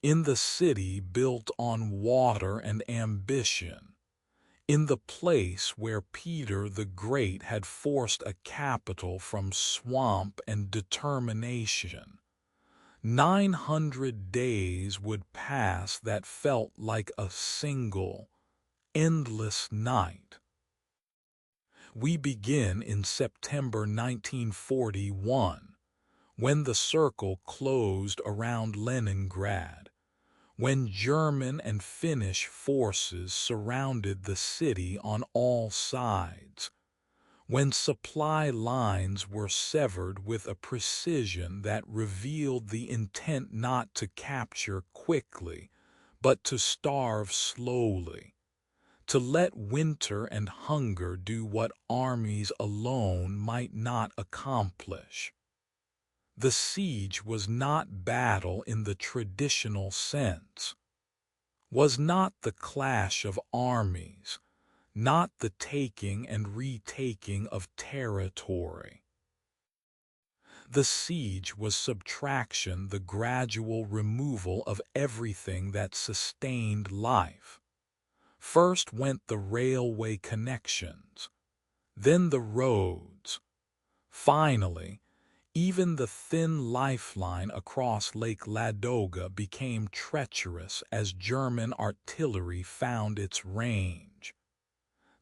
in the city built on water and ambition, in the place where Peter the Great had forced a capital from swamp and determination. 900 days would pass that felt like a single, endless night. We begin in September 1941, when the circle closed around Leningrad, when German and Finnish forces surrounded the city on all sides, when supply lines were severed with a precision that revealed the intent not to capture quickly, but to starve slowly, to let winter and hunger do what armies alone might not accomplish. The siege was not battle in the traditional sense, was not the clash of armies, not the taking and retaking of territory. The siege was subtraction, the gradual removal of everything that sustained life. First went the railway connections, then the roads. Finally, even the thin lifeline across Lake Ladoga became treacherous as German artillery found its range.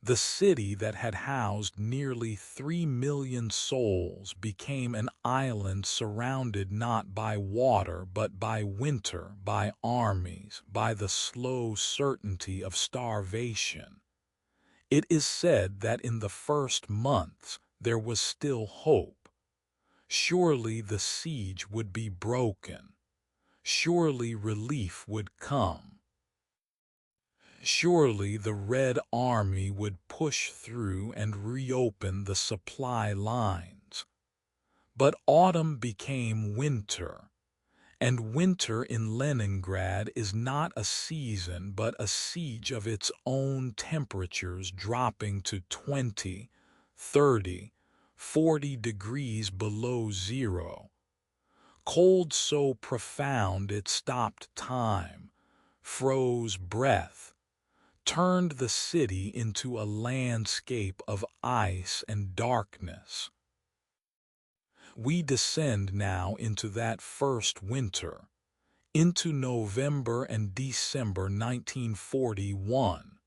The city that had housed nearly 3 million souls became an island surrounded not by water but by winter, by armies, by the slow certainty of starvation. It is said that in the first months there was still hope. Surely the siege would be broken. Surely relief would come. Surely the Red Army would push through and reopen the supply lines. But autumn became winter, and winter in Leningrad is not a season but a siege of its own, temperatures dropping to 20, 30, 40 degrees below zero. Cold so profound it stopped time, froze breath, turned the city into a landscape of ice and darkness. We descend now into that first winter, into November and December 1941,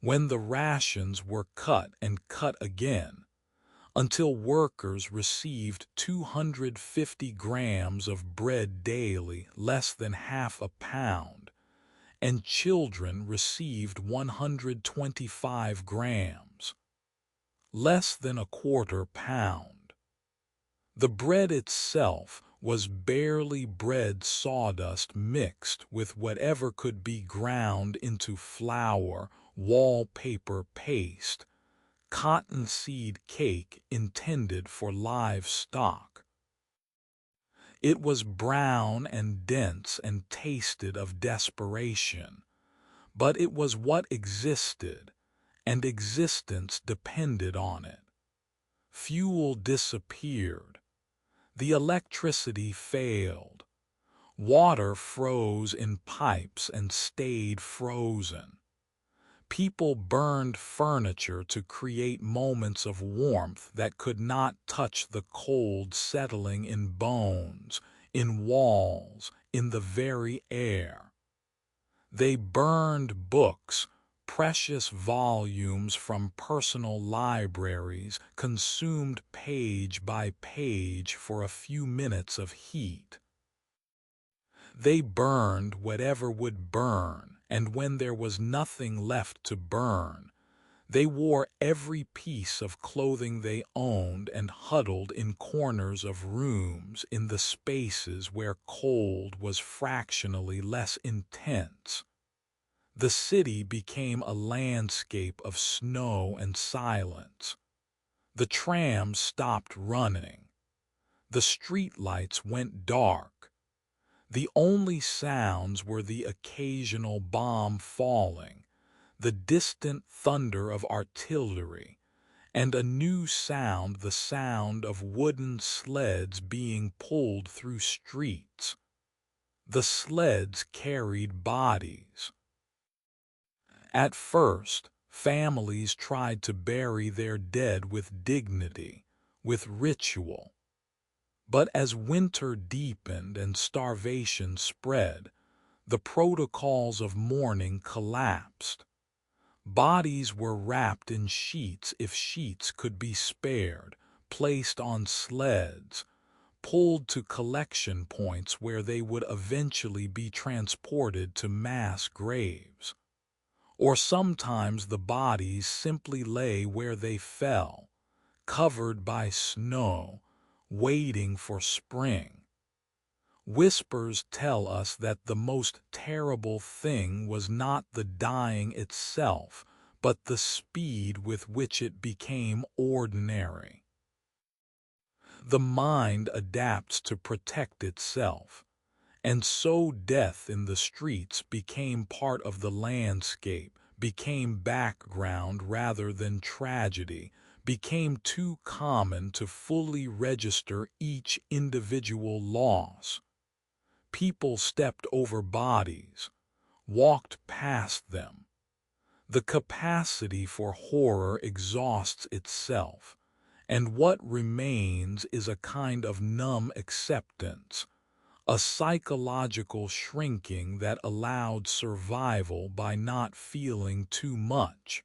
when the rations were cut and cut again, until workers received 250 grams of bread daily, less than half a pound, and children received 125 grams, less than a quarter pound. The bread itself was barely bread sawdust mixed with whatever could be ground into flour, wallpaper paste, cottonseed cake intended for livestock. It was brown and dense and tasted of desperation, but it was what existed, and existence depended on it. Fuel disappeared. The electricity failed. Water froze in pipes and stayed frozen. People burned furniture to create moments of warmth that could not touch the cold settling in bones, in walls, in the very air. They burned books, precious volumes from personal libraries, consumed page by page for a few minutes of heat. They burned whatever would burn, and when there was nothing left to burn, they wore every piece of clothing they owned and huddled in corners of rooms in the spaces where cold was fractionally less intense. The city became a landscape of snow and silence. The trams stopped running. The streetlights went dark. The only sounds were the occasional bomb falling, the distant thunder of artillery, and a new sound, the sound of wooden sleds being pulled through streets. The sleds carried bodies. At first, families tried to bury their dead with dignity, with ritual. But as winter deepened and starvation spread, the protocols of mourning collapsed. Bodies were wrapped in sheets if sheets could be spared, placed on sleds, pulled to collection points where they would eventually be transported to mass graves. Or sometimes the bodies simply lay where they fell, covered by snow, waiting for spring. Whispers tell us that the most terrible thing was not the dying itself, but the speed with which it became ordinary. The mind adapts to protect itself, and so death in the streets became part of the landscape, became background rather than tragedy, became too common to fully register each individual loss. People stepped over bodies, walked past them. The capacity for horror exhausts itself, and what remains is a kind of numb acceptance, a psychological shrinking that allowed survival by not feeling too much.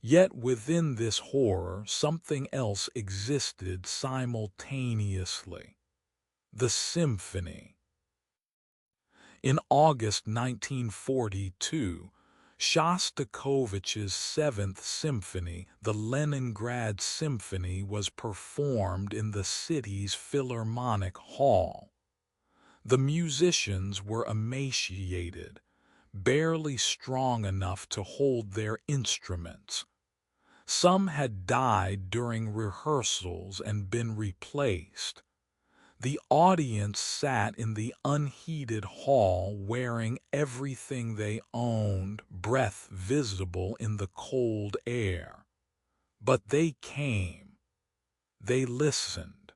Yet within this horror something else existed simultaneously. The symphony. In August 1942, Shostakovich's Seventh Symphony, the Leningrad Symphony, was performed in the city's Philharmonic Hall. The musicians were emaciated, barely strong enough to hold their instruments. Some had died during rehearsals and been replaced. The audience sat in the unheated hall wearing everything they owned, breath visible in the cold air. But they came. They listened.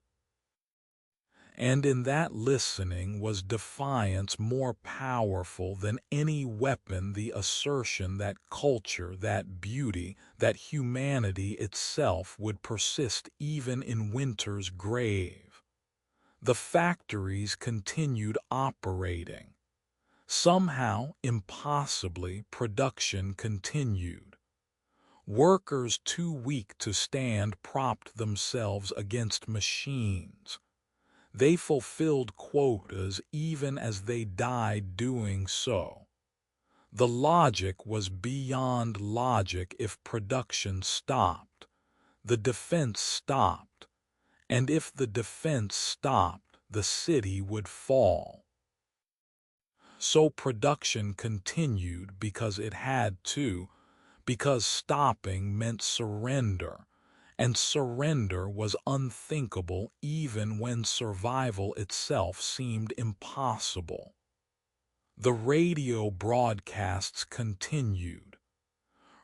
And in that listening was defiance more powerful than any weapon, the assertion that culture, that beauty, that humanity itself would persist even in winter's grave. The factories continued operating. Somehow, impossibly, production continued. Workers too weak to stand propped themselves against machines. They fulfilled quotas even as they died doing so. The logic was beyond logic. If production stopped, the defense stopped. And if the defense stopped, the city would fall. So production continued because it had to, because stopping meant surrender, and surrender was unthinkable even when survival itself seemed impossible. The radio broadcasts continued.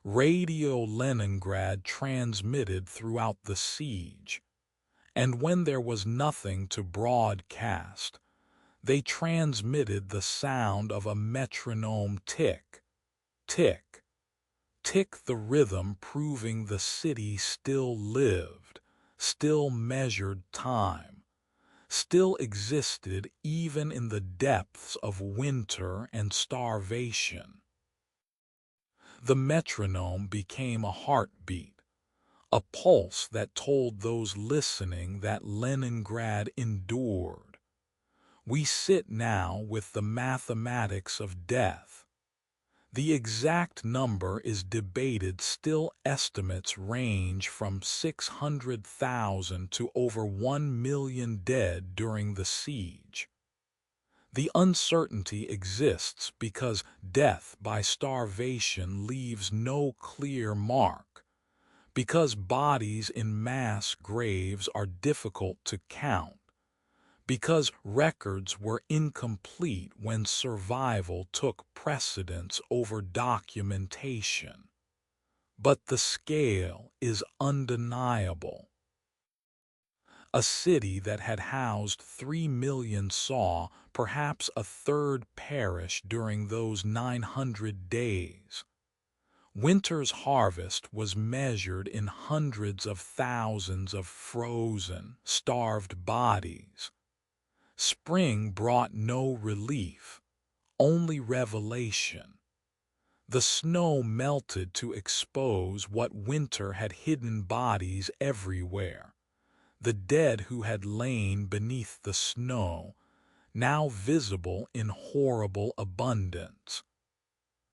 Radio Leningrad transmitted throughout the siege. And when there was nothing to broadcast, they transmitted the sound of a metronome tick, tick, tick, the rhythm proving the city still lived, still measured time, still existed even in the depths of winter and starvation. The metronome became a heartbeat, a pulse that told those listening that Leningrad endured. We sit now with the mathematics of death. The exact number is debated still. Estimates range from 600,000 to over 1 million dead during the siege. The uncertainty exists because death by starvation leaves no clear mark, because bodies in mass graves are difficult to count, because records were incomplete when survival took precedence over documentation. But the scale is undeniable. A city that had housed 3 million saw perhaps a third perish during those 900 days. Winter's harvest was measured in hundreds of thousands of frozen, starved bodies. Spring brought no relief, only revelation. The snow melted to expose what winter had hidden: bodies everywhere. The dead who had lain beneath the snow, now visible in horrible abundance.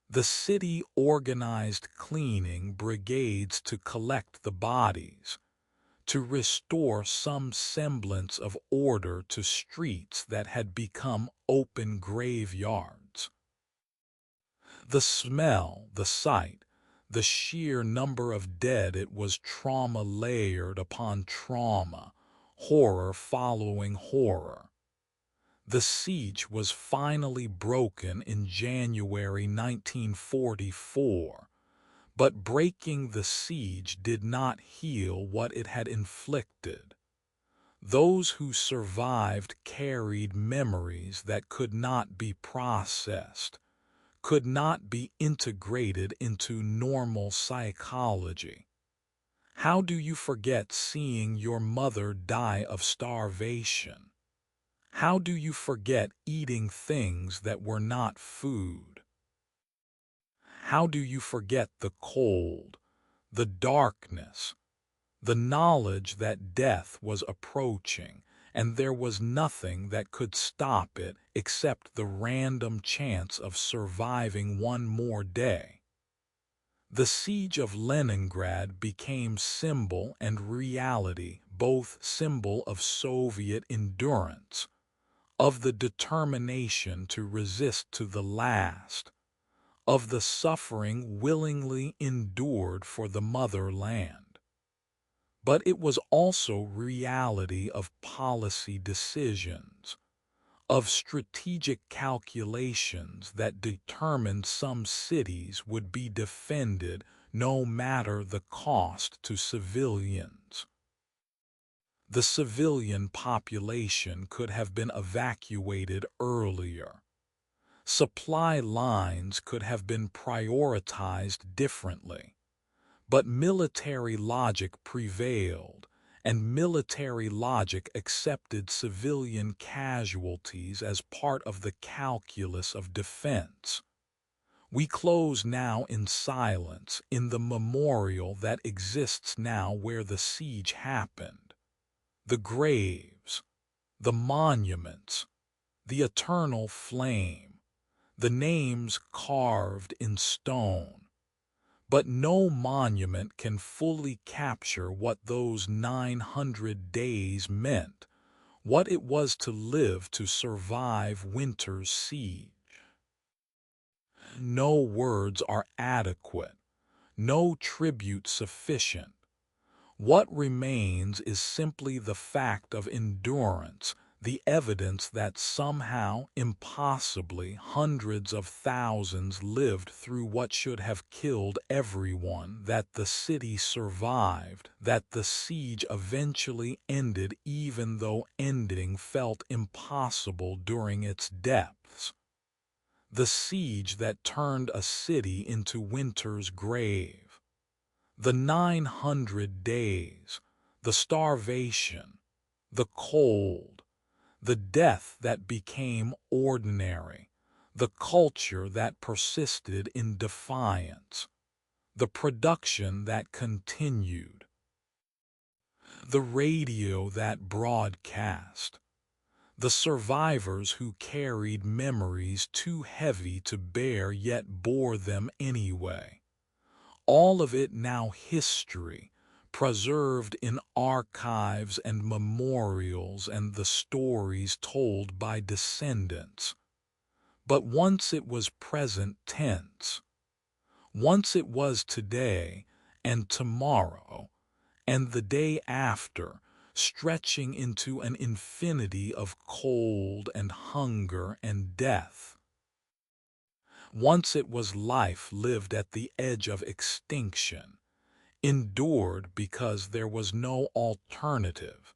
The city organized cleaning brigades to collect the bodies, to restore some semblance of order to streets that had become open graveyards. The smell, the sight, the sheer number of dead, it was trauma layered upon trauma, horror following horror. The siege was finally broken in January 1944, but breaking the siege did not heal what it had inflicted. Those who survived carried memories that could not be processed, could not be integrated into normal psychology. How do you forget seeing your mother die of starvation? How do you forget eating things that were not food? How do you forget the cold, the darkness, the knowledge that death was approaching, and there was nothing that could stop it except the random chance of surviving one more day? The siege of Leningrad became symbol and reality, both symbol of Soviet endurance, of the determination to resist to the last, of the suffering willingly endured for the motherland. But it was also reality of policy decisions, of strategic calculations that determined some cities would be defended no matter the cost to civilians. The civilian population could have been evacuated earlier. Supply lines could have been prioritized differently. But military logic prevailed, and military logic accepted civilian casualties as part of the calculus of defense. We close now in silence in the memorial that exists now where the siege happened. The graves, the monuments, the eternal flame, the names carved in stone. But no monument can fully capture what those 900 days meant, what it was to live to survive winter's siege. No words are adequate, no tribute sufficient. What remains is simply the fact of endurance, the evidence that somehow, impossibly, hundreds of thousands lived through what should have killed everyone, that the city survived, that the siege eventually ended even though ending felt impossible during its depths. The siege that turned a city into winter's grave. The 900 days, the starvation, the cold, the death that became ordinary, the culture that persisted in defiance, the production that continued, the radio that broadcast, the survivors who carried memories too heavy to bear yet bore them anyway. All of it now history, preserved in archives and memorials and the stories told by descendants. But once it was present tense. Once it was today and tomorrow and the day after, stretching into an infinity of cold and hunger and death. Once it was life lived at the edge of extinction, endured because there was no alternative,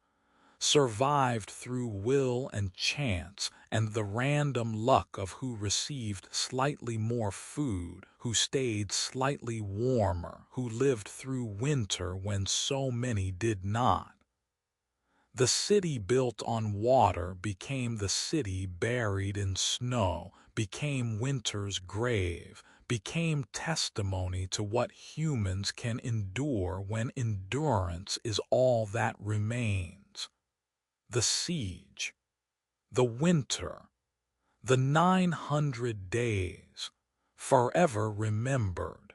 survived through will and chance and the random luck of who received slightly more food, who stayed slightly warmer, who lived through winter when so many did not. The city built on water became the city buried in snow, became winter's grave, became testimony to what humans can endure when endurance is all that remains. The siege, the winter, the 900 days, forever remembered,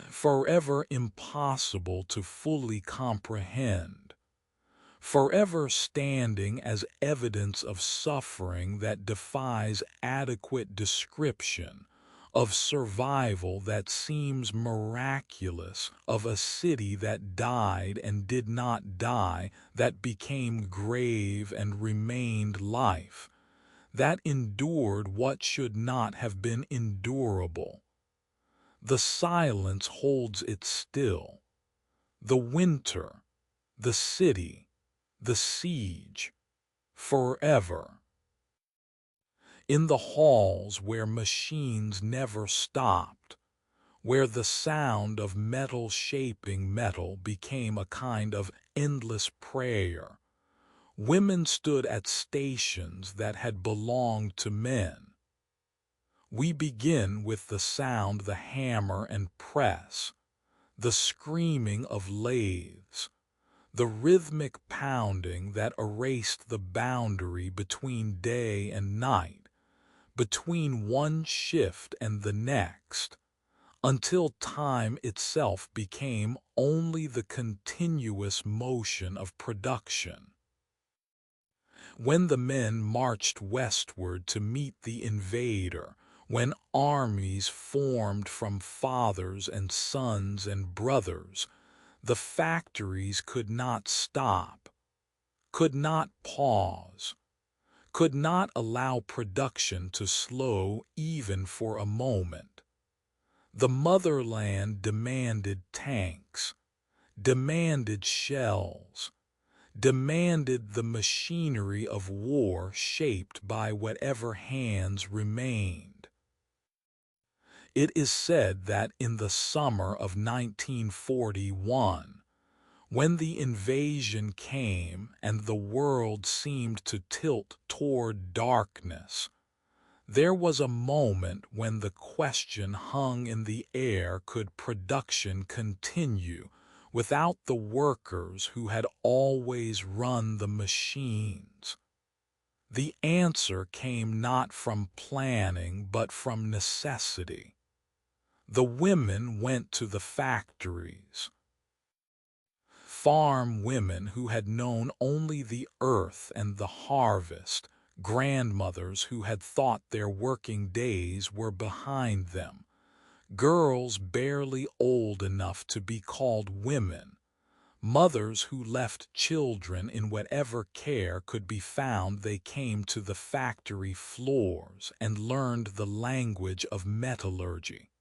forever impossible to fully comprehend, forever standing as evidence of suffering that defies adequate description, of survival that seems miraculous, of a city that died and did not die, that became grave and remained life, that endured what should not have been endurable. The silence holds it still. The winter, the city, the siege, forever. In the halls where machines never stopped, where the sound of metal shaping metal became a kind of endless prayer, women stood at stations that had belonged to men. We begin with the sound, the hammer and press, the screaming of lathes, the rhythmic pounding that erased the boundary between day and night, between one shift and the next, until time itself became only the continuous motion of production. When the men marched westward to meet the invader, when armies formed from fathers and sons and brothers, the factories could not stop, could not pause, could not allow production to slow even for a moment. The motherland demanded tanks, demanded shells, demanded the machinery of war shaped by whatever hands remained. It is said that in the summer of 1941, when the invasion came and the world seemed to tilt toward darkness, there was a moment when the question hung in the air: could production continue without the workers who had always run the machines? The answer came not from planning but from necessity. The women went to the factories. Farm women who had known only the earth and the harvest, grandmothers who had thought their working days were behind them, girls barely old enough to be called women, mothers who left children in whatever care could be found. They came to the factory floors and learned the language of metallurgy.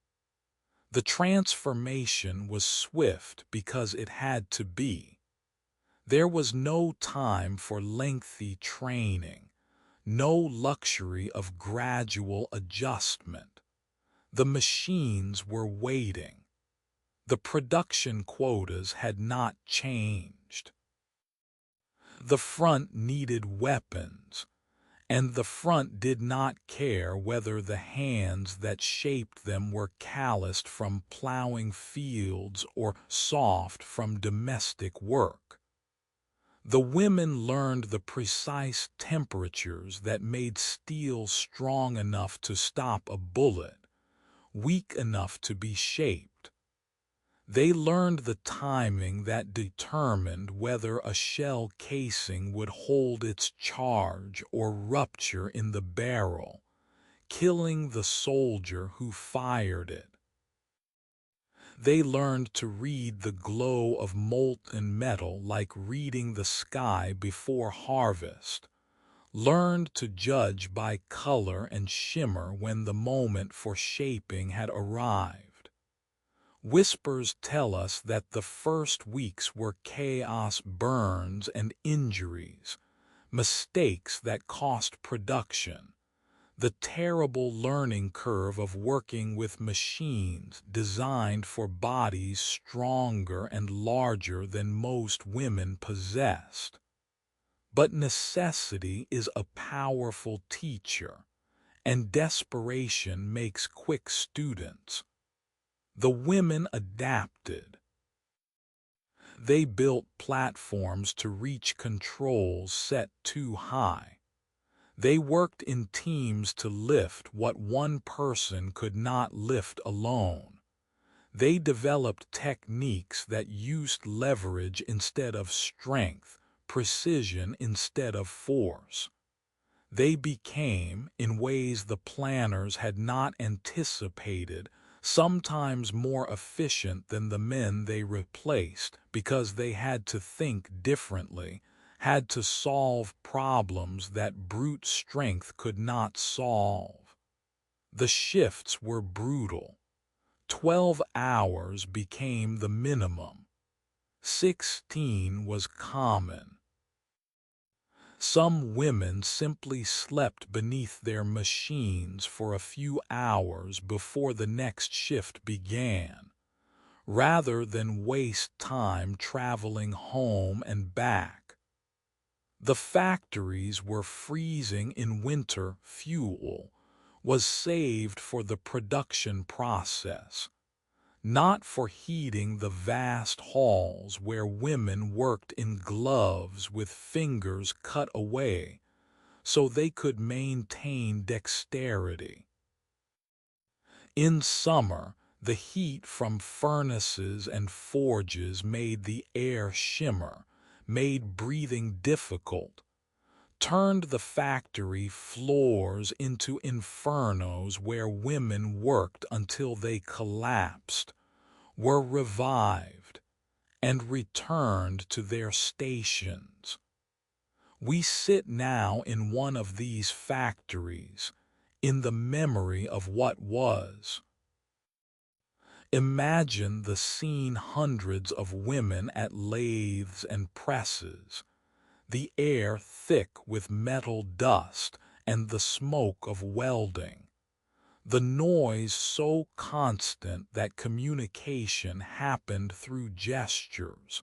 The transformation was swift because it had to be. There was no time for lengthy training, no luxury of gradual adjustment. The machines were waiting. The production quotas had not changed. The front needed weapons, and the front did not care whether the hands that shaped them were calloused from plowing fields or soft from domestic work. The women learned the precise temperatures that made steel strong enough to stop a bullet, weak enough to be shaped. They learned the timing that determined whether a shell casing would hold its charge or rupture in the barrel, killing the soldier who fired it. They learned to read the glow of molten metal like reading the sky before harvest, learned to judge by color and shimmer when the moment for shaping had arrived. Whispers tell us that the first weeks were chaos, burns, and injuries, mistakes that cost production, the terrible learning curve of working with machines designed for bodies stronger and larger than most women possessed. But necessity is a powerful teacher, and desperation makes quick students. The women adapted. They built platforms to reach controls set too high. They worked in teams to lift what one person could not lift alone. They developed techniques that used leverage instead of strength, precision instead of force. They became, in ways the planners had not anticipated, sometimes more efficient than the men they replaced because they had to think differently, had to solve problems that brute strength could not solve. The shifts were brutal. 12 hours became the minimum. 16 was common. Some women simply slept beneath their machines for a few hours before the next shift began, rather than waste time traveling home and back. The factories were freezing in winter. Fuel was saved for the production process, not for heating the vast halls where women worked in gloves with fingers cut away so they could maintain dexterity. In summer, the heat from furnaces and forges made the air shimmer, made breathing difficult, turned the factory floors into infernos where women worked until they collapsed, were revived, and returned to their stations. We sit now in one of these factories, in the memory of what was. Imagine the scene: hundreds of women at lathes and presses, the air thick with metal dust and the smoke of welding, the noise so constant that communication happened through gestures,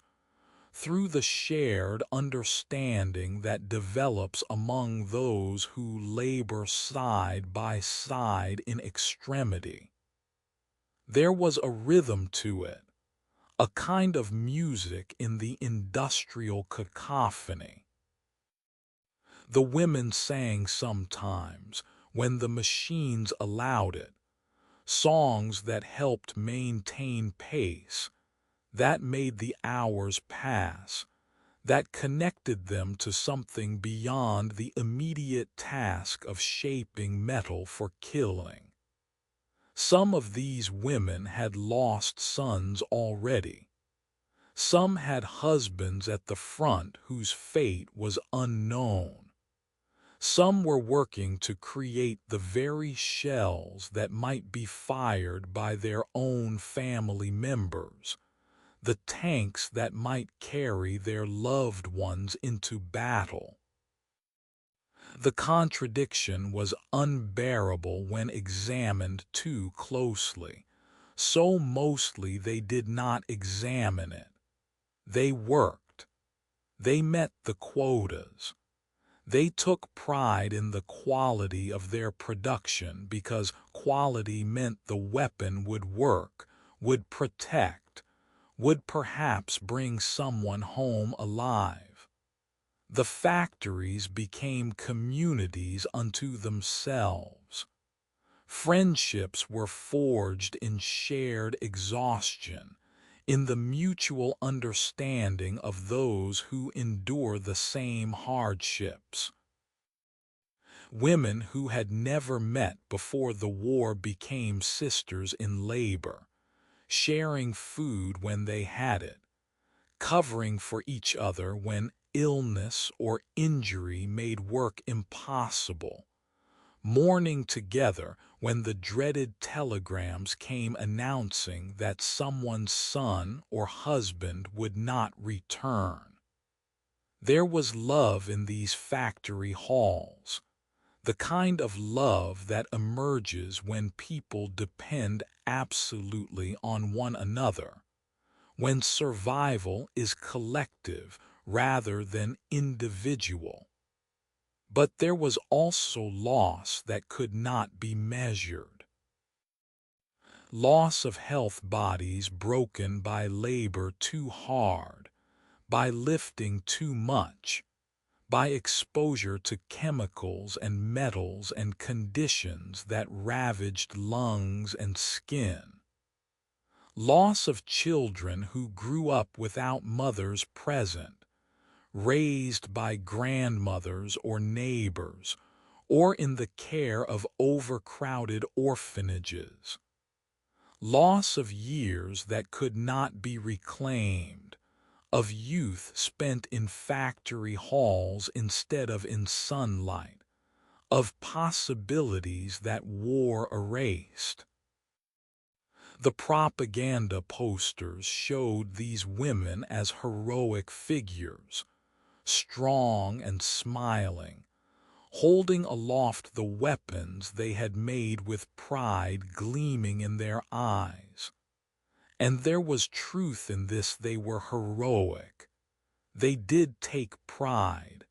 through the shared understanding that develops among those who labor side by side in extremity. There was a rhythm to it, a kind of music in the industrial cacophony. The women sang sometimes, when the machines allowed it, songs that helped maintain pace, that made the hours pass, that connected them to something beyond the immediate task of shaping metal for killing. Some of these women had lost sons already. Some had husbands at the front whose fate was unknown. Some were working to create the very shells that might be fired by their own family members, the tanks that might carry their loved ones into battle. The contradiction was unbearable when examined too closely, so mostly they did not examine it. They worked. They met the quotas. They took pride in the quality of their production because quality meant the weapon would work, would protect, would perhaps bring someone home alive. The factories became communities unto themselves. Friendships were forged in shared exhaustion, in the mutual understanding of those who endure the same hardships. Women who had never met before the war became sisters in labor, sharing food when they had it, covering for each other when illness or injury made work impossible, mourning together when the dreaded telegrams came announcing that someone's son or husband would not return. There was love in these factory halls, the kind of love that emerges when people depend absolutely on one another, when survival is collective rather than individual. But there was also loss that could not be measured. Loss of health bodies broken by labor too hard, by lifting too much, by exposure to chemicals and metals and conditions that ravaged lungs and skin. Loss of children who grew up without mothers present, raised by grandmothers or neighbors, or in the care of overcrowded orphanages. Loss of years that could not be reclaimed, of youth spent in factory halls instead of in sunlight, of possibilities that war erased. The propaganda posters showed these women as heroic figures, strong and smiling, holding aloft the weapons they had made with pride gleaming in their eyes. And there was truth in this. They were heroic. They did take pride.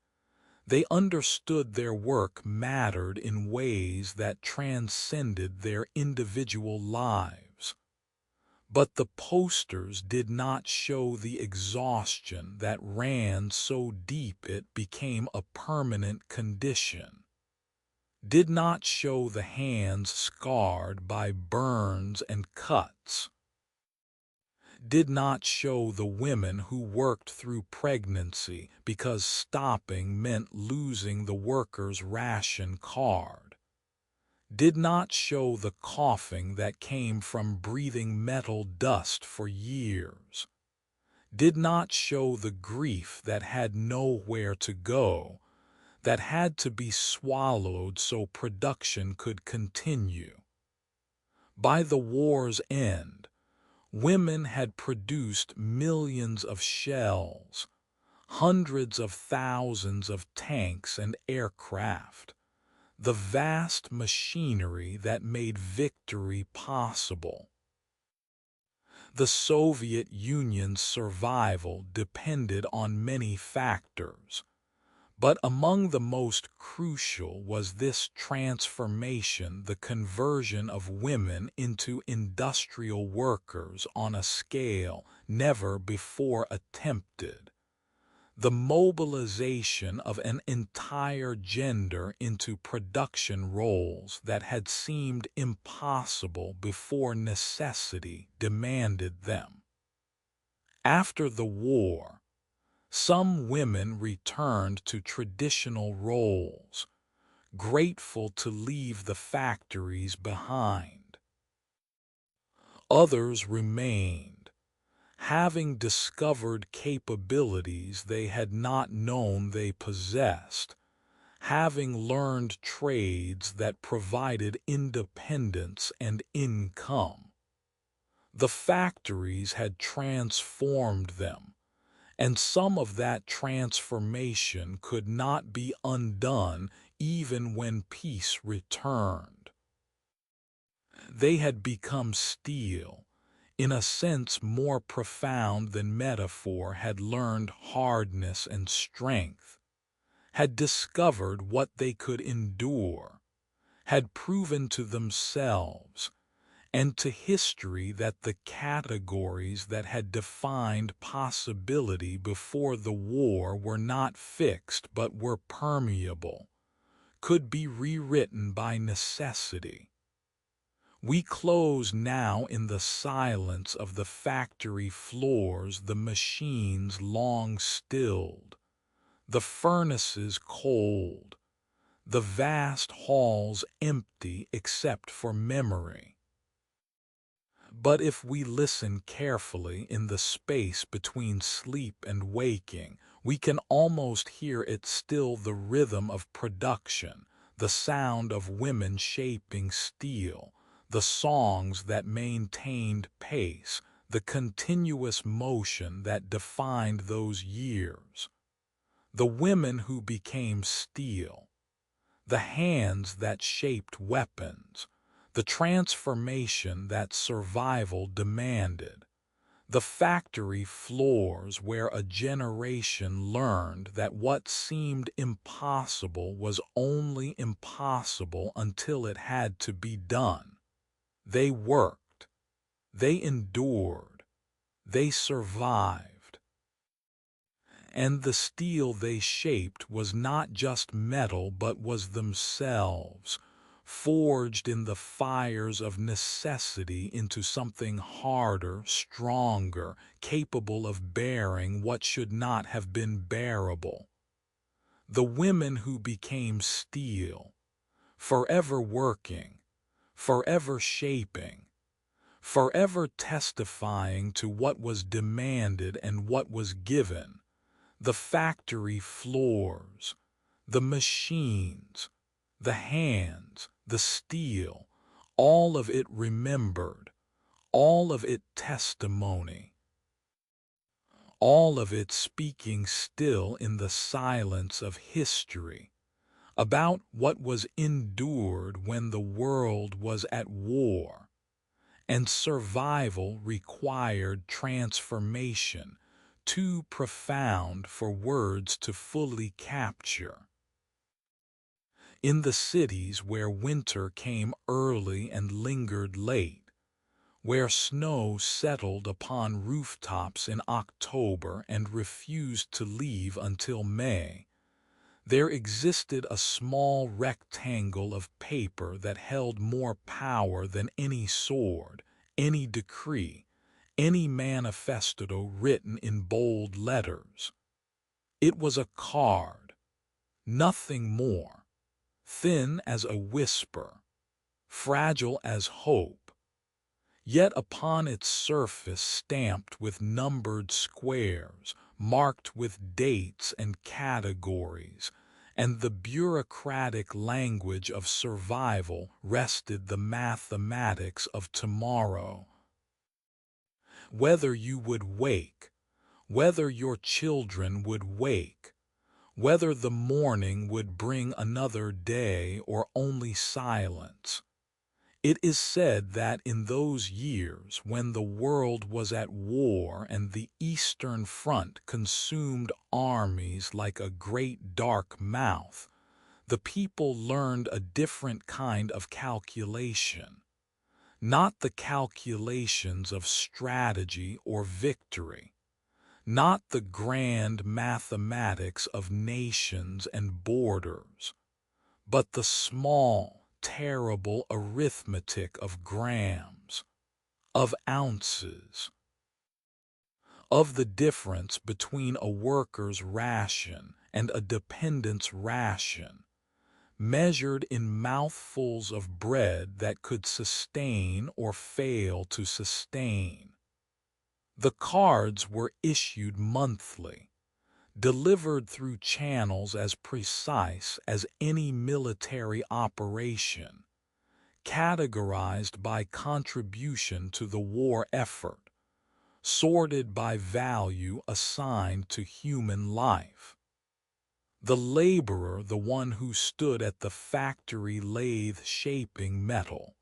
They understood their work mattered in ways that transcended their individual lives. But the posters did not show the exhaustion that ran so deep it became a permanent condition, did not show the hands scarred by burns and cuts, did not show the women who worked through pregnancy because stopping meant losing the worker's ration card, did not show the coughing that came from breathing metal dust for years, did not show the grief that had nowhere to go, that had to be swallowed so production could continue. By the war's end, women had produced millions of shells, hundreds of thousands of tanks and aircraft, the vast machinery that made victory possible. The Soviet Union's survival depended on many factors, but among the most crucial was this transformation, the conversion of women into industrial workers on a scale never before attempted. The mobilization of an entire gender into production roles that had seemed impossible before necessity demanded them. After the war, some women returned to traditional roles, grateful to leave the factories behind. Others remained, having discovered capabilities they had not known they possessed, having learned trades that provided independence and income. The factories had transformed them, and some of that transformation could not be undone even when peace returned. They had become steel, in a sense more profound than metaphor, had learned hardness and strength, had discovered what they could endure, had proven to themselves and to history that the categories that had defined possibility before the war were not fixed but were permeable, could be rewritten by necessity. We close now in the silence of the factory floors, the machines long stilled, the furnaces cold, the vast halls empty except for memory. But if we listen carefully in the space between sleep and waking, we can almost hear it still, the rhythm of production, the sound of women shaping steel, the songs that maintained pace, the continuous motion that defined those years. The women who became steel, the hands that shaped weapons, the transformation that survival demanded, the factory floors where a generation learned that what seemed impossible was only impossible until it had to be done. They worked, they endured, they survived. And the steel they shaped was not just metal but was themselves, forged in the fires of necessity into something harder, stronger, capable of bearing what should not have been bearable. The women who became steel, forever working, forever shaping, forever testifying to what was demanded and what was given, the factory floors, the machines, the hands, the steel, all of it remembered, all of it testimony, all of it speaking still in the silence of history about what was endured when the world was at war, and survival required transformation too profound for words to fully capture. In the cities where winter came early and lingered late, where snow settled upon rooftops in October and refused to leave until May, there existed a small rectangle of paper that held more power than any sword, any decree, any manifesto written in bold letters. It was a card, nothing more, thin as a whisper, fragile as hope, yet upon its surface stamped with numbered squares, marked with dates and categories, and the bureaucratic language of survival rested the mathematics of tomorrow. Whether you would wake, whether your children would wake, whether the morning would bring another day or only silence. It is said that in those years when the world was at war and the Eastern Front consumed armies like a great dark mouth, the people learned a different kind of calculation, not the calculations of strategy or victory, not the grand mathematics of nations and borders, but the small, terrible arithmetic of grams, of ounces, of the difference between a worker's ration and a dependent's ration, measured in mouthfuls of bread that could sustain or fail to sustain. The cards were issued monthly, delivered through channels as precise as any military operation, categorized by contribution to the war effort, sorted by value assigned to human life. The laborer, the one who stood at the factory lathe shaping metal,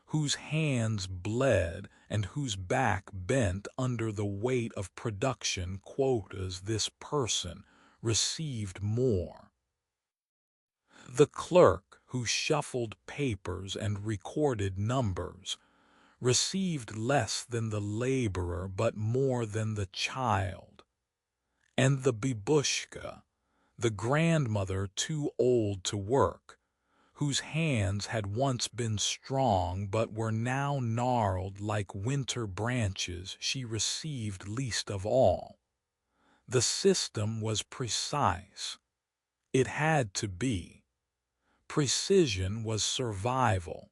whose hands bled and whose back bent under the weight of production quotas, this person received more. The clerk who shuffled papers and recorded numbers received less than the laborer but more than the child. And the babushka, the grandmother too old to work, whose hands had once been strong but were now gnarled like winter branches, she received least of all. The system was precise. It had to be. Precision was survival.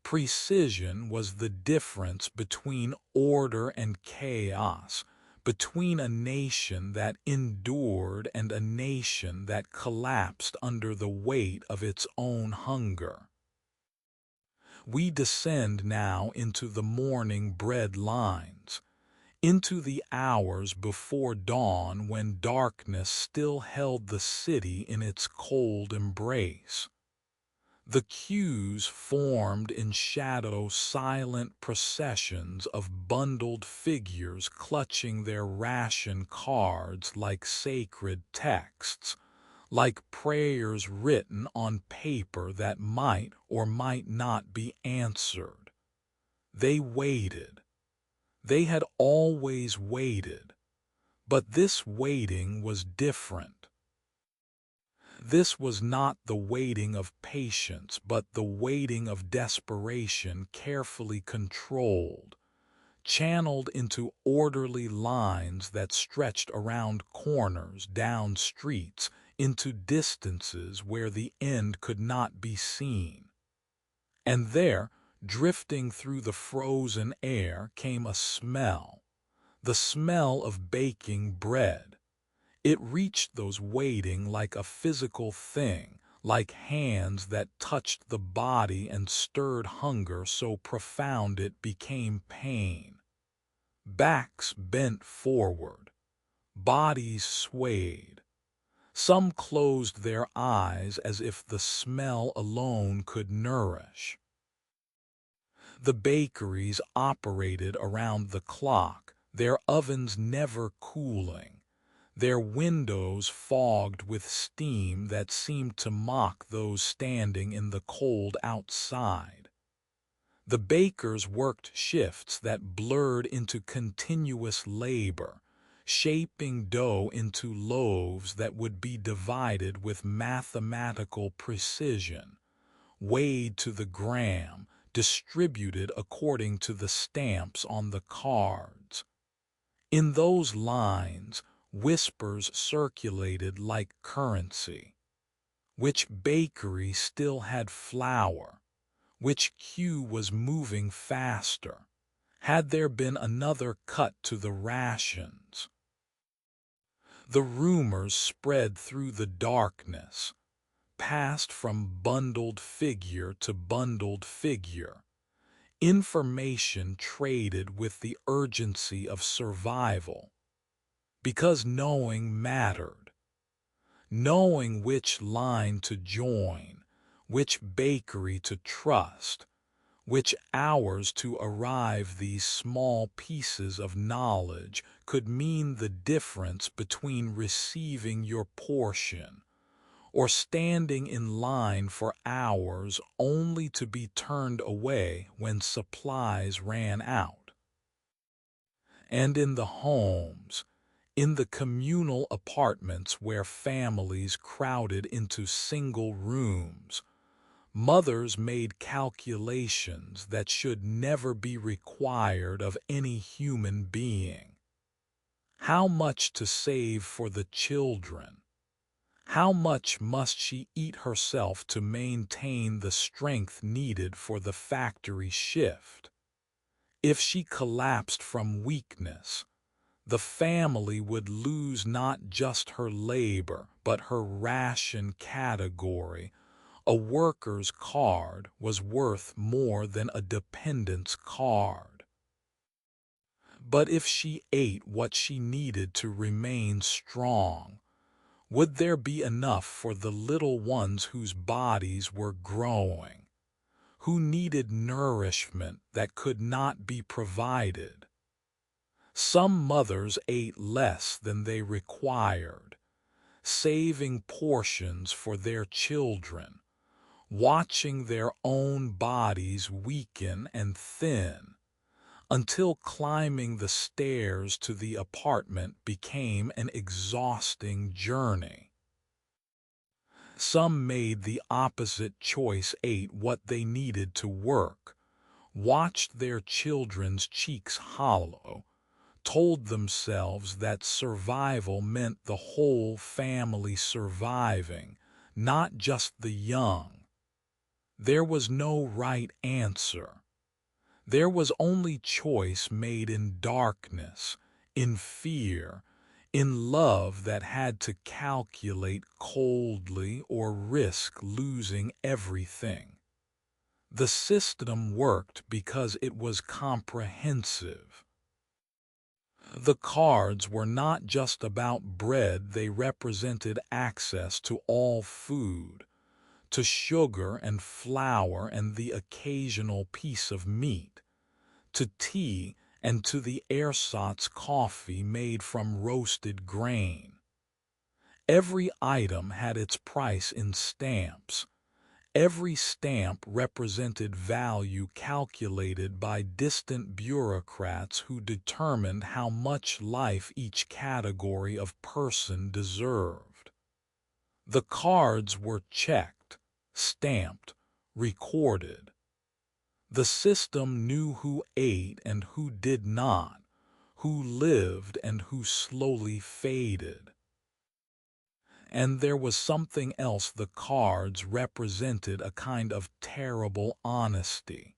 Precision was the difference between order and chaos, between a nation that endured and a nation that collapsed under the weight of its own hunger. We descend now into the morning bread lines, into the hours before dawn when darkness still held the city in its cold embrace. The queues formed in shadow silent processions of bundled figures clutching their ration cards like sacred texts, like prayers written on paper that might or might not be answered. They waited. They had always waited, but this waiting was different. This was not the waiting of patience, but the waiting of desperation, carefully controlled, channeled into orderly lines that stretched around corners, down streets, into distances where the end could not be seen. And there, drifting through the frozen air, came a smell, the smell of baking bread. It reached those waiting like a physical thing, like hands that touched the body and stirred hunger so profound it became pain. Backs bent forward, bodies swayed. Some closed their eyes as if the smell alone could nourish. The bakeries operated around the clock, their ovens never cooling, their windows fogged with steam that seemed to mock those standing in the cold outside. The bakers worked shifts that blurred into continuous labor, shaping dough into loaves that would be divided with mathematical precision, weighed to the gram, distributed according to the stamps on the cards. In those lines, whispers circulated like currency. Which bakery still had flour? Which queue was moving faster? Had there been another cut to the rations? The rumors spread through the darkness, passed from bundled figure to bundled figure. Information traded with the urgency of survival. Because knowing mattered. Knowing which line to join, which bakery to trust, which hours to arrive, these small pieces of knowledge could mean the difference between receiving your portion or standing in line for hours only to be turned away when supplies ran out. And in the homes, in the communal apartments where families crowded into single rooms, mothers made calculations that should never be required of any human being. How much to save for the children? How much must she eat herself to maintain the strength needed for the factory shift? If she collapsed from weakness, the family would lose not just her labor, but her ration category. A worker's card was worth more than a dependent's card. But if she ate what she needed to remain strong, would there be enough for the little ones whose bodies were growing, who needed nourishment that could not be provided? Some mothers ate less than they required, saving portions for their children, watching their own bodies weaken and thin, until climbing the stairs to the apartment became an exhausting journey. Some made the opposite choice, ate what they needed to work, watched their children's cheeks hollow, told themselves that survival meant the whole family surviving, not just the young. There was no right answer. There was only choice made in darkness, in fear, in love that had to calculate coldly or risk losing everything. The system worked because it was comprehensive. The cards were not just about bread, they represented access to all food, to sugar and flour and the occasional piece of meat, to tea and to the ersatz coffee made from roasted grain. Every item had its price in stamps. Every stamp represented value calculated by distant bureaucrats who determined how much life each category of person deserved. The cards were checked, stamped, recorded. The system knew who ate and who did not, who lived and who slowly faded. And there was something else. The cards represented a kind of terrible honesty.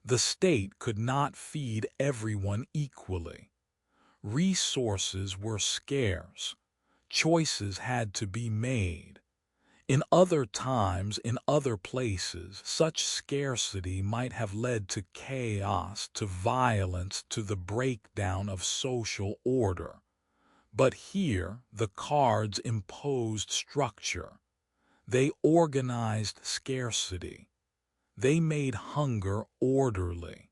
The state could not feed everyone equally. Resources were scarce. Choices had to be made. In other times, in other places, such scarcity might have led to chaos, to violence, to the breakdown of social order. But here the cards imposed structure. They organized scarcity. They made hunger orderly.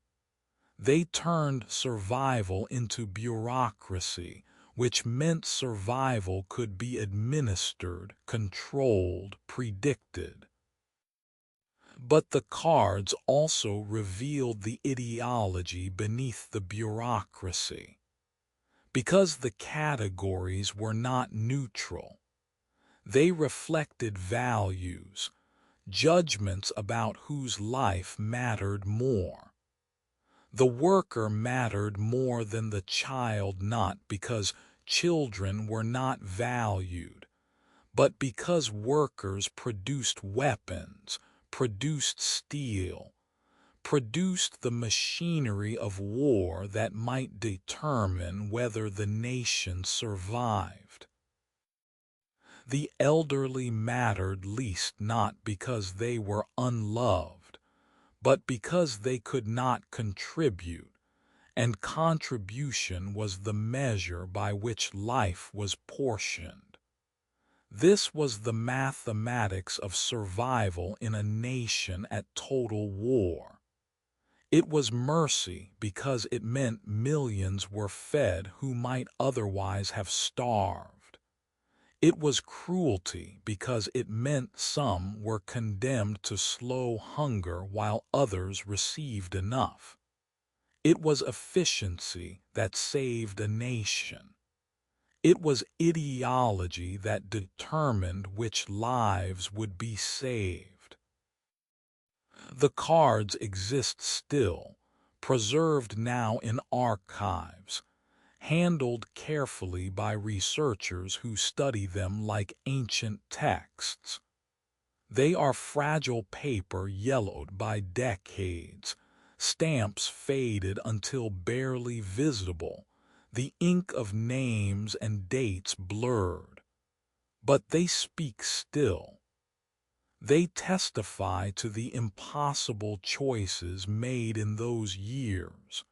They turned survival into bureaucracy, which meant survival could be administered, controlled, predicted. But the cards also revealed the ideology beneath the bureaucracy. Because the categories were not neutral, they reflected values, judgments about whose life mattered more. The worker mattered more than the child, not because children were not valued, but because workers produced weapons, produced steel, produced the machinery of war that might determine whether the nation survived. The elderly mattered least, not because they were unloved, but because they could not contribute, and contribution was the measure by which life was portioned. This was the mathematics of survival in a nation at total war. It was mercy because it meant millions were fed who might otherwise have starved. It was cruelty because it meant some were condemned to slow hunger while others received enough. It was efficiency that saved a nation. It was ideology that determined which lives would be saved. The cards exist still, preserved now in archives, handled carefully by researchers who study them like ancient texts. They are fragile paper yellowed by decades, stamps faded until barely visible, the ink of names and dates blurred. But they speak still. They testify to the impossible choices made in those years.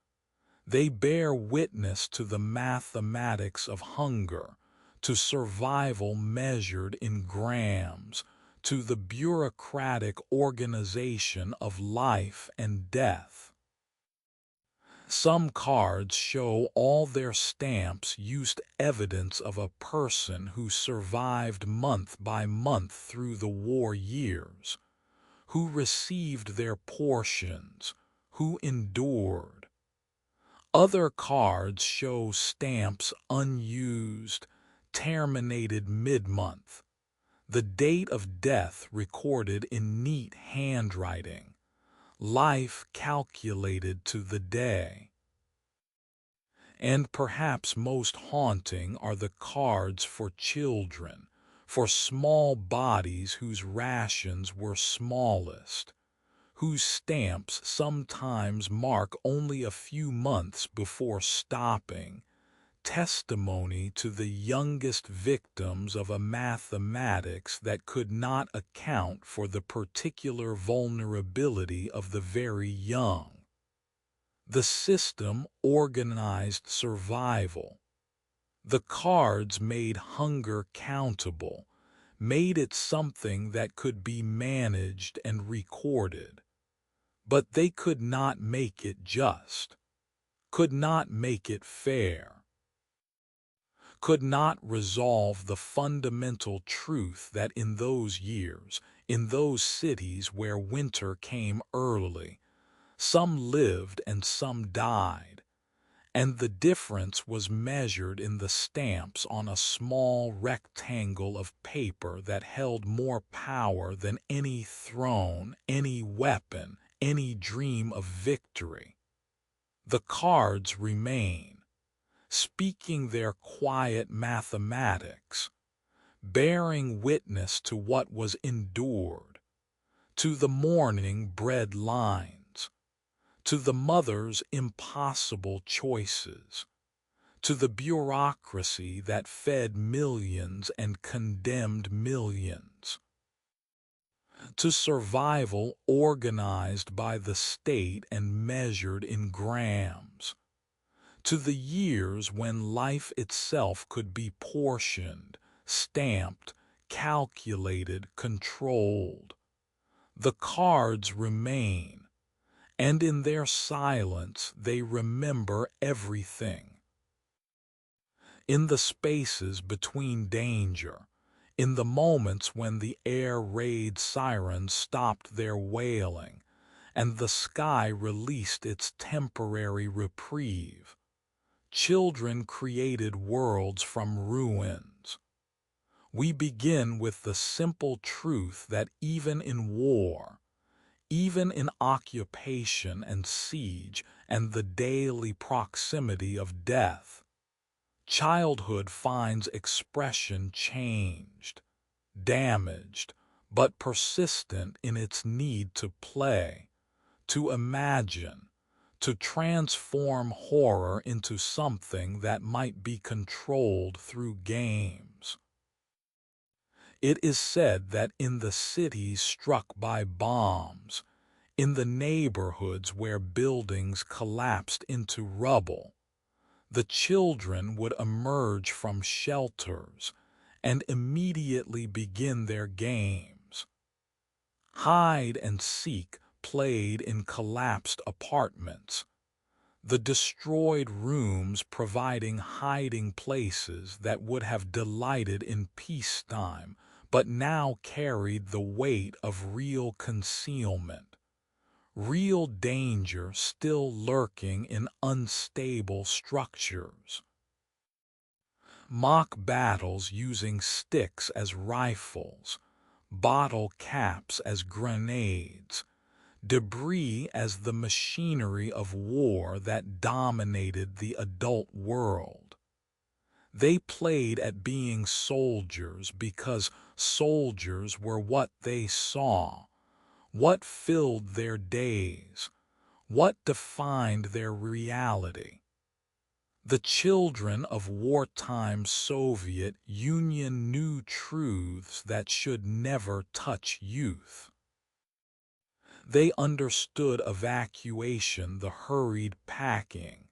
They bear witness to the mathematics of hunger, to survival measured in grams, to the bureaucratic organization of life and death. Some cards show all their stamps used evidence of a person who survived month by month through the war years, who received their portions, who endured. Other cards show stamps unused, terminated mid-month, the date of death recorded in neat handwriting, life calculated to the day. And perhaps most haunting are the cards for children, for small bodies whose rations were smallest, whose stamps sometimes mark only a few months before stopping, testimony to the youngest victims of a mathematics that could not account for the particular vulnerability of the very young. The system organized survival. The cards made hunger countable, made it something that could be managed and recorded. But they could not make it just, could not make it fair, could not resolve the fundamental truth that in those years, in those cities where winter came early, some lived and some died, and the difference was measured in the stamps on a small rectangle of paper that held more power than any throne, any weapon, any dream of victory. The cards remain, speaking their quiet mathematics, bearing witness to what was endured, to the morning bread lines, to the mother's impossible choices, to the bureaucracy that fed millions and condemned millions, to survival organized by the state and measured in grams, to the years when life itself could be portioned, stamped, calculated, controlled. The cards remain, and in their silence they remember everything. In the spaces between danger, in the moments when the air raid sirens stopped their wailing, and the sky released its temporary reprieve, children created worlds from ruins. We begin with the simple truth that even in war, even in occupation and siege and the daily proximity of death, childhood finds expression changed, damaged, but persistent in its need to play, to imagine, to transform horror into something that might be controlled through games. It is said that in the cities struck by bombs, in the neighborhoods where buildings collapsed into rubble, the children would emerge from shelters and immediately begin their games. Hide and seek played in collapsed apartments, the destroyed rooms providing hiding places that would have delighted in peacetime but now carried the weight of real concealment, real danger still lurking in unstable structures. Mock battles using sticks as rifles, bottle caps as grenades, debris as the machinery of war that dominated the adult world. They played at being soldiers because soldiers were what they saw, what filled their days, what defined their reality. The children of wartime Soviet Union knew truths that should never touch youth. They understood evacuation, the hurried packing,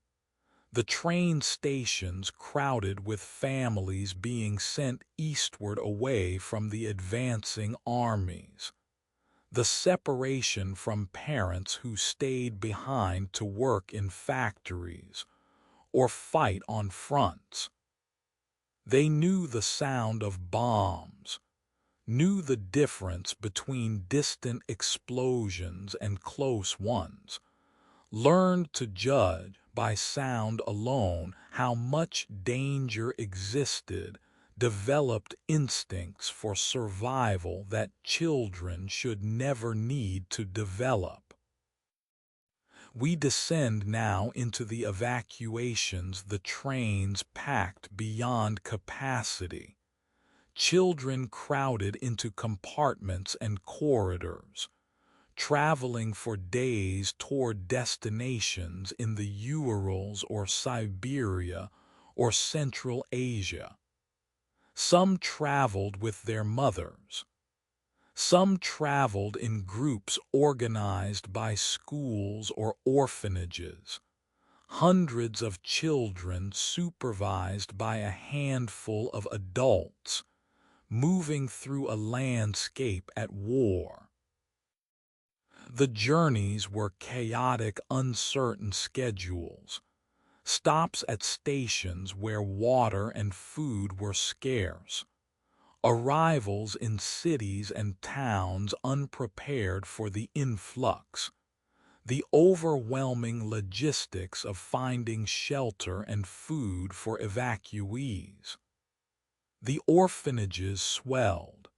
the train stations crowded with families being sent eastward away from the advancing armies, the separation from parents who stayed behind to work in factories or fight on fronts. They knew the sound of bombs, knew the difference between distant explosions and close ones, learned to judge by sound alone how much danger existed, developed instincts for survival that children should never need to develop. We descend now into the evacuations, the trains packed beyond capacity, children crowded into compartments and corridors, traveling for days toward destinations in the Urals or Siberia or Central Asia. Some traveled with their mothers. Some traveled in groups organized by schools or orphanages. Hundreds of children supervised by a handful of adults, moving through a landscape at war. The journeys were chaotic, uncertain schedules, stops at stations where water and food were scarce, arrivals in cities and towns unprepared for the influx, the overwhelming logistics of finding shelter and food for evacuees. The orphanages swelled.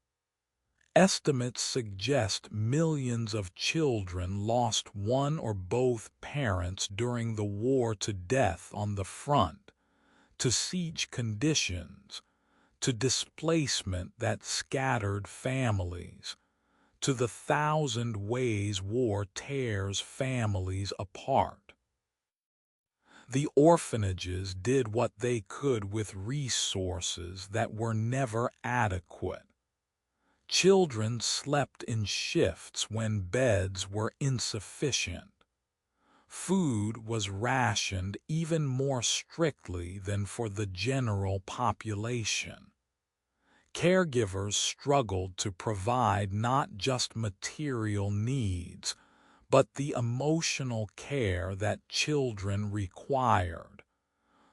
Estimates suggest millions of children lost one or both parents during the war, to death on the front, to siege conditions, to displacement that scattered families, to the thousand ways war tears families apart. The orphanages did what they could with resources that were never adequate. Children slept in shifts when beds were insufficient. Food was rationed even more strictly than for the general population. Caregivers struggled to provide not just material needs, but the emotional care that children required,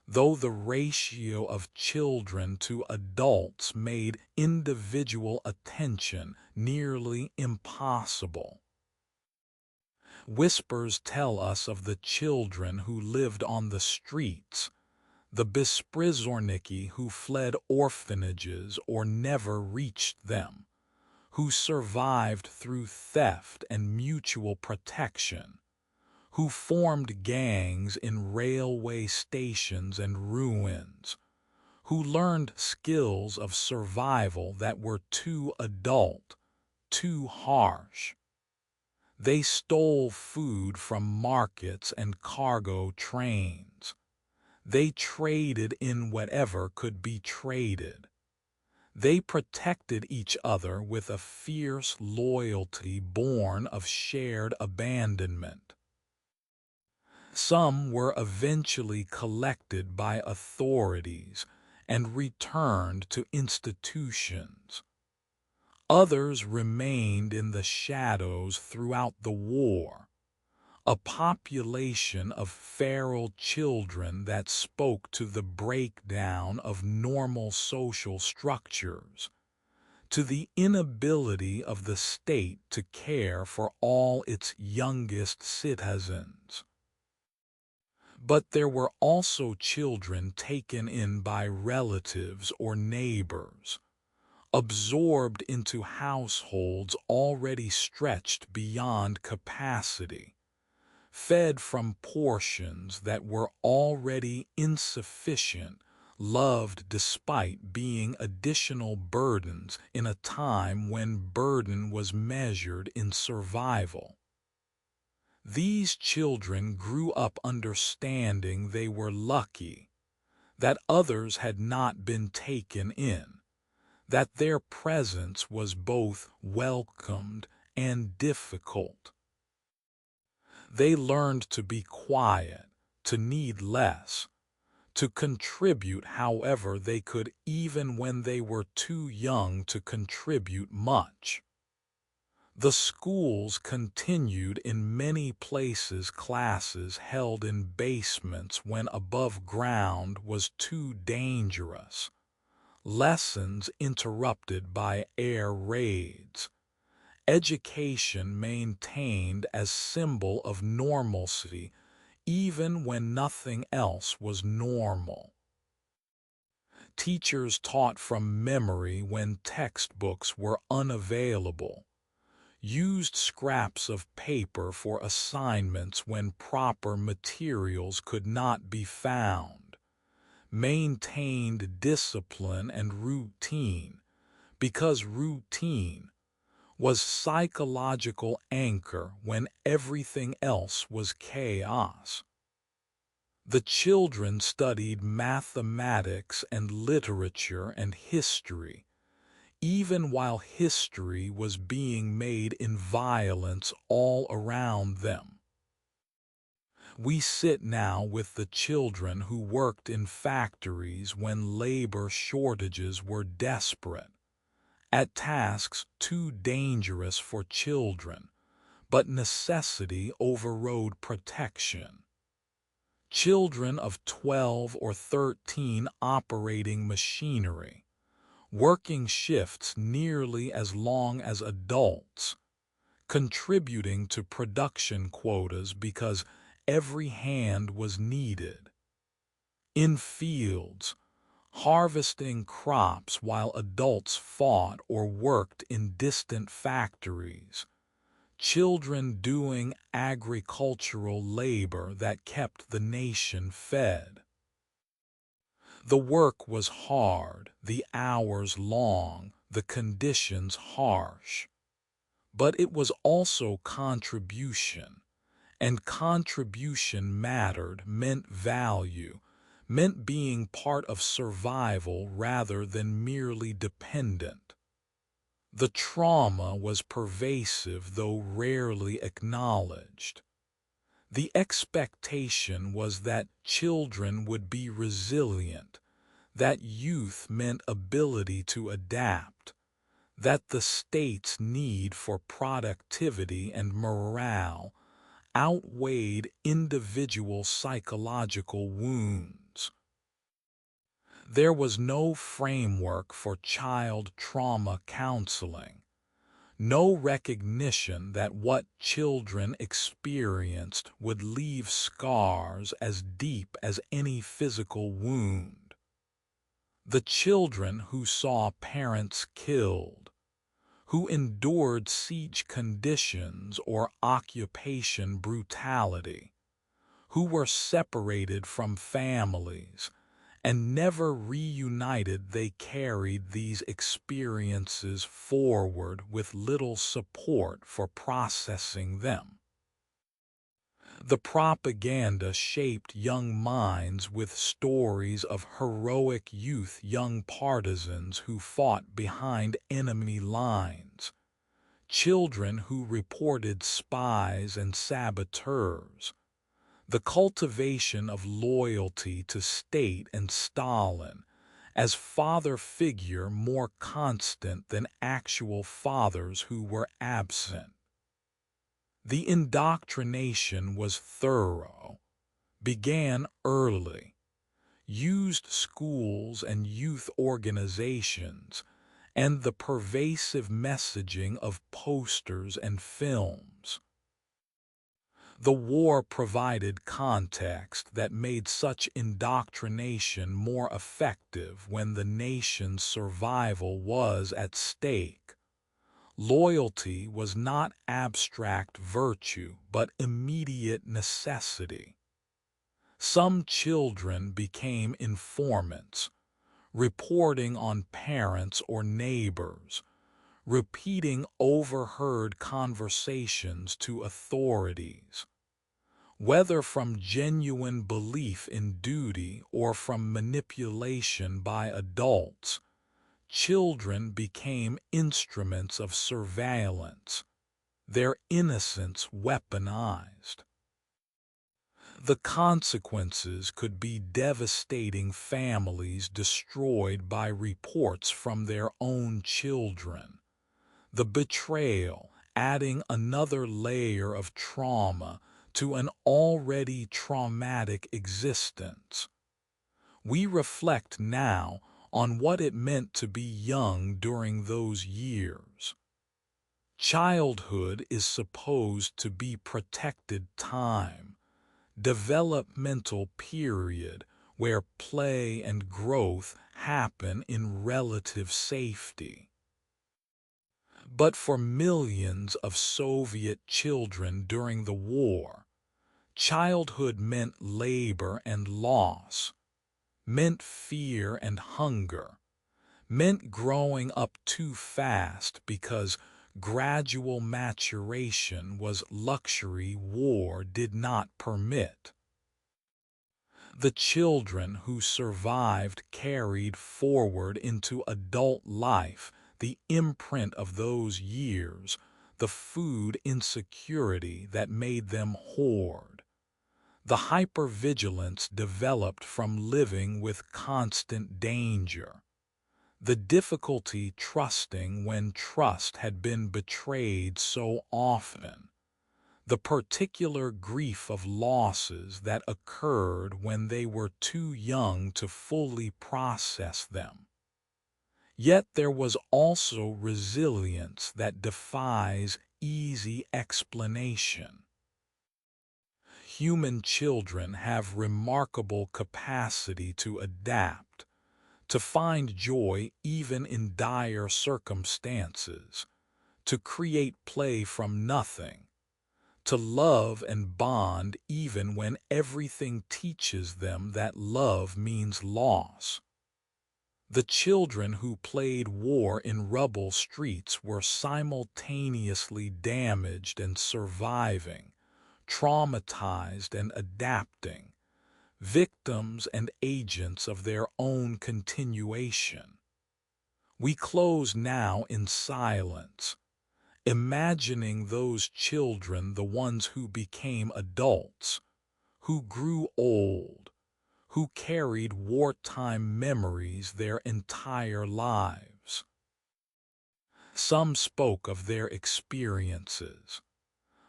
though the ratio of children to adults made individual attention nearly impossible. Whispers tell us of the children who lived on the streets, the besprizorniki who fled orphanages or never reached them, who survived through theft and mutual protection, who formed gangs in railway stations and ruins, who learned skills of survival that were too adult, too harsh. They stole food from markets and cargo trains. They traded in whatever could be traded. They protected each other with a fierce loyalty born of shared abandonment. Some were eventually collected by authorities and returned to institutions. Others remained in the shadows throughout the war, a population of feral children that spoke to the breakdown of normal social structures, to the inability of the state to care for all its youngest citizens. But there were also children taken in by relatives or neighbors, absorbed into households already stretched beyond capacity, fed from portions that were already insufficient, loved despite being additional burdens in a time when burden was measured in survival. These children grew up understanding they were lucky, that others had not been taken in, that their presence was both welcomed and difficult. They learned to be quiet, to need less, to contribute however they could, even when they were too young to contribute much. The schools continued in many places, classes held in basements when above ground was too dangerous, lessons interrupted by air raids, education maintained as symbol of normalcy even when nothing else was normal. Teachers taught from memory when textbooks were unavailable, used scraps of paper for assignments when proper materials could not be found, maintained discipline and routine, because routine was psychological anchor when everything else was chaos. The children studied mathematics and literature and history, even while history was being made in violence all around them. We sit now with the children who worked in factories when labor shortages were desperate, at tasks too dangerous for children, but necessity overrode protection. Children of 12 or 13 operating machinery, working shifts nearly as long as adults, contributing to production quotas because every hand was needed. In fields, harvesting crops while adults fought or worked in distant factories, children doing agricultural labor that kept the nation fed. The work was hard, the hours long, the conditions harsh. But it was also contribution, and contribution mattered, meant value, meant being part of survival rather than merely dependent. The trauma was pervasive though rarely acknowledged. The expectation was that children would be resilient, that youth meant ability to adapt, that the state's need for productivity and morale outweighed individual psychological wounds. There was no framework for child trauma counseling, no recognition that what children experienced would leave scars as deep as any physical wound. The children who saw parents killed, who endured siege conditions or occupation brutality, who were separated from families and never reunited, they carried these experiences forward with little support for processing them. The propaganda shaped young minds with stories of heroic youth, young partisans who fought behind enemy lines, children who reported spies and saboteurs, the cultivation of loyalty to state and Stalin as father figure more constant than actual fathers who were absent. The indoctrination was thorough, began early, used schools and youth organizations, and the pervasive messaging of posters and films. The war provided context that made such indoctrination more effective when the nation's survival was at stake. Loyalty was not abstract virtue but immediate necessity. Some children became informants, reporting on parents or neighbors, repeating overheard conversations to authorities. Whether from genuine belief in duty or from manipulation by adults, children became instruments of surveillance, their innocence weaponized. The consequences could be devastating, families destroyed by reports from their own children, the betrayal adding another layer of trauma to an already traumatic existence. We reflect now on what it meant to be young during those years. Childhood is supposed to be protected time, developmental period where play and growth happen in relative safety. But for millions of Soviet children during the war, childhood meant labor and loss, meant fear and hunger, meant growing up too fast because gradual maturation was luxury war did not permit. The children who survived carried forward into adult life the imprint of those years, the food insecurity that made them hoard, the hypervigilance developed from living with constant danger, the difficulty trusting when trust had been betrayed so often, the particular grief of losses that occurred when they were too young to fully process them. Yet there was also resilience that defies easy explanation. Human children have remarkable capacity to adapt, to find joy even in dire circumstances, to create play from nothing, to love and bond even when everything teaches them that love means loss. The children who played war in rubble streets were simultaneously damaged and surviving, traumatized and adapting, victims and agents of their own continuation. We close now in silence, imagining those children, the ones who became adults, who grew old, who carried wartime memories their entire lives. Some spoke of their experiences.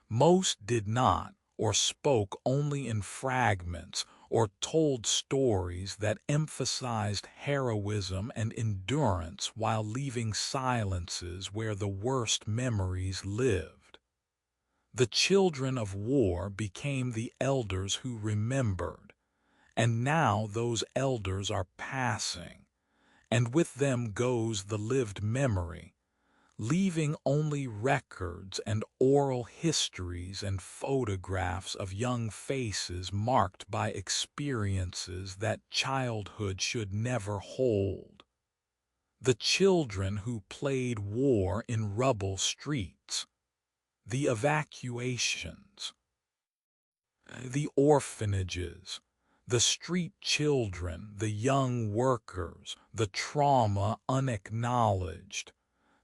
Most did not, or spoke only in fragments, or told stories that emphasized heroism and endurance while leaving silences where the worst memories lived. The children of war became the elders who remembered, and now those elders are passing, and with them goes the lived memory, leaving only records and oral histories and photographs of young faces marked by experiences that childhood should never hold. The children who played war in rubble streets, the evacuations, the orphanages, the street children, the young workers, the trauma unacknowledged,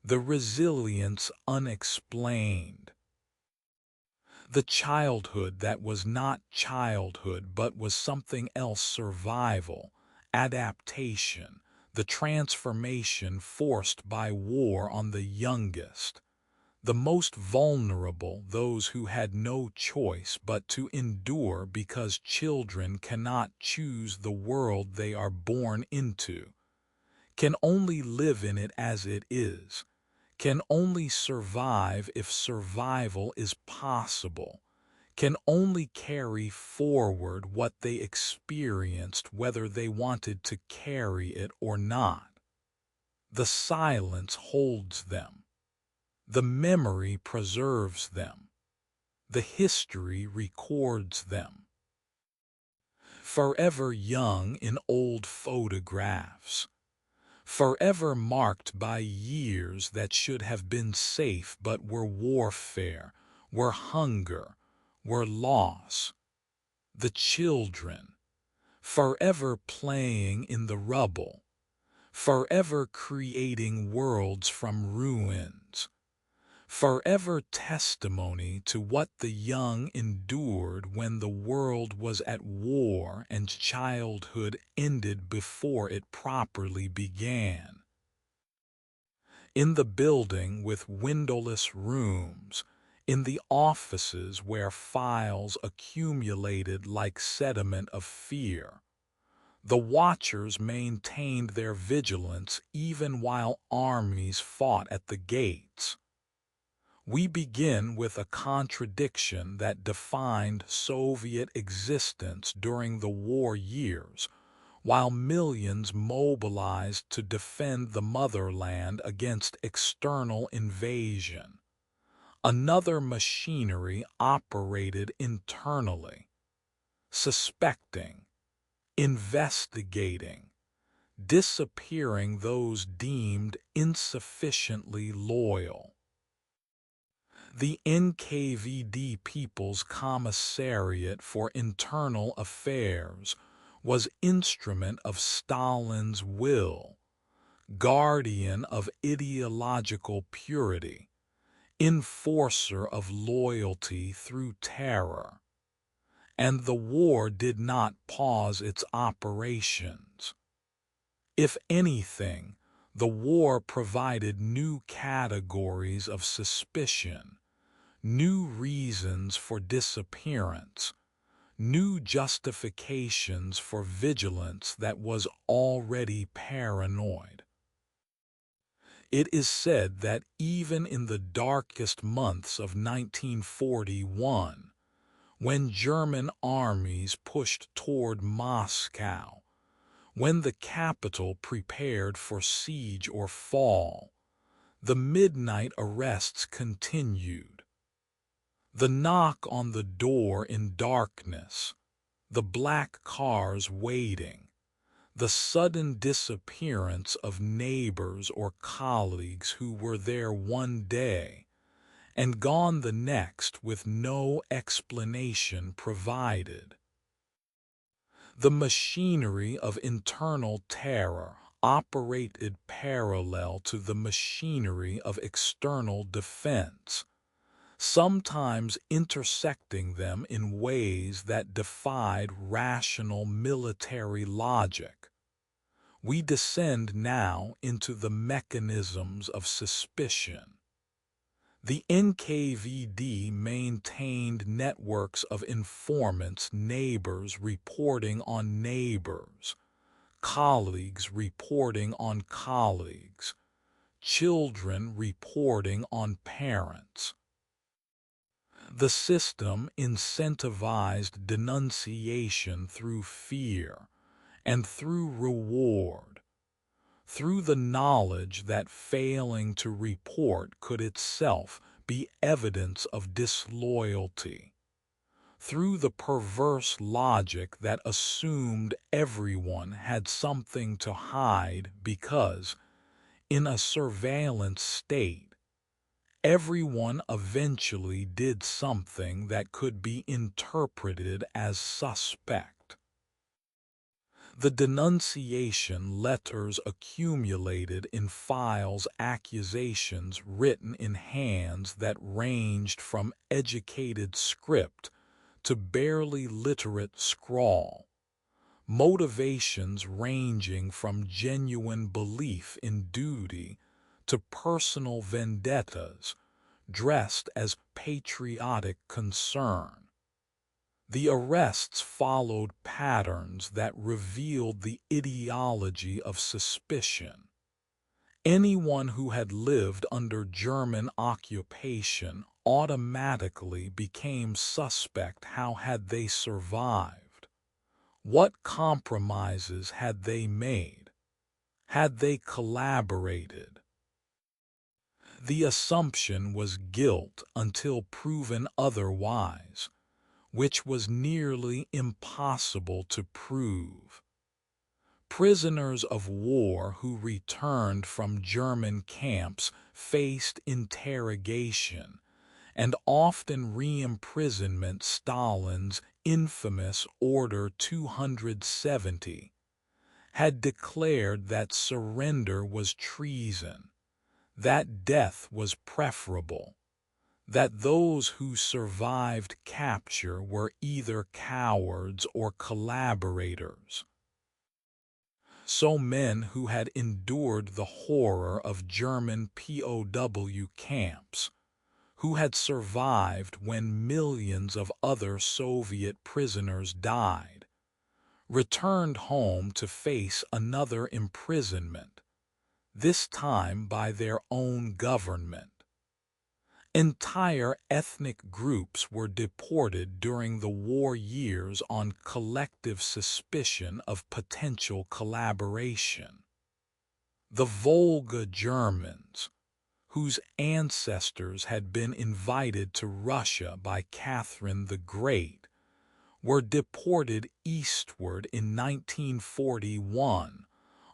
the resilience unexplained, the childhood that was not childhood but was something else, survival, adaptation, the transformation forced by war on the youngest, the most vulnerable, those who had no choice but to endure because children cannot choose the world they are born into, can only live in it as it is, can only survive if survival is possible, can only carry forward what they experienced whether they wanted to carry it or not. The silence holds them. The memory preserves them. The history records them. Forever young in old photographs, forever marked by years that should have been safe but were warfare, were hunger, were loss. The children, forever playing in the rubble, forever creating worlds from ruins, forever testimony to what the young endured when the world was at war and childhood ended before it properly began. In the building with windowless rooms, in the offices where files accumulated like sediment of fear, the watchers maintained their vigilance even while armies fought at the gates. We begin with a contradiction that defined Soviet existence during the war years, while millions mobilized to defend the motherland against external invasion. Another machinery operated internally, suspecting, investigating, disappearing those deemed insufficiently loyal. The NKVD People's Commissariat for Internal Affairs was instrument of Stalin's will, guardian of ideological purity, enforcer of loyalty through terror. And the war did not pause its operations. If anything, the war provided new categories of suspicion, new reasons for disappearance, new justifications for vigilance that was already paranoid. It is said that even in the darkest months of 1941, when German armies pushed toward Moscow, when the capital prepared for siege or fall, the midnight arrests continued. The knock on the door in darkness, the black cars waiting, the sudden disappearance of neighbors or colleagues who were there one day and gone the next with no explanation provided. The machinery of internal terror operated parallel to the machinery of external defense, sometimes intersecting them in ways that defied rational military logic. We descend now into the mechanisms of suspicion. The NKVD maintained networks of informants, neighbors reporting on neighbors, colleagues reporting on colleagues, children reporting on parents. The system incentivized denunciation through fear and through reward, through the knowledge that failing to report could itself be evidence of disloyalty, through the perverse logic that assumed everyone had something to hide because, in a surveillance state, everyone eventually did something that could be interpreted as suspect. The denunciation letters accumulated in files, accusations written in hands that ranged from educated script to barely literate scrawl, motivations ranging from genuine belief in duty to personal vendettas dressed as patriotic concern. The arrests followed patterns that revealed the ideology of suspicion. Anyone who had lived under German occupation automatically became suspect. How had they survived? What compromises had they made? Had they collaborated? The assumption was guilt until proven otherwise, which was nearly impossible to prove. Prisoners of war who returned from German camps faced interrogation and often re-imprisonment. Stalin's infamous Order 270 had declared that surrender was treason, that death was preferable, that those who survived capture were either cowards or collaborators. So men who had endured the horror of German POW camps, who had survived when millions of other Soviet prisoners died, returned home to face another imprisonment, this time by their own government. Entire ethnic groups were deported during the war years on collective suspicion of potential collaboration. The Volga Germans, whose ancestors had been invited to Russia by Catherine the Great, were deported eastward in 1941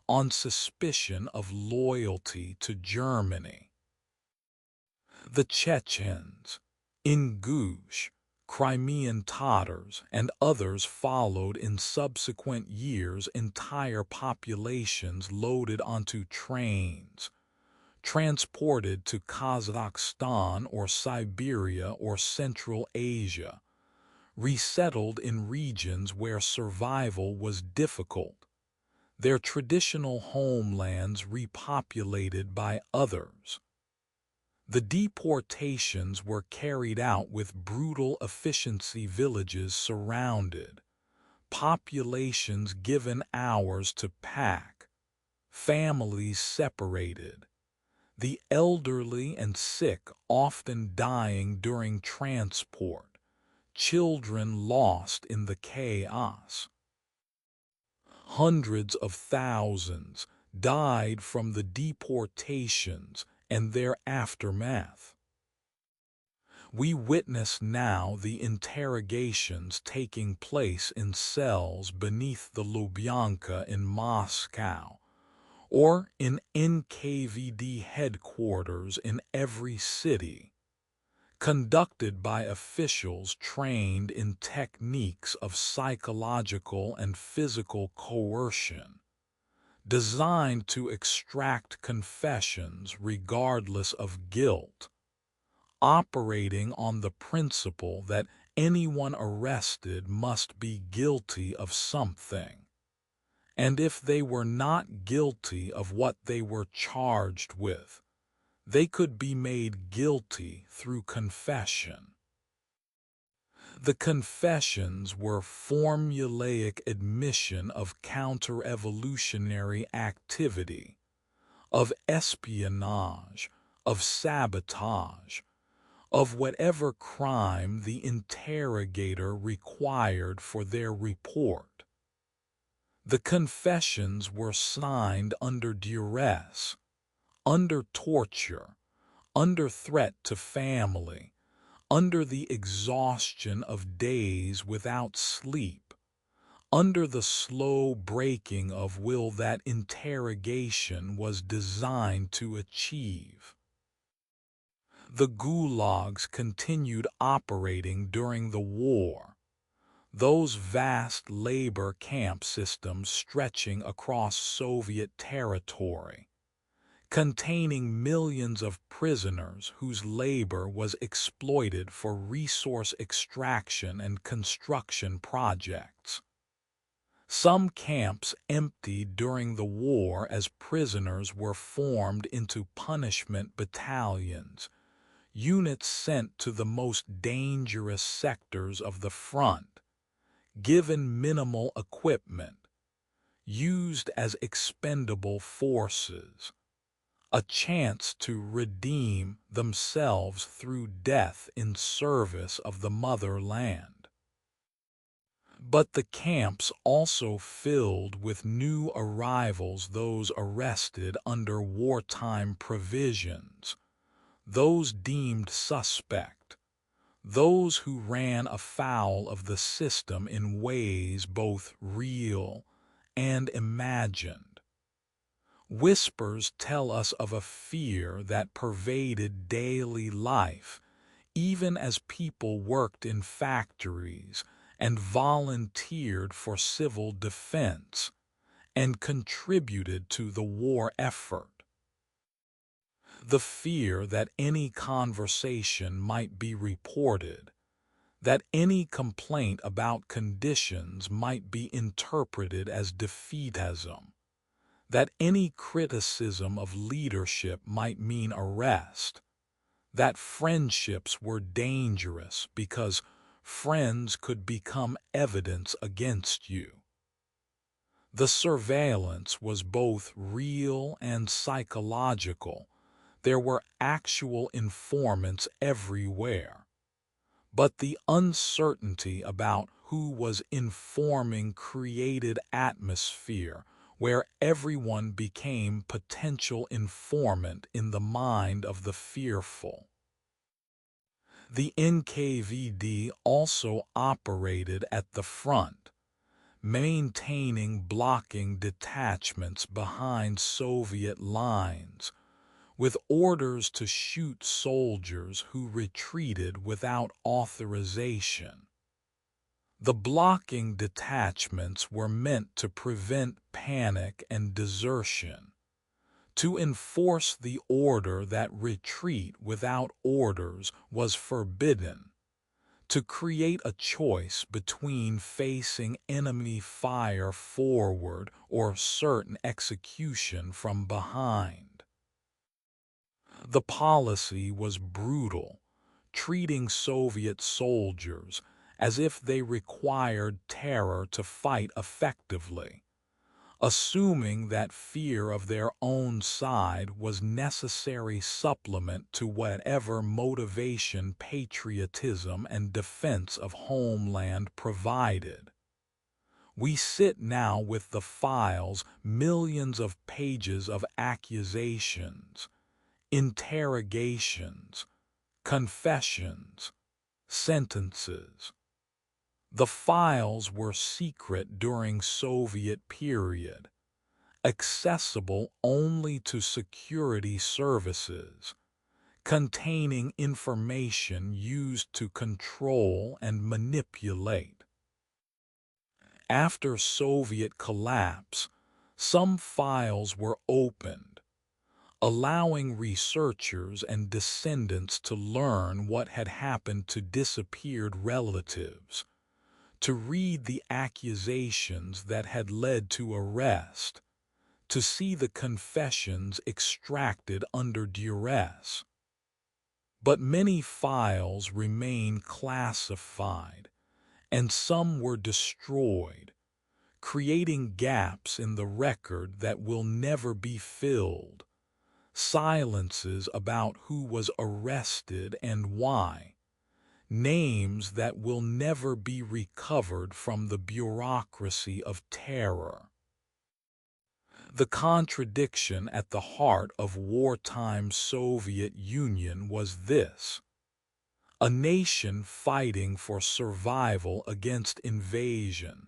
on suspicion of loyalty to Germany. The Chechens, Ingush, Crimean Tatars and others followed in subsequent years. Entire populations loaded onto trains, transported to Kazakhstan or Siberia or Central Asia, resettled in regions where survival was difficult, their traditional homelands repopulated by others. The deportations were carried out with brutal efficiency. Villages surrounded, populations given hours to pack, families separated, the elderly and sick often dying during transport, children lost in the chaos. Hundreds of thousands died from the deportations and their aftermath. We witness now the interrogations taking place in cells beneath the Lubyanka in Moscow, or in NKVD headquarters in every city, conducted by officials trained in techniques of psychological and physical coercion, designed to extract confessions regardless of guilt, operating on the principle that anyone arrested must be guilty of something, and if they were not guilty of what they were charged with, they could be made guilty through confession. The confessions were formulaic admission of counter-evolutionary activity, of espionage, of sabotage, of whatever crime the interrogator required for their report. The confessions were signed under duress, under torture, under threat to family, under the exhaustion of days without sleep, under the slow breaking of will that interrogation was designed to achieve. The gulags continued operating during the war, those vast labor camp systems stretching across Soviet territory, containing millions of prisoners whose labor was exploited for resource extraction and construction projects. Some camps emptied during the war as prisoners were formed into punishment battalions, units sent to the most dangerous sectors of the front, given minimal equipment, used as expendable forces, a chance to redeem themselves through death in service of the motherland. But the camps also filled with new arrivals, those arrested under wartime provisions, those deemed suspect, those who ran afoul of the system in ways both real and imagined. Whispers tell us of a fear that pervaded daily life, even as people worked in factories and volunteered for civil defense and contributed to the war effort. The fear that any conversation might be reported, that any complaint about conditions might be interpreted as defeatism, that any criticism of leadership might mean arrest, that friendships were dangerous because friends could become evidence against you. The surveillance was both real and psychological. There were actual informants everywhere. But the uncertainty about who was informing created atmosphere where everyone became potential informant in the mind of the fearful. The NKVD also operated at the front, maintaining blocking detachments behind Soviet lines, with orders to shoot soldiers who retreated without authorization. The blocking detachments were meant to prevent panic and desertion, to enforce the order that retreat without orders was forbidden, to create a choice between facing enemy fire forward or certain execution from behind. The policy was brutal, treating Soviet soldiers as if they required terror to fight effectively, assuming that fear of their own side was necessary supplement to whatever motivation patriotism and defense of homeland provided. We sit now with the files, millions of pages of accusations, interrogations, confessions, sentences. The files were secret during Soviet period, accessible only to security services, containing information used to control and manipulate. After Soviet collapse, some files were opened, allowing researchers and descendants to learn what had happened to disappeared relatives, to read the accusations that had led to arrest, to see the confessions extracted under duress. But many files remain classified, and some were destroyed, creating gaps in the record that will never be filled, silences about who was arrested and why, names that will never be recovered from the bureaucracy of terror. The contradiction at the heart of wartime Soviet Union was this: a nation fighting for survival against invasion,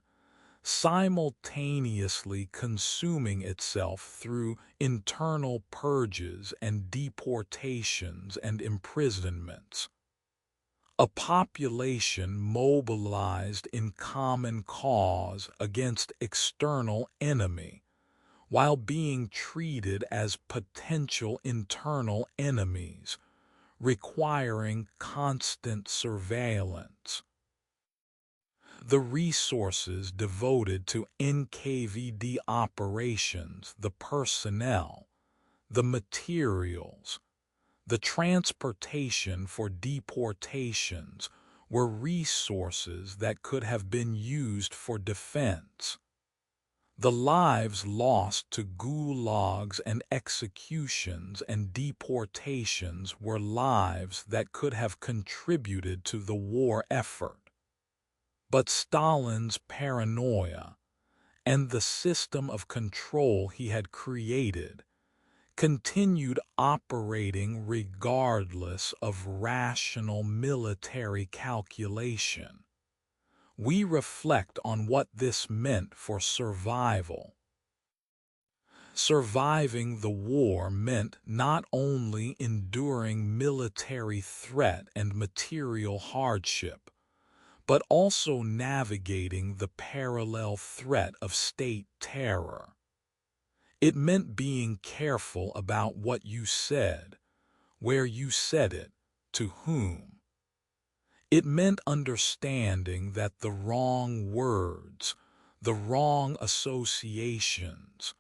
simultaneously consuming itself through internal purges and deportations and imprisonments. A population mobilized in common cause against external enemy, while being treated as potential internal enemies, requiring constant surveillance. The resources devoted to NKVD operations, the personnel, the materials, the transportation for deportations were resources that could have been used for defense. The lives lost to gulags and executions and deportations were lives that could have contributed to the war effort. But Stalin's paranoia and the system of control he had created continued operating regardless of rational military calculation. We reflect on what this meant for survival. Surviving the war meant not only enduring military threat and material hardship, but also navigating the parallel threat of state terror. It meant being careful about what you said, where you said it, to whom. It meant understanding that the wrong words, the wrong associations,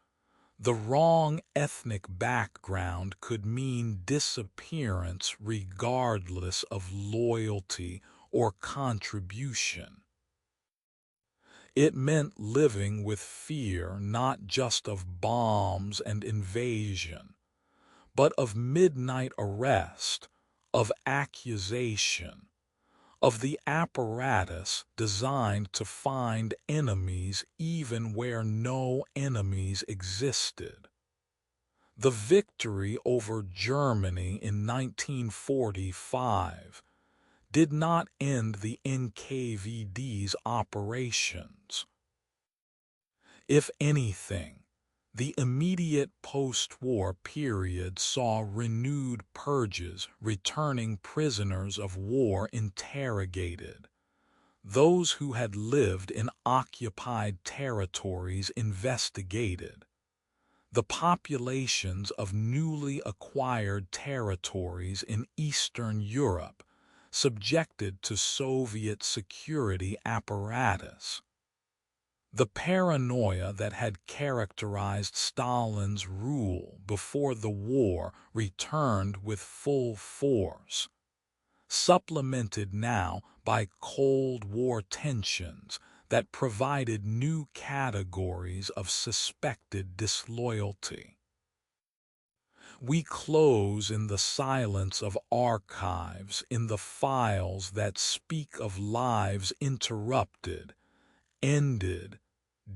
the wrong ethnic background could mean disappearance regardless of loyalty or contribution. It meant living with fear not just of bombs and invasion, but of midnight arrest, of accusation, of the apparatus designed to find enemies even where no enemies existed. The victory over Germany in 1945 did not end the NKVD's operations. If anything, The immediate post-war period saw renewed purges, returning prisoners of war interrogated. Those who had lived in occupied territories investigated. The populations of newly acquired territories in Eastern Europe subjected to Soviet security apparatus. The paranoia that had characterized Stalin's rule before the war returned with full force, supplemented now by Cold War tensions that provided new categories of suspected disloyalty. We close in the silence of archives, in the files that speak of lives interrupted, ended,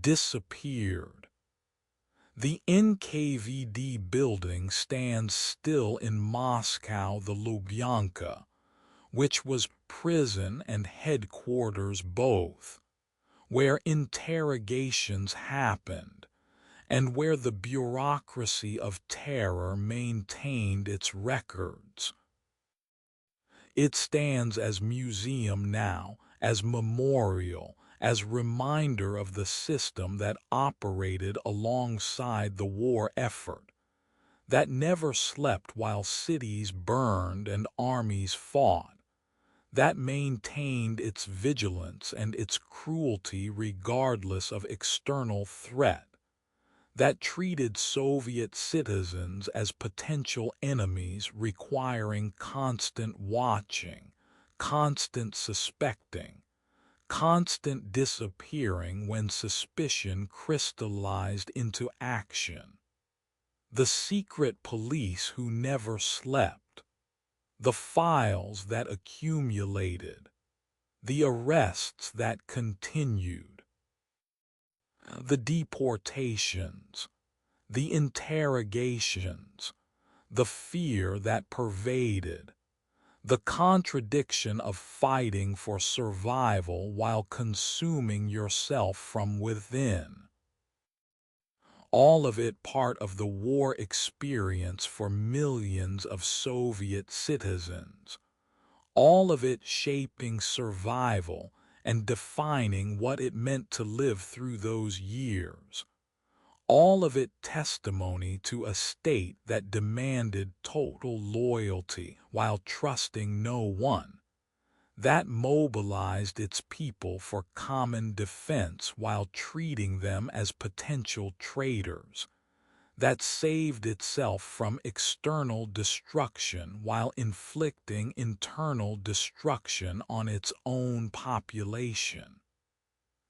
disappeared. The NKVD building stands still in Moscow, the Lubyanka, which was prison and headquarters both, where interrogations happened, and where the bureaucracy of terror maintained its records. It stands as museum now, as memorial, as reminder of the system that operated alongside the war effort, that never slept while cities burned and armies fought, that maintained its vigilance and its cruelty regardless of external threat, that treated Soviet citizens as potential enemies requiring constant watching, constant suspecting, constant disappearing when suspicion crystallized into action. The secret police who never slept, the files that accumulated, the arrests that continued, the deportations, the interrogations, the fear that pervaded, the contradiction of fighting for survival while consuming yourself from within. All of it part of the war experience for millions of Soviet citizens. All of it shaping survival and defining what it meant to live through those years. All of it testimony to a state that demanded total loyalty while trusting no one, that mobilized its people for common defense while treating them as potential traitors, that saved itself from external destruction while inflicting internal destruction on its own population.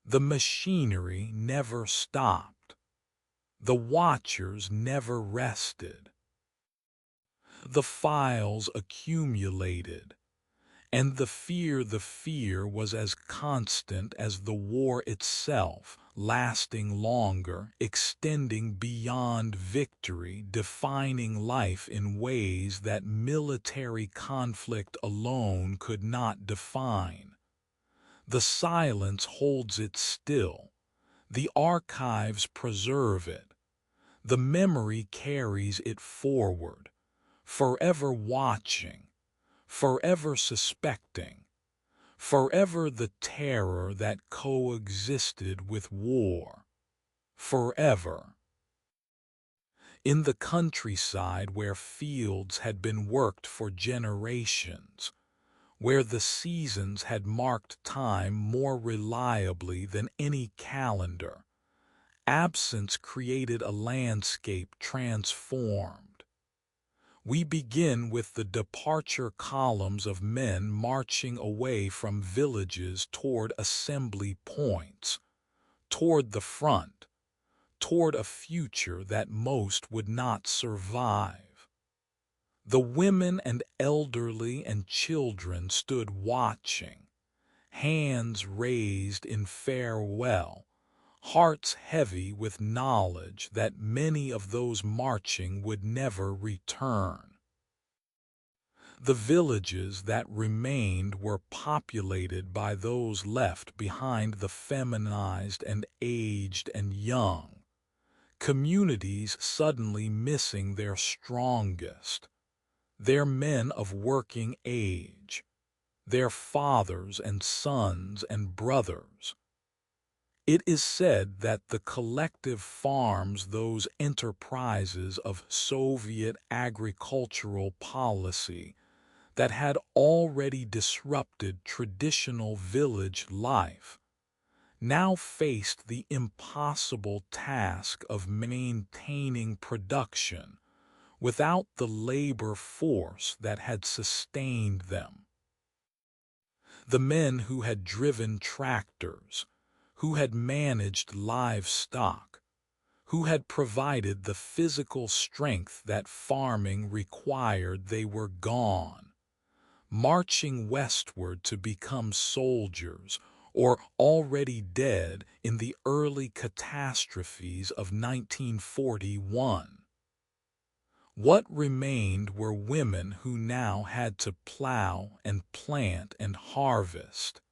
The machinery never stopped. The watchers never rested. The files accumulated, and the fear was as constant as the war itself, lasting longer, extending beyond victory, defining life in ways that military conflict alone could not define. The silence holds it still. The archives preserve it. The memory carries it forward, forever watching, forever suspecting, forever the terror that coexisted with war, forever. In the countryside where fields had been worked for generations, where the seasons had marked time more reliably than any calendar, absence created a landscape transformed. We begin with the departure columns of men marching away from villages toward assembly points, toward the front, toward a future that most would not survive. The women and elderly and children stood watching, hands raised in farewell, hearts heavy with knowledge that many of those marching would never return. The villages that remained were populated by those left behind, the feminized and aged and young, communities suddenly missing their strongest, their men of working age, their fathers and sons and brothers. It is said that the collective farms, those enterprises of Soviet agricultural policy that had already disrupted traditional village life, now faced the impossible task of maintaining production without the labor force that had sustained them. The men who had driven tractors, who had managed livestock, who had provided the physical strength that farming required, they were gone, marching westward to become soldiers, or already dead in the early catastrophes of 1941. What remained were women who now had to plow and plant and harvest,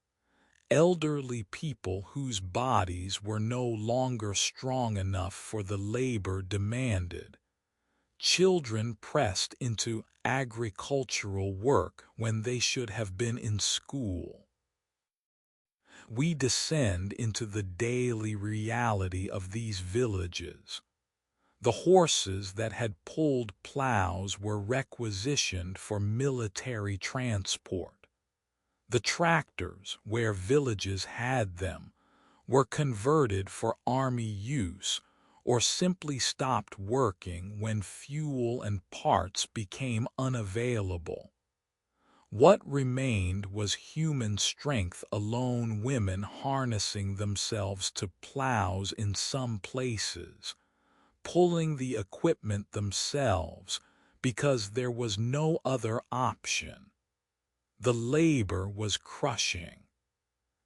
elderly people whose bodies were no longer strong enough for the labor demanded, children pressed into agricultural work when they should have been in school. We descend into the daily reality of these villages. The horses that had pulled plows were requisitioned for military transport. The tractors, where villages had them, were converted for army use or simply stopped working when fuel and parts became unavailable. What remained was human strength alone, women harnessing themselves to plows in some places, pulling the equipment themselves because there was no other option. The labor was crushing.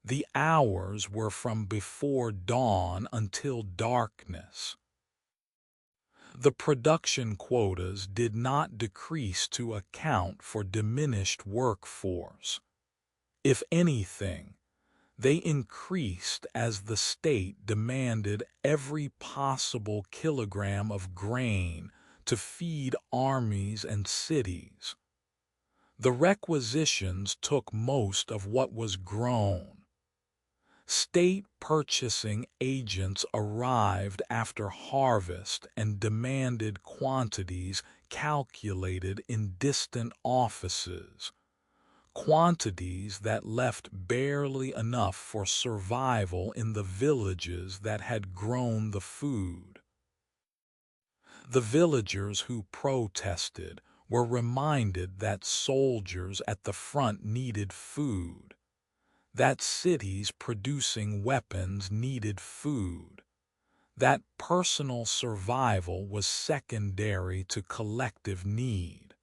The hours were from before dawn until darkness. The production quotas did not decrease to account for diminished workforce. If anything, they increased as the state demanded every possible kilogram of grain to feed armies and cities. The requisitions took most of what was grown. State purchasing agents arrived after harvest and demanded quantities calculated in distant offices, quantities that left barely enough for survival in the villages that had grown the food. The villagers who protested were reminded that soldiers at the front needed food, that cities producing weapons needed food, that personal survival was secondary to collective need.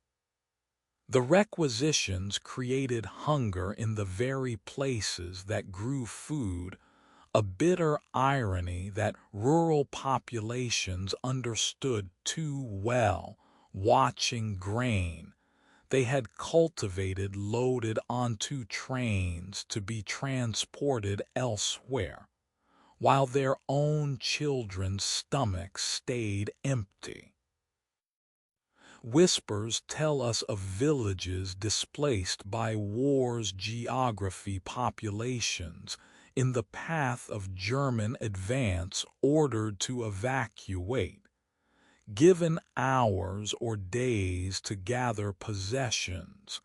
The requisitions created hunger in the very places that grew food, a bitter irony that rural populations understood too well, watching grain they had cultivated loaded onto trains to be transported elsewhere, while their own children's stomachs stayed empty. Whispers tell us of villages displaced by war's geography, populations in the path of German advance ordered to evacuate, given hours or days to gather possessions,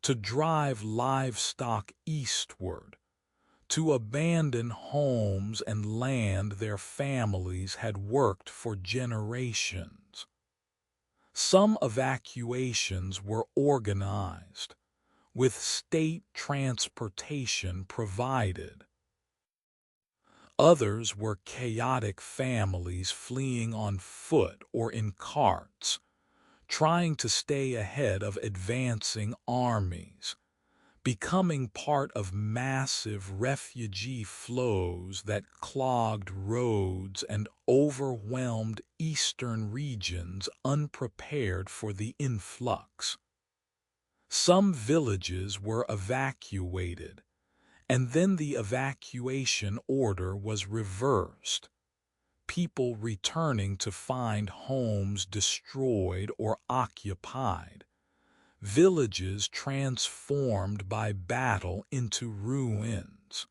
to drive livestock eastward, to abandon homes and land their families had worked for generations. Some evacuations were organized, with state transportation provided. Others were chaotic families fleeing on foot or in carts, trying to stay ahead of advancing armies, becoming part of massive refugee flows that clogged roads and overwhelmed eastern regions unprepared for the influx. Some villages were evacuated, and then the evacuation order was reversed. people returning to find homes destroyed or occupied, villages transformed by battle into ruins.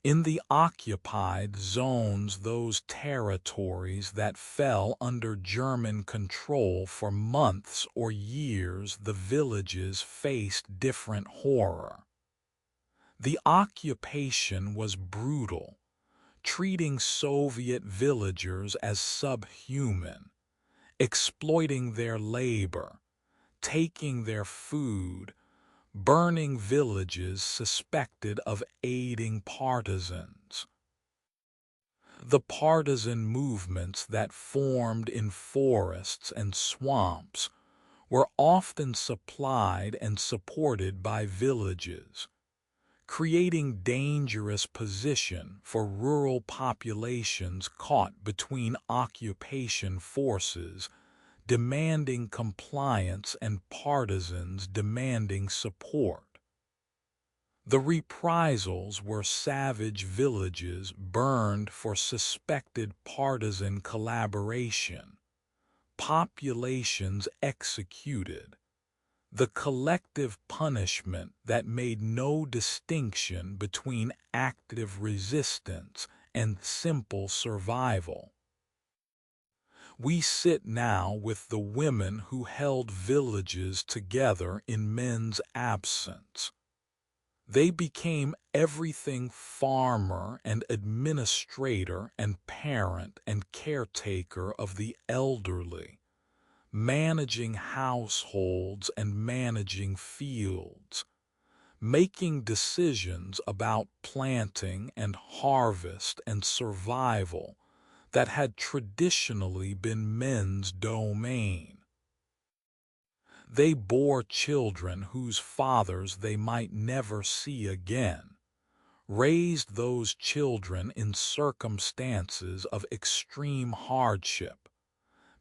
In the occupied zones, those territories that fell under German control for months or years, the villages faced different horror. The occupation was brutal, treating Soviet villagers as subhuman, exploiting their labor, taking their food, burning villages suspected of aiding partisans. The partisan movements that formed in forests and swamps were often supplied and supported by villages, creating dangerous position for rural populations caught between occupation forces demanding compliance and partisans demanding support. The reprisals were savage villages burned for suspected partisan collaboration, populations executed, the collective punishment that made no distinction between active resistance and simple survival. We sit now with the women who held villages together in men's absence. They became everything: farmer and administrator and parent and caretaker of the elderly, managing households and managing fields, making decisions about planting and harvest and survival that had traditionally been men's domain. They bore children whose fathers they might never see again, raised those children in circumstances of extreme hardship,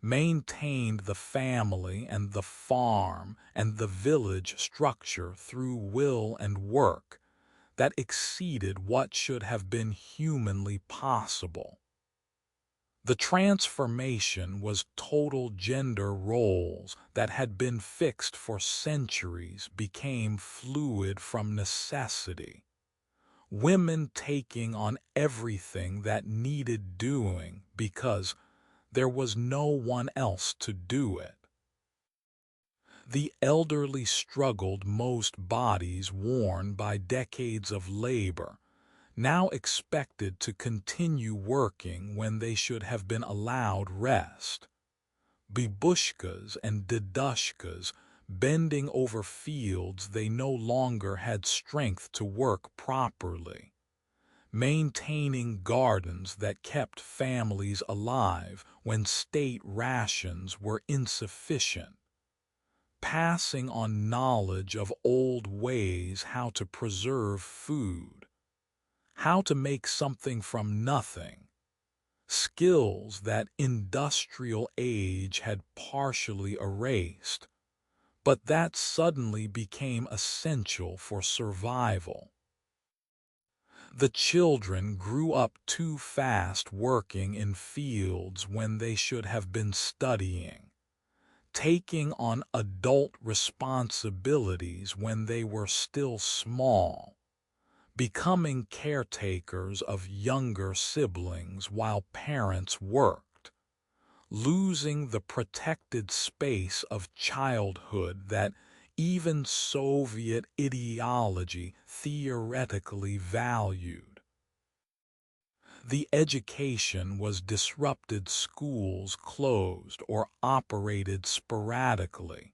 maintained the family and the farm and the village structure through will and work that exceeded what should have been humanly possible. The transformation was total. Gender roles that had been fixed for centuries became fluid from necessity, women taking on everything that needed doing because there was no one else to do it. The elderly struggled, most bodies worn by decades of labor, now expected to continue working when they should have been allowed rest. Babushkas and dedushkas bending over fields they no longer had strength to work properly, maintaining gardens that kept families alive when state rations were insufficient, passing on knowledge of old ways how to preserve food, how to make something from nothing, skills that industrial age had partially erased, but that suddenly became essential for survival. The children grew up too fast, working in fields when they should have been studying, taking on adult responsibilities when they were still small, becoming caretakers of younger siblings while parents worked, losing the protected space of childhood that even Soviet ideology theoretically valued. The education was disrupted, schools closed or operated sporadically,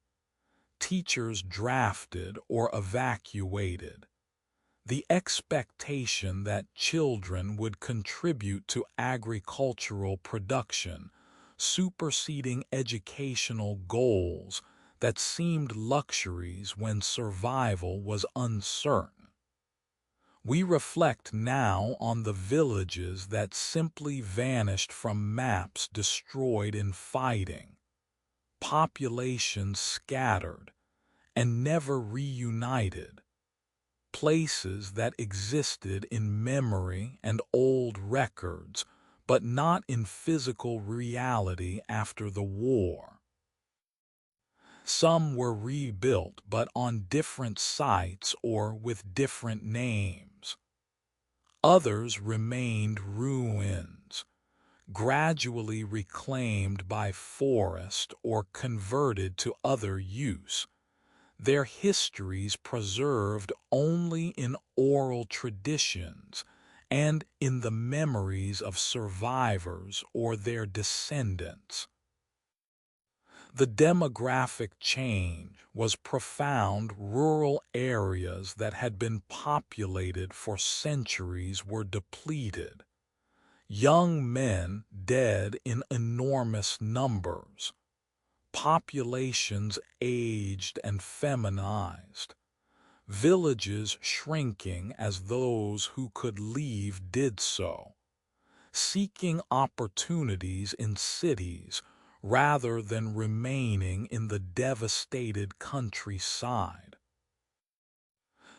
teachers drafted or evacuated. The expectation that children would contribute to agricultural production, superseding educational goals that seemed luxuries when survival was uncertain. We reflect now on the villages that simply vanished from maps, destroyed in fighting, populations scattered and never reunited, places that existed in memory and old records but not in physical reality after the war. Some were rebuilt, but on different sites or with different names. Others remained ruins, gradually reclaimed by forest or converted to other use, their histories preserved only in oral traditions and in the memories of survivors or their descendants. The demographic change was profound. Rural areas that had been populated for centuries were depleted. Young men dead in enormous numbers. Populations aged and feminized. Villages shrinking as those who could leave did so, seeking opportunities in cities rather than remaining in the devastated countryside.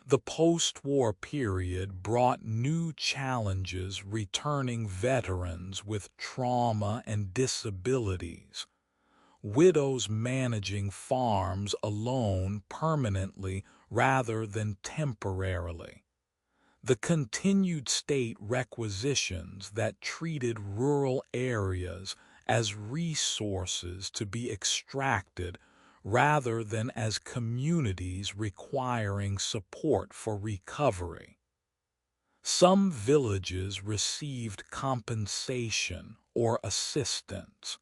The post-war period brought new challenges, returning veterans with trauma and disabilities, widows managing farms alone permanently rather than temporarily. The continued state requisitions that treated rural areas as resources to be extracted rather than as communities requiring support for recovery. Some villages received compensation or assistance.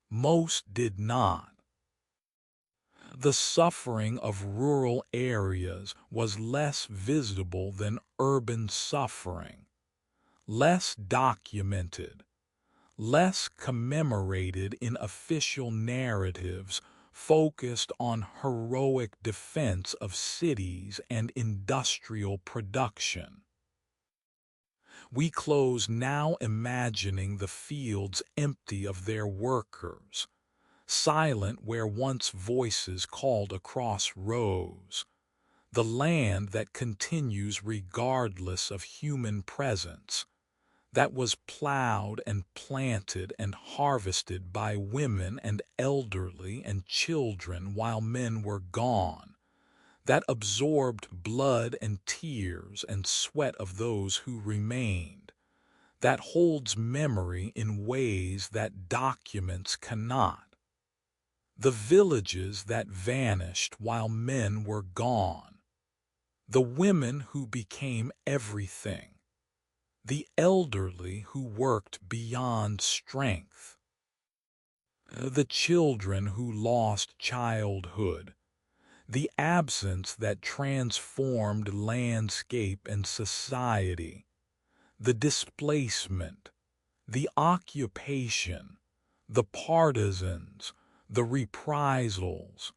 Most did not. The suffering of rural areas was less visible than urban suffering, less documented, less commemorated in official narratives focused on heroic defense of cities and industrial production. We close now imagining the fields empty of their workers, silent where once voices called across rows, the land that continues regardless of human presence, that was plowed and planted and harvested by women and elderly and children while men were gone, that absorbed blood and tears and sweat of those who remained, that holds memory in ways that documents cannot. The villages that vanished while men were gone, the women who became everything, the elderly who worked beyond strength, the children who lost childhood, the absence that transformed landscape and society, the displacement, the occupation, the partisans, the reprisals,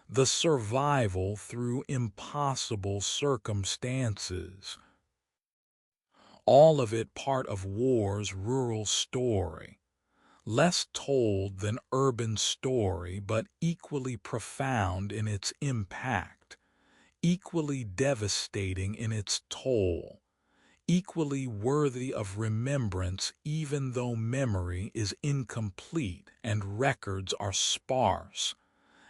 the survival through impossible circumstances. All of it part of war's rural story, less told than urban story, but equally profound in its impact, equally devastating in its toll, equally worthy of remembrance even though memory is incomplete and records are sparse,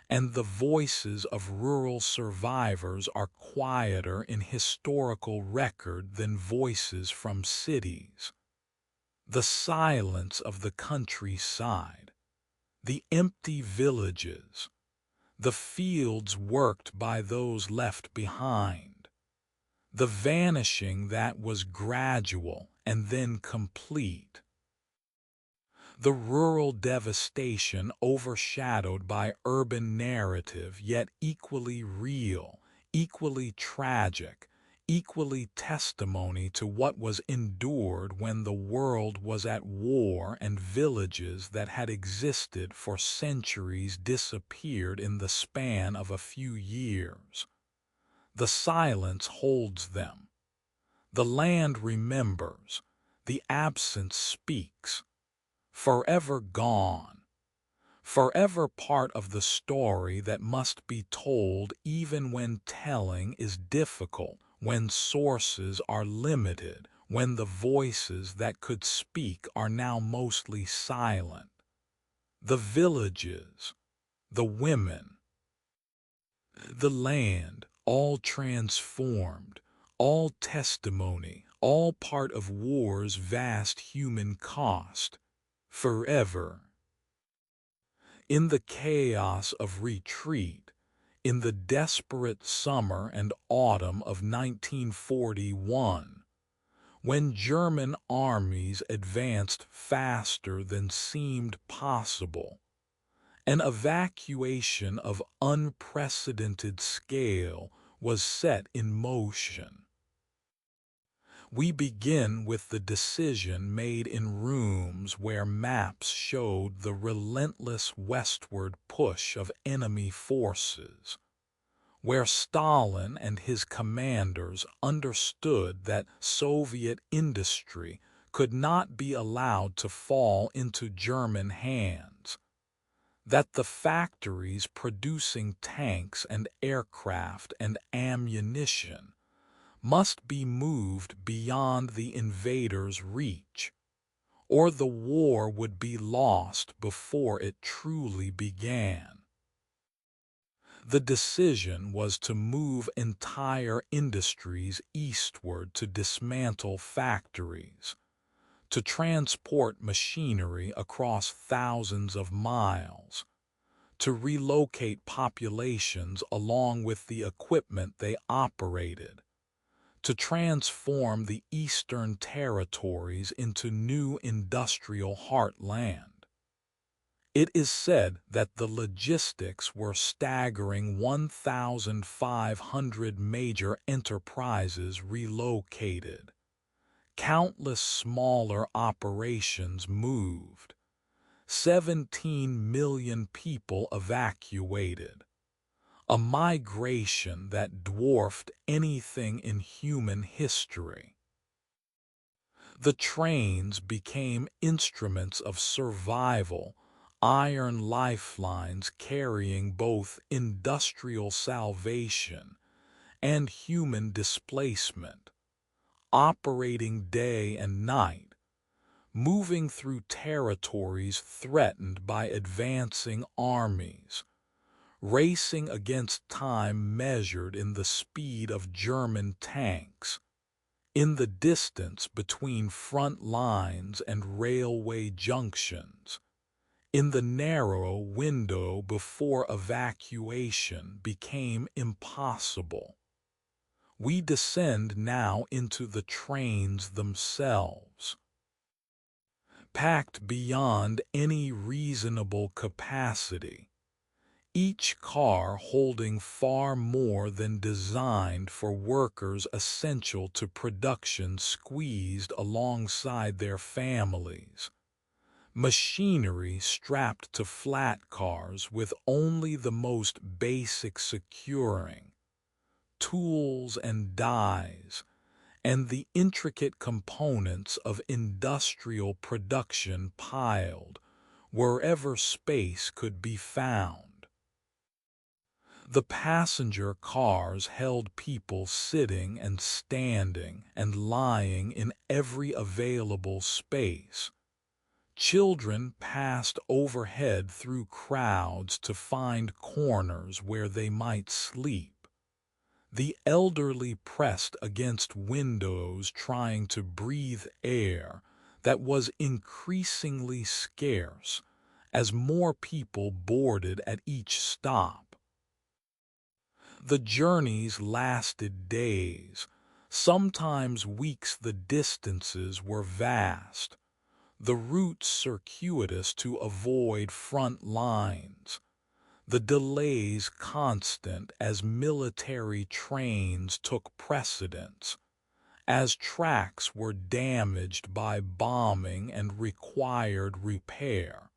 and the voices of rural survivors are quieter in historical record than voices from cities. The silence of the countryside, the empty villages, the fields worked by those left behind, the vanishing that was gradual and then complete. The rural devastation overshadowed by urban narrative, yet equally real, equally tragic, equally testimony to what was endured when the world was at war and villages that had existed for centuries disappeared in the span of a few years. The silence holds them. The land remembers. The absence speaks. Forever gone, forever part of the story that must be told even when telling is difficult, when sources are limited, when the voices that could speak are now mostly silent. The villages, the women, the land, all transformed, all testimony, all part of war's vast human cost, forever. In the chaos of retreat, in the desperate summer and autumn of 1941, when German armies advanced faster than seemed possible, an evacuation of unprecedented scale was set in motion. We begin with the decision made in rooms where maps showed the relentless westward push of enemy forces, where Stalin and his commanders understood that Soviet industry could not be allowed to fall into German hands, that the factories producing tanks and aircraft and ammunition must be moved beyond the invaders' reach, or the war would be lost before it truly began. The decision was to move entire industries eastward to dismantle factories, to transport machinery across thousands of miles, to relocate populations along with the equipment they operated, to transform the eastern territories into new industrial heartland. It is said that the logistics were staggering. 1,500 major enterprises relocated. Countless smaller operations moved. 17 million people evacuated. A migration that dwarfed anything in human history. The trains became instruments of survival, iron lifelines carrying both industrial salvation and human displacement, operating day and night, moving through territories threatened by advancing armies, racing against time measured in the speed of German tanks, in the distance between front lines and railway junctions, in the narrow window before evacuation became impossible. We descend now into the trains themselves. Packed beyond any reasonable capacity, each car holding far more than designed for workers essential to production squeezed alongside their families. Machinery strapped to flat cars with only the most basic securing, tools and dies, and the intricate components of industrial production piled wherever space could be found. The passenger cars held people sitting and standing and lying in every available space. Children passed overhead through crowds to find corners where they might sleep. The elderly pressed against windows trying to breathe air that was increasingly scarce as more people boarded at each stop. The journeys lasted days, sometimes weeks. The distances were vast, the routes circuitous to avoid front lines, the delays constant as military trains took precedence, as tracks were damaged by bombing and required repair,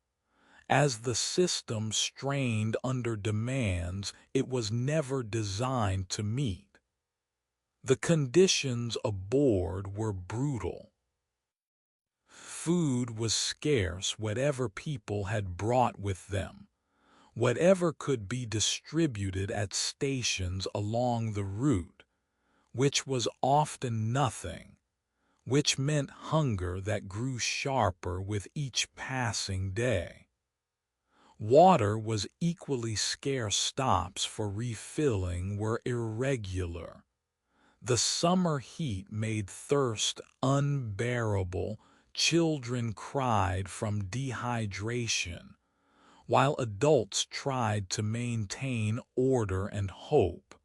as the system strained under demands it was never designed to meet. The conditions aboard were brutal. Food was scarce. Whatever people had brought with them, whatever could be distributed at stations along the route, which was often nothing, which meant hunger that grew sharper with each passing day. Water was equally scarce. Stops for refilling were irregular. The summer heat made thirst unbearable. Children cried from dehydration, while adults tried to maintain order and hope.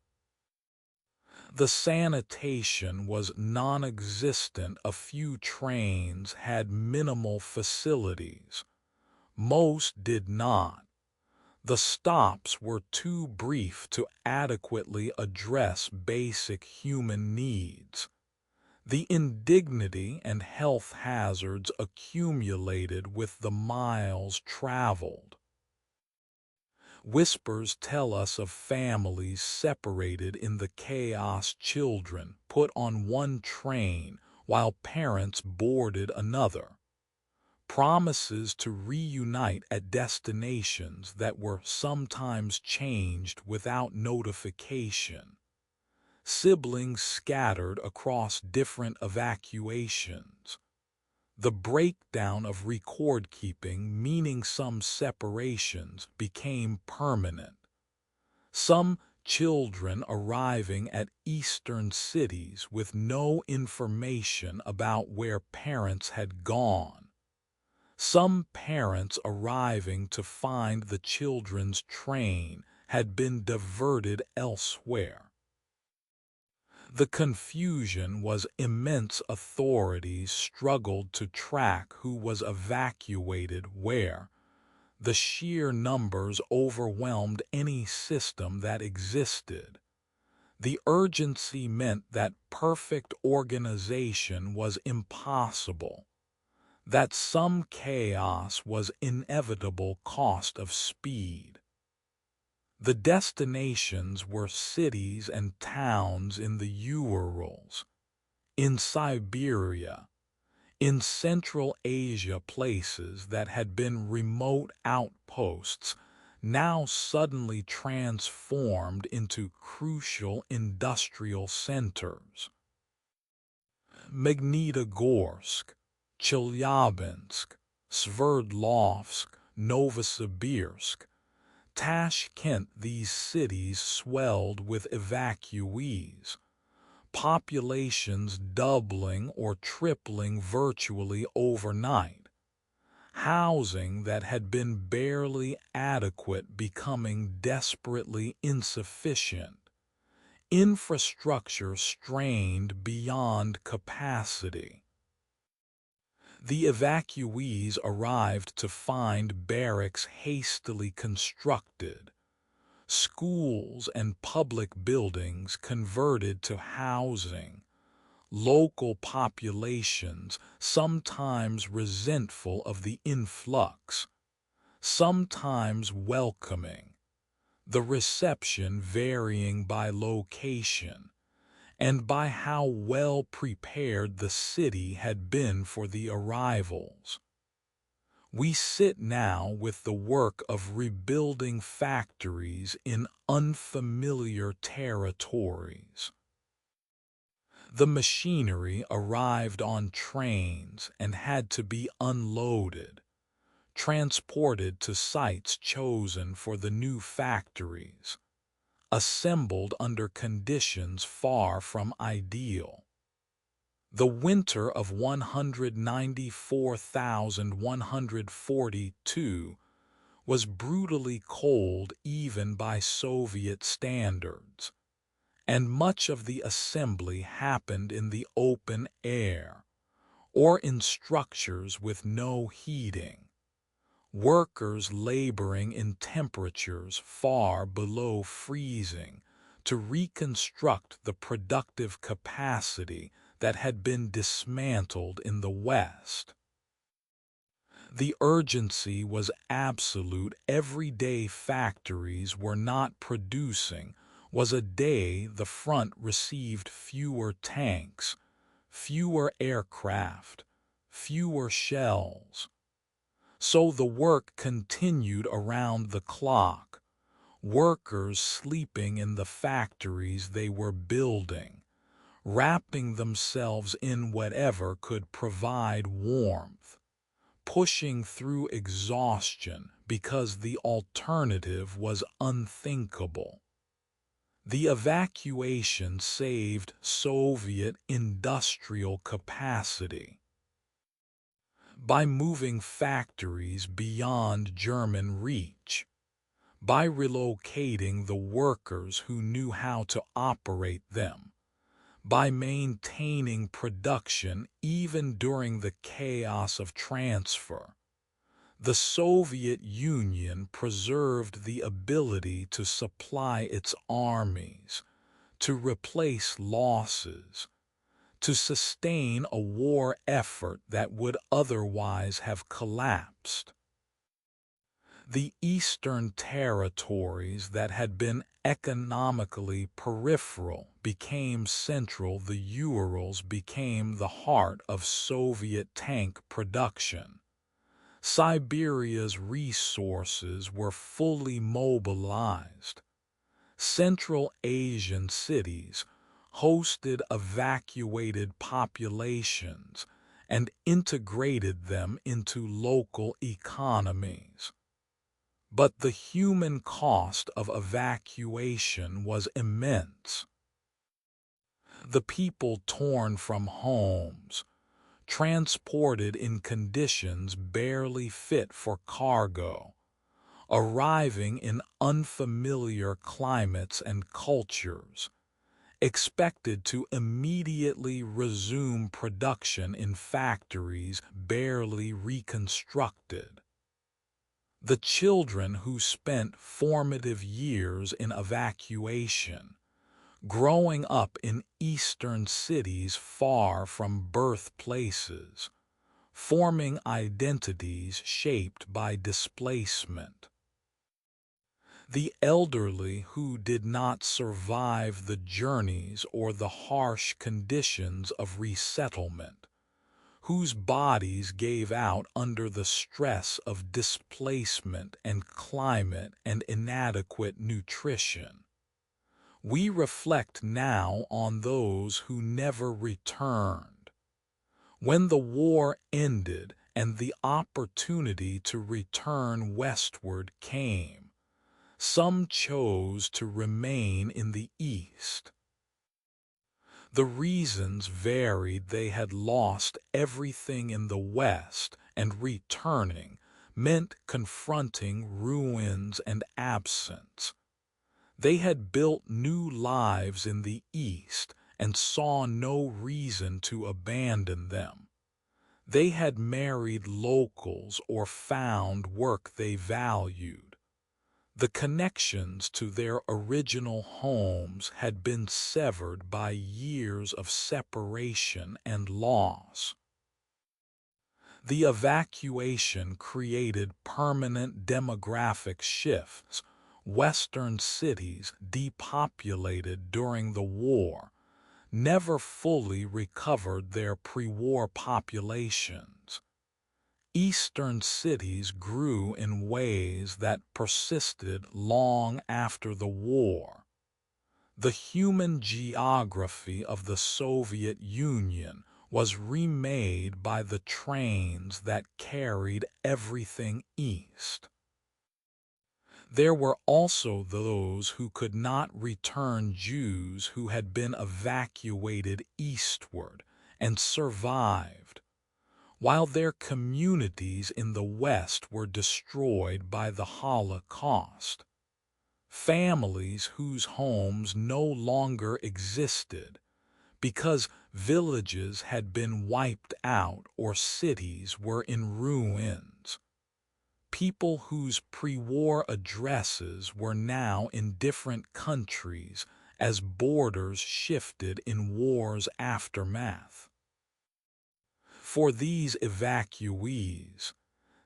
The sanitation was non-existent. A few trains had minimal facilities. Most did not. The stops were too brief to adequately address basic human needs. The indignity and health hazards accumulated with the miles traveled. Whispers tell us of families separated in the chaos, children put on one train while parents boarded another. Promises to reunite at destinations that were sometimes changed without notification. Siblings scattered across different evacuations. The breakdown of record-keeping, meaning some separations became permanent. Some children arriving at eastern cities with no information about where parents had gone. Some parents arriving to find the children's train had been diverted elsewhere. The confusion was immense. Authorities struggled to track who was evacuated where. The sheer numbers overwhelmed any system that existed. The urgency meant that perfect organization was impossible, that some chaos was inevitable cost of speed. The destinations were cities and towns in the Urals, in Siberia, in Central Asia. Places that had been remote outposts now suddenly transformed into crucial industrial centers. Magnitogorsk, Chelyabinsk, Sverdlovsk, Novosibirsk, Tashkent. These cities swelled with evacuees, populations doubling or tripling virtually overnight, housing that had been barely adequate becoming desperately insufficient, infrastructure strained beyond capacity. The evacuees arrived to find barracks hastily constructed, schools and public buildings converted to housing, local populations sometimes resentful of the influx, sometimes welcoming, the reception varying by location and by how well prepared the city had been for the arrivals. We sit now with the work of rebuilding factories in unfamiliar territories. The machinery arrived on trains and had to be unloaded, transported to sites chosen for the new factories, assembled under conditions far from ideal. The winter of 194,142 was brutally cold even by Soviet standards, and much of the assembly happened in the open air, or in structures with no heating. Workers laboring in temperatures far below freezing to reconstruct the productive capacity that had been dismantled in the West. The urgency was absolute. Every day factories were not producing was a day the front received fewer tanks, fewer aircraft, fewer shells. So the work continued around the clock, workers sleeping in the factories they were building, wrapping themselves in whatever could provide warmth, pushing through exhaustion because the alternative was unthinkable. The evacuation saved Soviet industrial capacity. By moving factories beyond German reach, by relocating the workers who knew how to operate them, by maintaining production even during the chaos of transfer, the Soviet Union preserved the ability to supply its armies, to replace losses, to sustain a war effort that would otherwise have collapsed. The Eastern territories that had been economically peripheral became central. The Urals became the heart of Soviet tank production. Siberia's resources were fully mobilized. Central Asian cities hosted evacuated populations and integrated them into local economies. But the human cost of evacuation was immense. The people torn from homes, transported in conditions barely fit for cargo, arriving in unfamiliar climates and cultures, expected to immediately resume production in factories barely reconstructed. The children who spent formative years in evacuation, growing up in eastern cities far from birthplaces, forming identities shaped by displacement. The elderly who did not survive the journeys or the harsh conditions of resettlement, whose bodies gave out under the stress of displacement and climate and inadequate nutrition. We reflect now on those who never returned. When the war ended and the opportunity to return westward came, some chose to remain in the East. The reasons varied. They had lost everything in the West, and returning meant confronting ruins and absence. They had built new lives in the East and saw no reason to abandon them. They had married locals or found work they valued. The connections to their original homes had been severed by years of separation and loss. The evacuation created permanent demographic shifts. Western cities, depopulated during the war, never fully recovered their pre-war populations. Eastern cities grew in ways that persisted long after the war. The human geography of the Soviet Union was remade by the trains that carried everything east. There were also those who could not return, Jews who had been evacuated eastward and survived, while their communities in the West were destroyed by the Holocaust. Families whose homes no longer existed because villages had been wiped out or cities were in ruins. People whose pre-war addresses were now in different countries as borders shifted in war's aftermath. For these evacuees,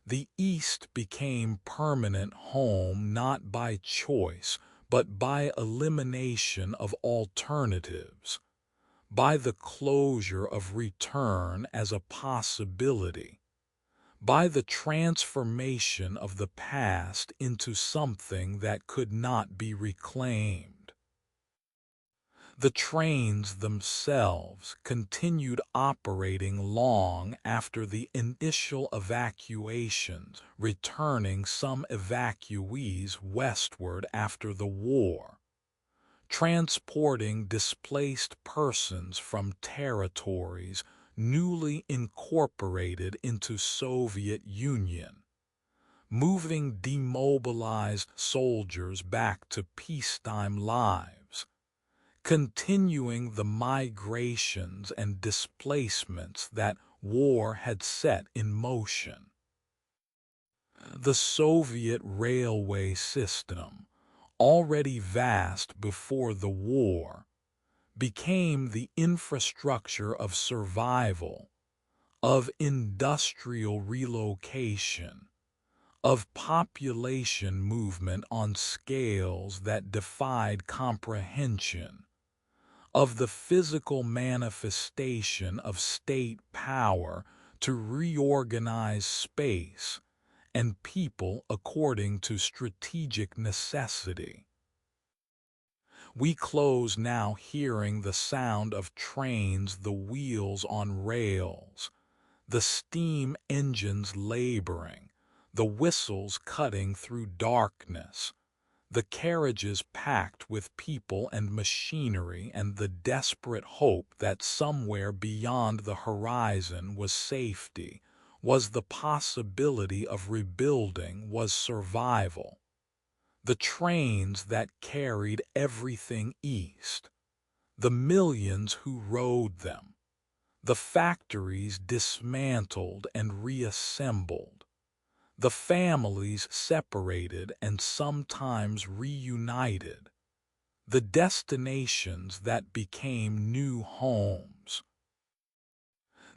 the East became permanent home not by choice but by elimination of alternatives, by the closure of return as a possibility, by the transformation of the past into something that could not be reclaimed. The trains themselves continued operating long after the initial evacuations, returning some evacuees westward after the war, transporting displaced persons from territories newly incorporated into Soviet Union, moving demobilized soldiers back to peacetime lives, continuing the migrations and displacements that war had set in motion. The Soviet railway system, already vast before the war, became the infrastructure of survival, of industrial relocation, of population movement on scales that defied comprehension, of the physical manifestation of state power to reorganize space and people according to strategic necessity. We close now hearing the sound of trains, the wheels on rails, the steam engines laboring, the whistles cutting through darkness, the carriages packed with people and machinery, and the desperate hope that somewhere beyond the horizon was safety, was the possibility of rebuilding, was survival. The trains that carried everything east, the millions who rode them, the factories dismantled and reassembled, the families separated and sometimes reunited, the destinations that became new homes,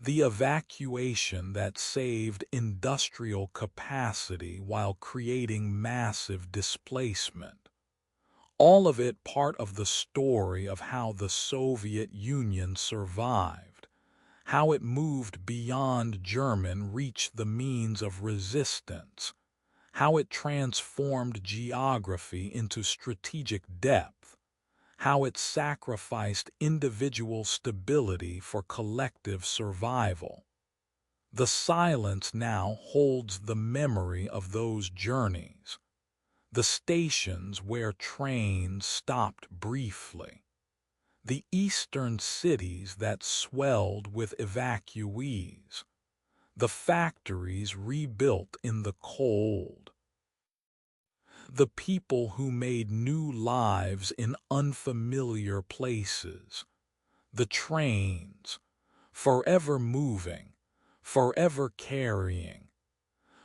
the evacuation that saved industrial capacity while creating massive displacement. All of it part of the story of how the Soviet Union survived, how it moved beyond German reach the means of resistance, how it transformed geography into strategic depth, how it sacrificed individual stability for collective survival. The silence now holds the memory of those journeys, the stations where trains stopped briefly, the eastern cities that swelled with evacuees, the factories rebuilt in the cold, the people who made new lives in unfamiliar places, the trains, forever moving, forever carrying,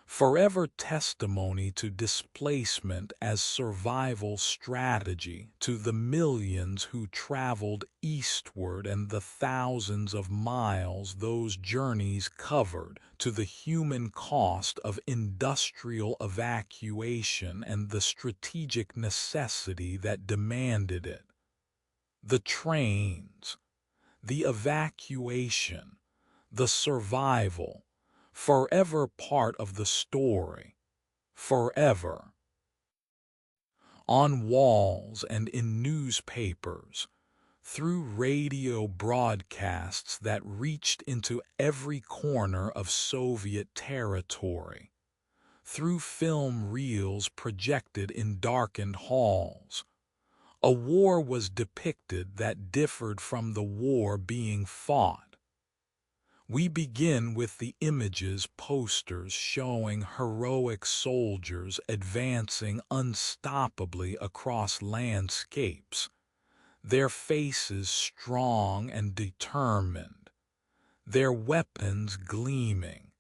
forever testimony to displacement as survival strategy, to the millions who traveled eastward and the thousands of miles those journeys covered, to the human cost of industrial evacuation and the strategic necessity that demanded it. The trains, the evacuation, the survival, forever part of the story, forever. On walls and in newspapers, through radio broadcasts that reached into every corner of Soviet territory, through film reels projected in darkened halls, a war was depicted that differed from the war being fought. We begin with the images posters showing heroic soldiers advancing unstoppably across landscapes, their faces strong and determined, their weapons gleaming,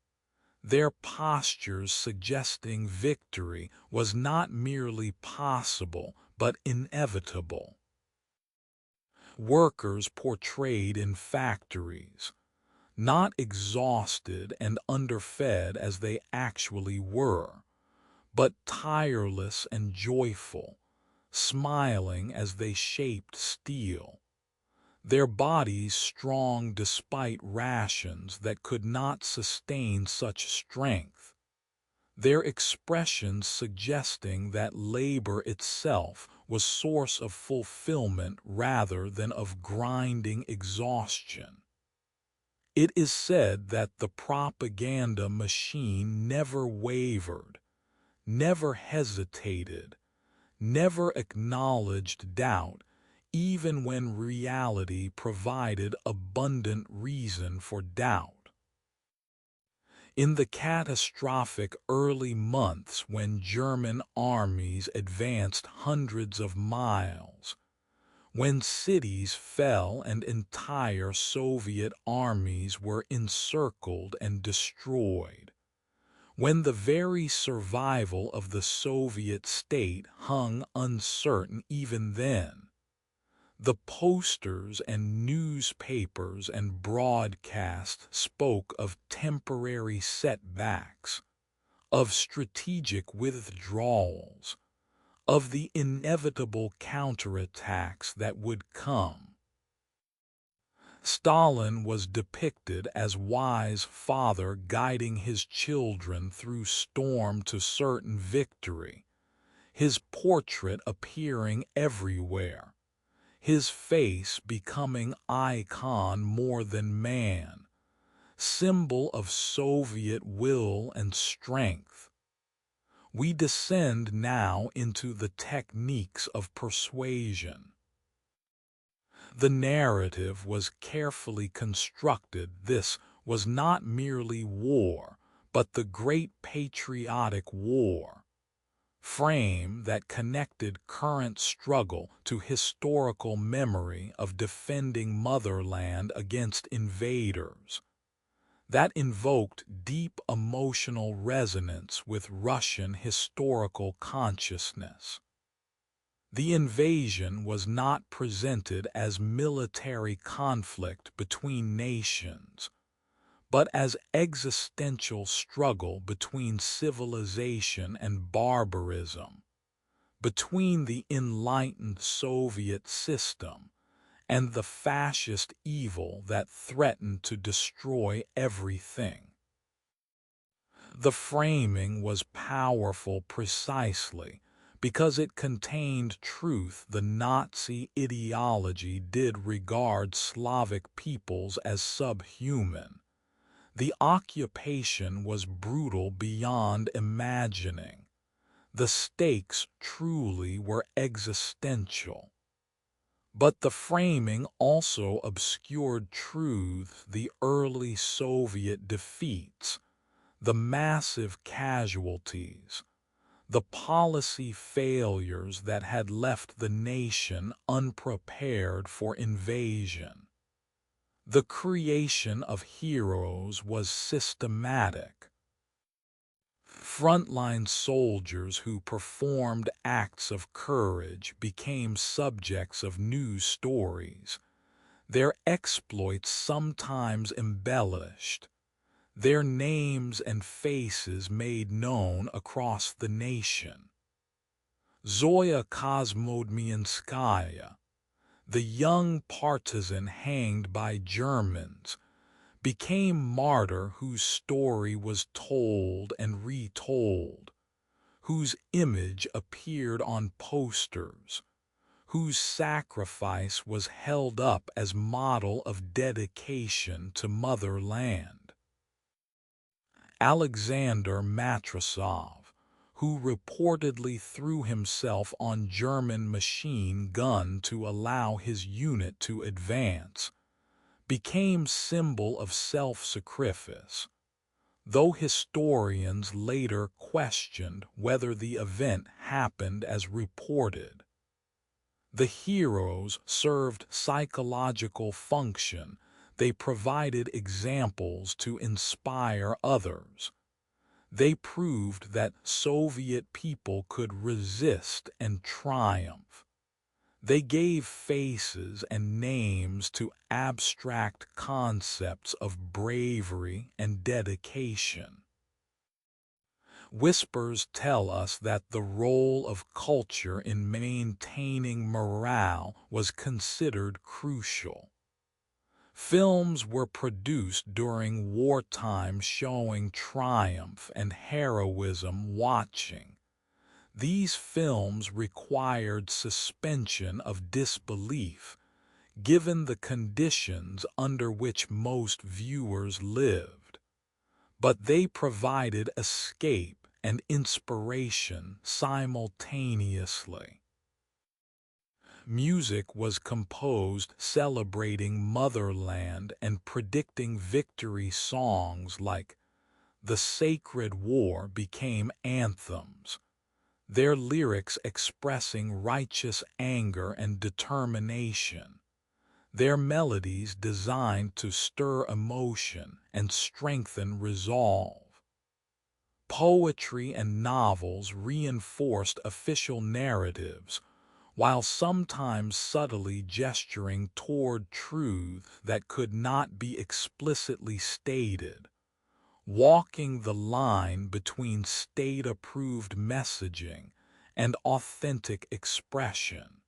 their postures suggesting victory was not merely possible but inevitable. Workers portrayed in factories, not exhausted and underfed as they actually were, but tireless and joyful, smiling as they shaped steel, their bodies strong despite rations that could not sustain such strength, their expressions suggesting that labor itself was source of fulfillment rather than of grinding exhaustion. It is said that the propaganda machine never wavered, never hesitated, never acknowledged doubt, even when reality provided abundant reason for doubt. In the catastrophic early months when German armies advanced hundreds of miles, when cities fell and entire Soviet armies were encircled and destroyed, when the very survival of the Soviet state hung uncertain even then, the posters and newspapers and broadcasts spoke of temporary setbacks, of strategic withdrawals, of the inevitable counterattacks that would come. Stalin was depicted as wise father guiding his children through storm to certain victory, his portrait appearing everywhere, his face becoming icon more than man, symbol of Soviet will and strength. We descend now into the techniques of persuasion. The narrative was carefully constructed. This was not merely war, but the great patriotic war, frame that connected current struggle to historical memory of defending motherland against invaders, that invoked deep emotional resonance with Russian historical consciousness. The invasion was not presented as military conflict between nations, but as existential struggle between civilization and barbarism, between the enlightened Soviet system and the fascist evil that threatened to destroy everything. The framing was powerful precisely because it contained truth the Nazi ideology did regard Slavic peoples as subhuman. The occupation was brutal beyond imagining. The stakes truly were existential. But the framing also obscured truth: the early Soviet defeats, the massive casualties, the policy failures that had left the nation unprepared for invasion. The creation of heroes was systematic. Frontline soldiers who performed acts of courage became subjects of news stories, their exploits sometimes embellished, their names and faces made known across the nation. Zoya Kosmodmyanskaya, the young partisan hanged by Germans, became martyr whose story was told and retold, whose image appeared on posters, whose sacrifice was held up as model of dedication to motherland. Alexander Matrosov, who reportedly threw himself on German machine gun to allow his unit to advance, became symbol of self-sacrifice, though historians later questioned whether the event happened as reported. The heroes served psychological function. They provided examples to inspire others. They proved that Soviet people could resist and triumph. They gave faces and names to abstract concepts of bravery and dedication. Whispers tell us that the role of culture in maintaining morale was considered crucial. Films were produced during wartime showing triumph and heroism. Watching These films required suspension of disbelief, given the conditions under which most viewers lived, but they provided escape and inspiration simultaneously. Music was composed celebrating motherland and predicting victory. Songs like "The Sacred War" became anthems, their lyrics expressing righteous anger and determination, their melodies designed to stir emotion and strengthen resolve. Poetry and novels reinforced official narratives, while sometimes subtly gesturing toward truth that could not be explicitly stated, walking the line between state-approved messaging and authentic expression.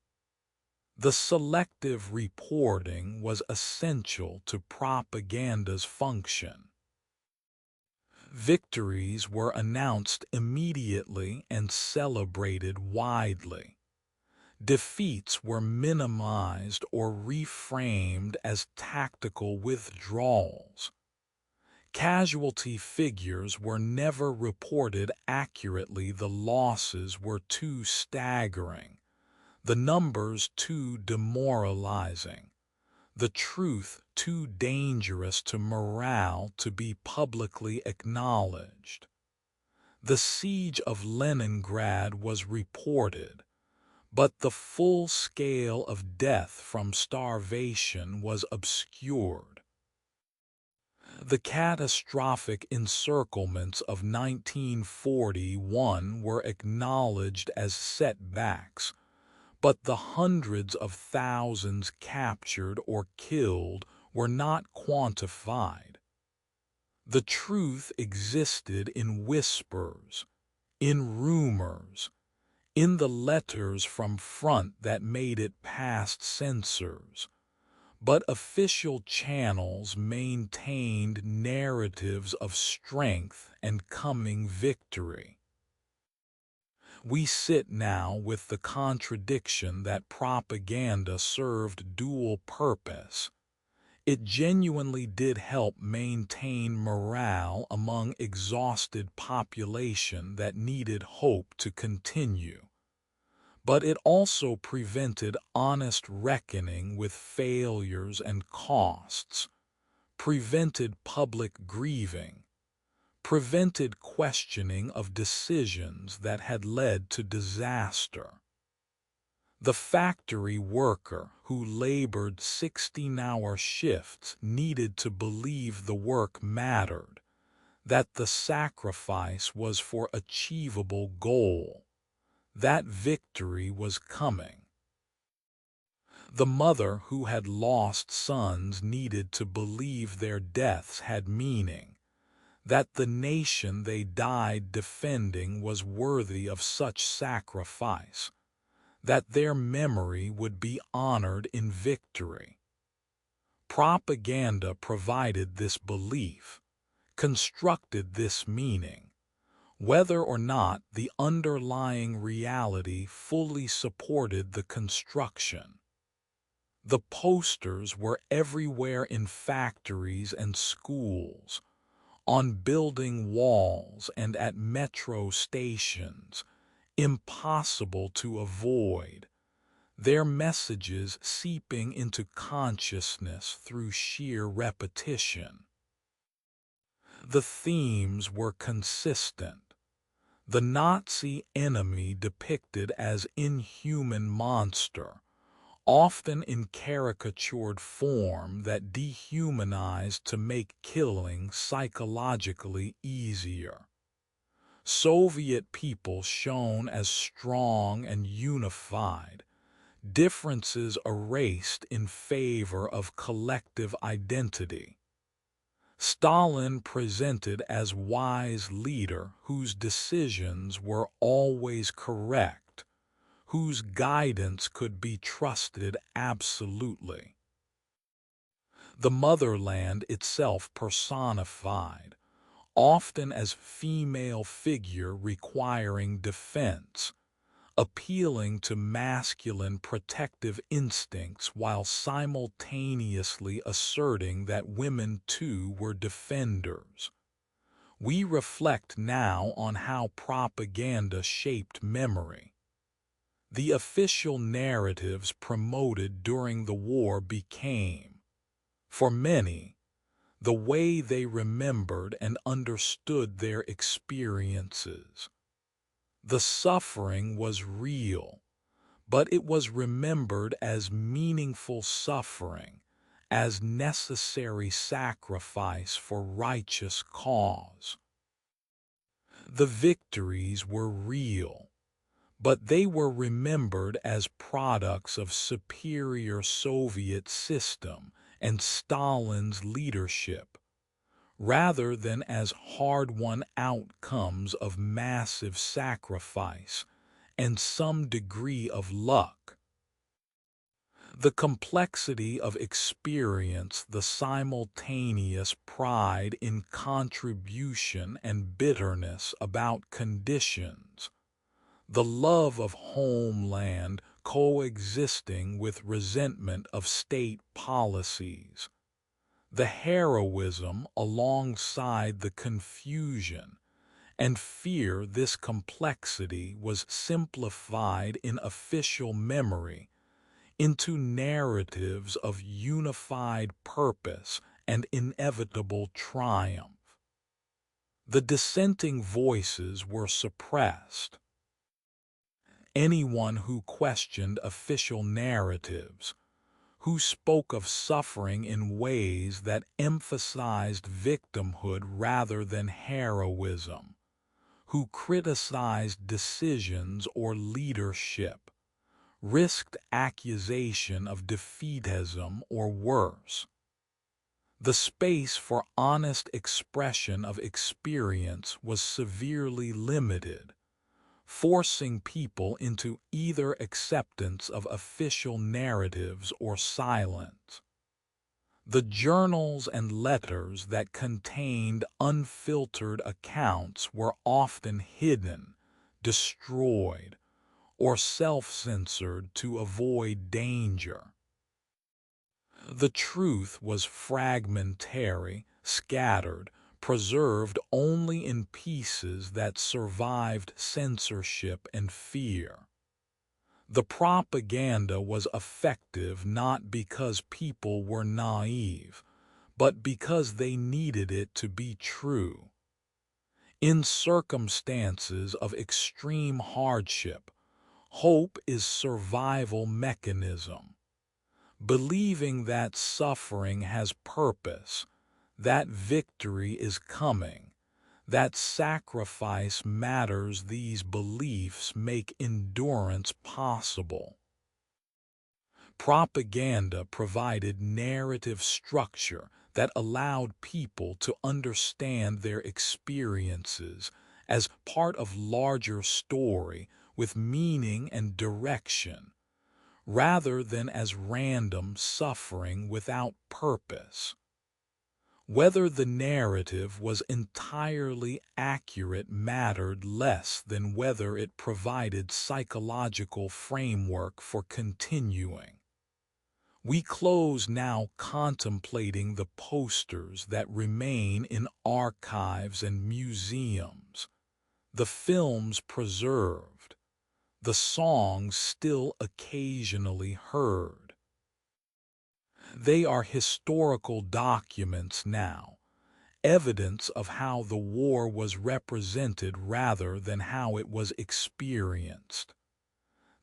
The selective reporting was essential to propaganda's function. Victories were announced immediately and celebrated widely. Defeats were minimized or reframed as tactical withdrawals. Casualty figures were never reported accurately. The losses were too staggering, the numbers too demoralizing, the truth too dangerous to morale to be publicly acknowledged. The siege of Leningrad was reported, but the full scale of death from starvation was obscured. The catastrophic encirclements of 1941 were acknowledged as setbacks, but the hundreds of thousands captured or killed were not quantified. The truth existed in whispers, in rumors, in the letters from front that made it past censors, but official channels maintained narratives of strength and coming victory. We sit now with the contradiction that propaganda served dual purpose. It genuinely did help maintain morale among exhausted population that needed hope to continue, but it also prevented honest reckoning with failures and costs, prevented public grieving, prevented questioning of decisions that had led to disaster. The factory worker who labored 16-hour shifts needed to believe the work mattered, that the sacrifice was for achievable goal, that victory was coming. The mother who had lost sons needed to believe their deaths had meaning, that the nation they died defending was worthy of such sacrifice, that their memory would be honored in victory. Propaganda provided this belief, constructed this meaning, whether or not the underlying reality fully supported the construction. The posters were everywhere in factories and schools, on building walls and at metro stations, impossible to avoid, their messages seeping into consciousness through sheer repetition. The themes were consistent. The Nazi enemy depicted as inhuman monster, often in caricatured form that dehumanized to make killing psychologically easier. Soviet people shown as strong and unified, differences erased in favor of collective identity. Stalin presented as wise leader whose decisions were always correct, whose guidance could be trusted absolutely. The motherland itself personified, often as female figure requiring defense, appealing to masculine protective instincts while simultaneously asserting that women too were defenders. We reflect now on how propaganda shaped memory. The official narratives promoted during the war became, for many, the way they remembered and understood their experiences. The suffering was real, but it was remembered as meaningful suffering, as necessary sacrifice for righteous cause. The victories were real, but they were remembered as products of superior Soviet system and Stalin's leadership, rather than as hard-won outcomes of massive sacrifice and some degree of luck. The complexity of experience, the simultaneous pride in contribution and bitterness about conditions, the love of homeland coexisting with resentment of state policies, the heroism alongside the confusion and fear. This complexity was simplified in official memory into narratives of unified purpose and inevitable triumph. The dissenting voices were suppressed. Anyone who questioned official narratives, who spoke of suffering in ways that emphasized victimhood rather than heroism, who criticized decisions or leadership, risked accusation of defeatism or worse. The space for honest expression of experience was severely limited, forcing people into either acceptance of official narratives or silence. The journals and letters that contained unfiltered accounts were often hidden, destroyed, or self-censored to avoid danger. The truth was fragmentary, scattered, preserved only in pieces that survived censorship and fear. The propaganda was effective not because people were naive, but because they needed it to be true. In circumstances of extreme hardship, hope is survival mechanism. Believing that suffering has purpose, that victory is coming, that sacrifice matters, these beliefs make endurance possible. Propaganda provided narrative structure that allowed people to understand their experiences as part of larger story with meaning and direction, rather than as random suffering without purpose. Whether the narrative was entirely accurate mattered less than whether it provided psychological framework for continuing. We close now contemplating the posters that remain in archives and museums, the films preserved, the songs still occasionally heard. They are historical documents now, evidence of how the war was represented rather than how it was experienced.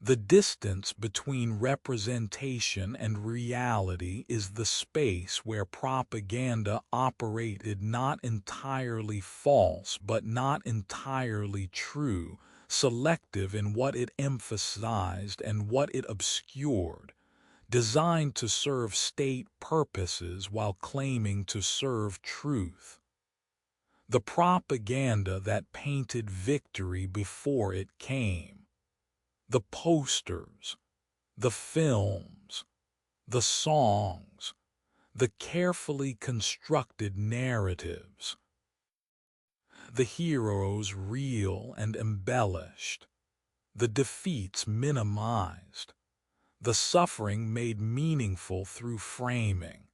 The distance between representation and reality is the space where propaganda operated, not entirely false but not entirely true, selective in what it emphasized and what it obscured, designed to serve state purposes while claiming to serve truth. The propaganda that painted victory before it came. The posters, the films, the songs, the carefully constructed narratives. The heroes real and embellished, the defeats minimized, the suffering made meaningful through framing.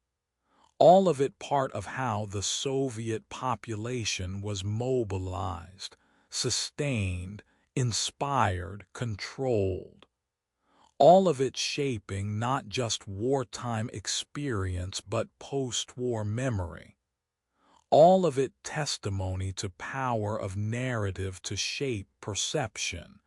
All of it part of how the Soviet population was mobilized, sustained, inspired, controlled. All of it shaping not just wartime experience but post-war memory. All of it testimony to power of narrative to shape perception,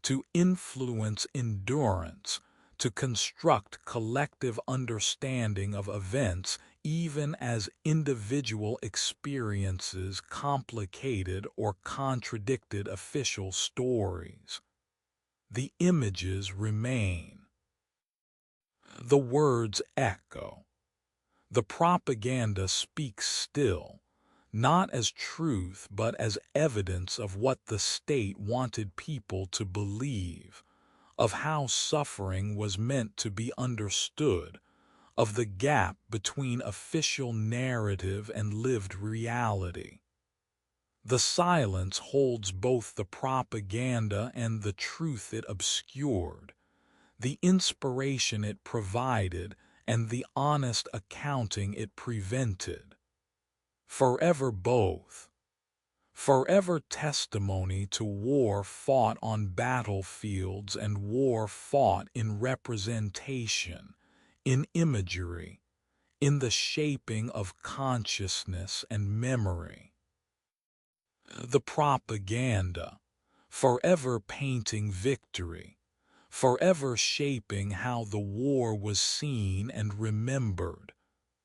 to influence endurance, to construct collective understanding of events even as individual experiences complicated or contradicted official stories. The images remain. The words echo. The propaganda speaks still, not as truth but as evidence of what the state wanted people to believe, of how suffering was meant to be understood, of the gap between official narrative and lived reality. The silence holds both the propaganda and the truth it obscured, the inspiration it provided and the honest accounting it prevented. Forever both. Forever testimony to war fought on battlefields and war fought in representation, in imagery, in the shaping of consciousness and memory. The propaganda, forever painting victory, forever shaping how the war was seen and remembered,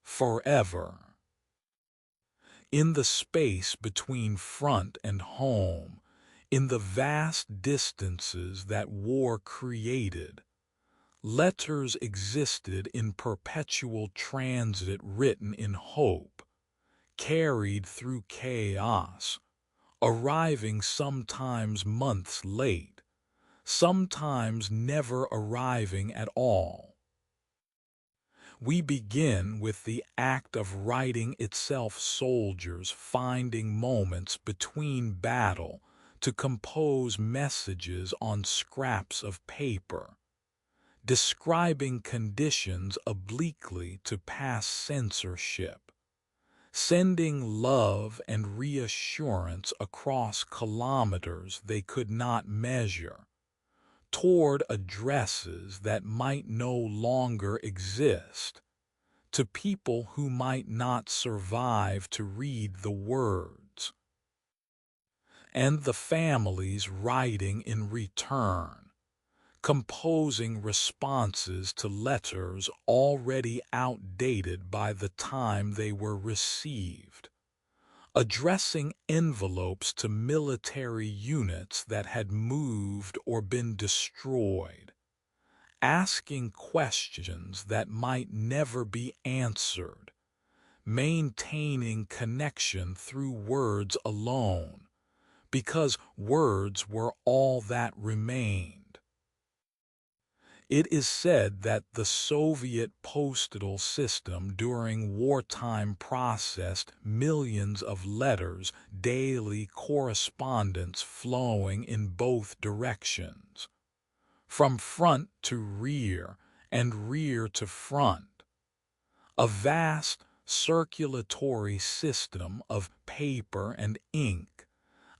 forever. In the space between front and home, in the vast distances that war created, letters existed in perpetual transit written in hope, carried through chaos, arriving sometimes months late, sometimes never arriving at all. We begin with the act of writing itself, soldiers finding moments between battle to compose messages on scraps of paper, describing conditions obliquely to pass censorship, sending love and reassurance across kilometers they could not measure, toward addresses that might no longer exist, to people who might not survive to read the words, and the families writing in return, composing responses to letters already outdated by the time they were received, addressing envelopes to military units that had moved or been destroyed, asking questions that might never be answered, maintaining connection through words alone, because words were all that remained. It is said that the Soviet postal system during wartime processed millions of letters, daily correspondence flowing in both directions, from front to rear and rear to front, a vast circulatory system of paper and ink,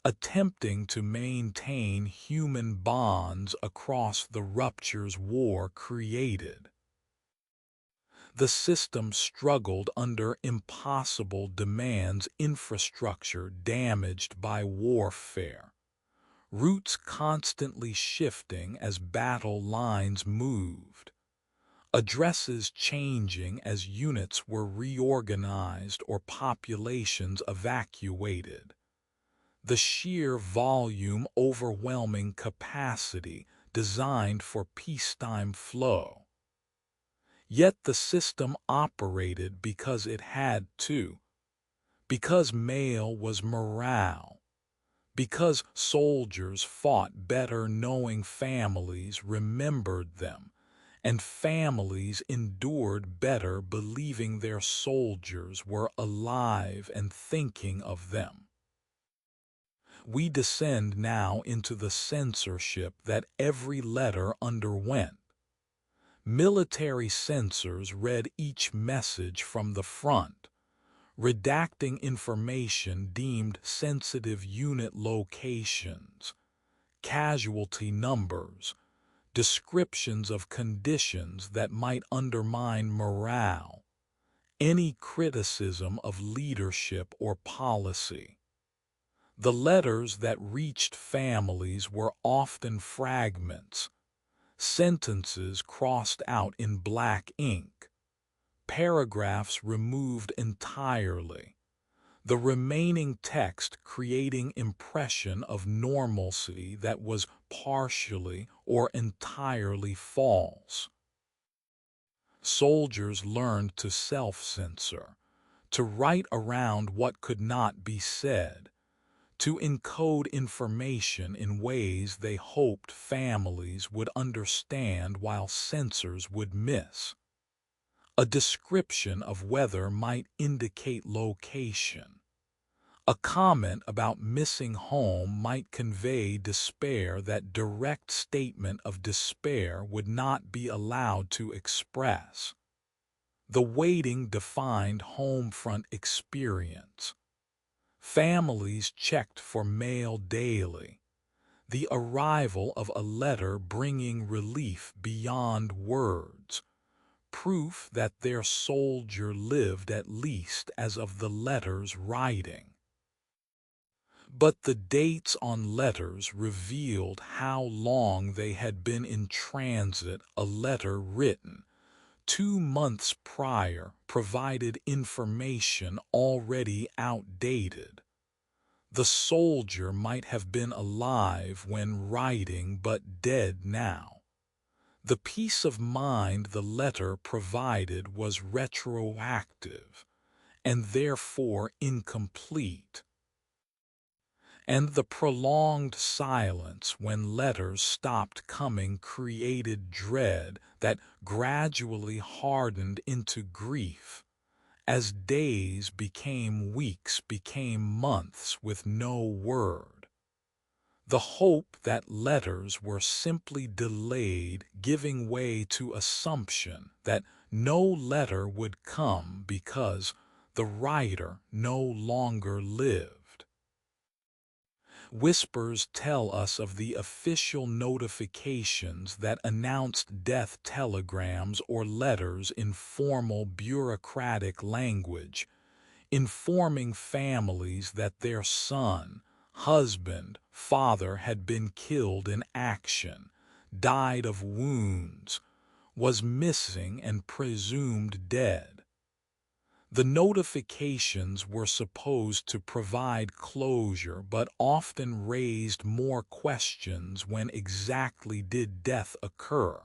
attempting to maintain human bonds across the ruptures war created. The system struggled under impossible demands, infrastructure damaged by warfare, routes constantly shifting as battle lines moved, addresses changing as units were reorganized or populations evacuated. The sheer volume overwhelming capacity designed for peacetime flow. Yet the system operated because it had to, because mail was morale, because soldiers fought better knowing families remembered them, and families endured better believing their soldiers were alive and thinking of them. We descend now into the censorship that every letter underwent. Military censors read each message from the front, redacting information deemed sensitive, unit locations, casualty numbers, descriptions of conditions that might undermine morale, any criticism of leadership or policy. The letters that reached families were often fragments, sentences crossed out in black ink, paragraphs removed entirely, the remaining text creating impression of normalcy that was partially or entirely false. Soldiers learned to self-censor, to write around what could not be said, to encode information in ways they hoped families would understand while censors would miss. A description of weather might indicate location. A comment about missing home might convey despair that direct statement of despair would not be allowed to express. The waiting defined home front experience. Families checked for mail daily, the arrival of a letter bringing relief beyond words, proof that their soldier lived at least as of the letter's writing. But the dates on letters revealed how long they had been in transit. A letter written 2 months prior provided information already outdated. The soldier might have been alive when writing but dead now. The peace of mind the letter provided was retroactive and therefore incomplete. And the prolonged silence when letters stopped coming created dread that gradually hardened into grief. As days became weeks, became months with no word. The hope that letters were simply delayed, giving way to assumption that no letter would come because the writer no longer lived. Whispers tell us of the official notifications that announced death, telegrams or letters in formal bureaucratic language, informing families that their son, husband, father had been killed in action, died of wounds, was missing and presumed dead. The notifications were supposed to provide closure but often raised more questions. When exactly did death occur?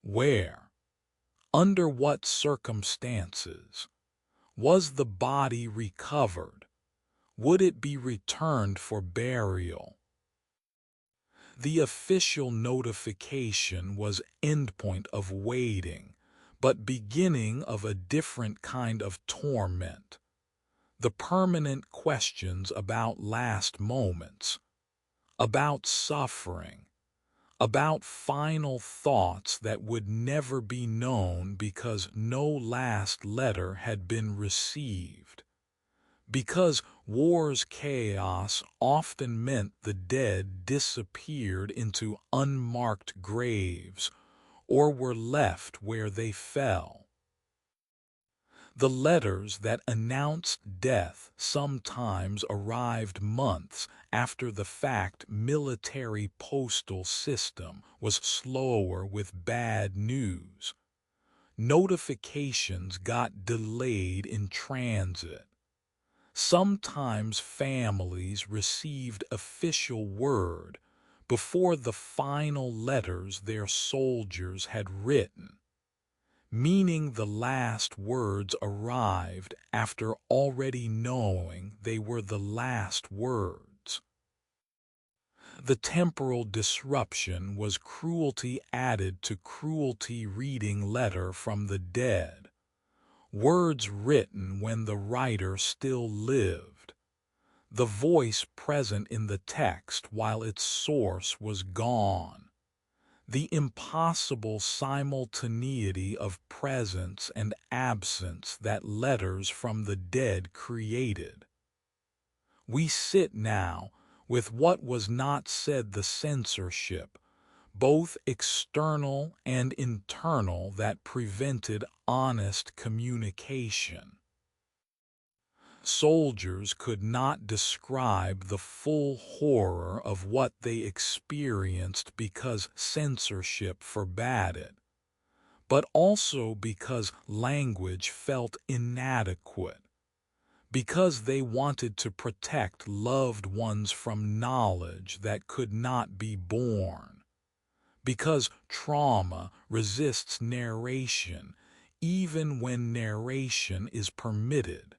Where? Under what circumstances? Was the body recovered? Would it be returned for burial? The official notification was endpoint of waiting, but beginning of a different kind of torment. The permanent questions about last moments, about suffering, about final thoughts that would never be known because no last letter had been received. Because war's chaos often meant the dead disappeared into unmarked graves or were left where they fell. The letters that announced death sometimes arrived months after the fact. Military postal system was slower with bad news. Notifications got delayed in transit. Sometimes families received official word before the final letters their soldiers had written, meaning the last words arrived after already knowing they were the last words. The temporal disruption was cruelty added to cruelty. Reading letter from the dead, words written when the writer still lived. the voice present in the text while its source was gone, the impossible simultaneity of presence and absence that letters from the dead created. We sit now with what was not said, the censorship, both external and internal, that prevented honest communication. Soldiers could not describe the full horror of what they experienced because censorship forbade it, but also because language felt inadequate, because they wanted to protect loved ones from knowledge that could not be borne, because trauma resists narration even when narration is permitted.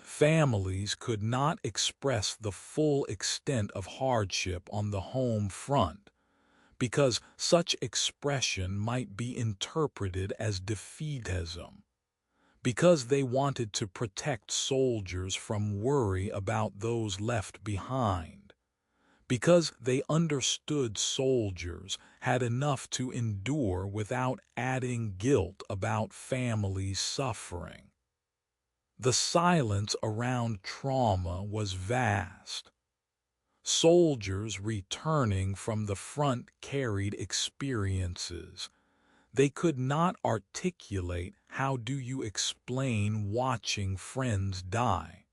Families could not express the full extent of hardship on the home front because such expression might be interpreted as defeatism, because they wanted to protect soldiers from worry about those left behind, because they understood soldiers had enough to endure without adding guilt about families suffering. The silence around trauma was vast. Soldiers returning from the front carried experiences. They could not articulate. How do you explain watching friends die?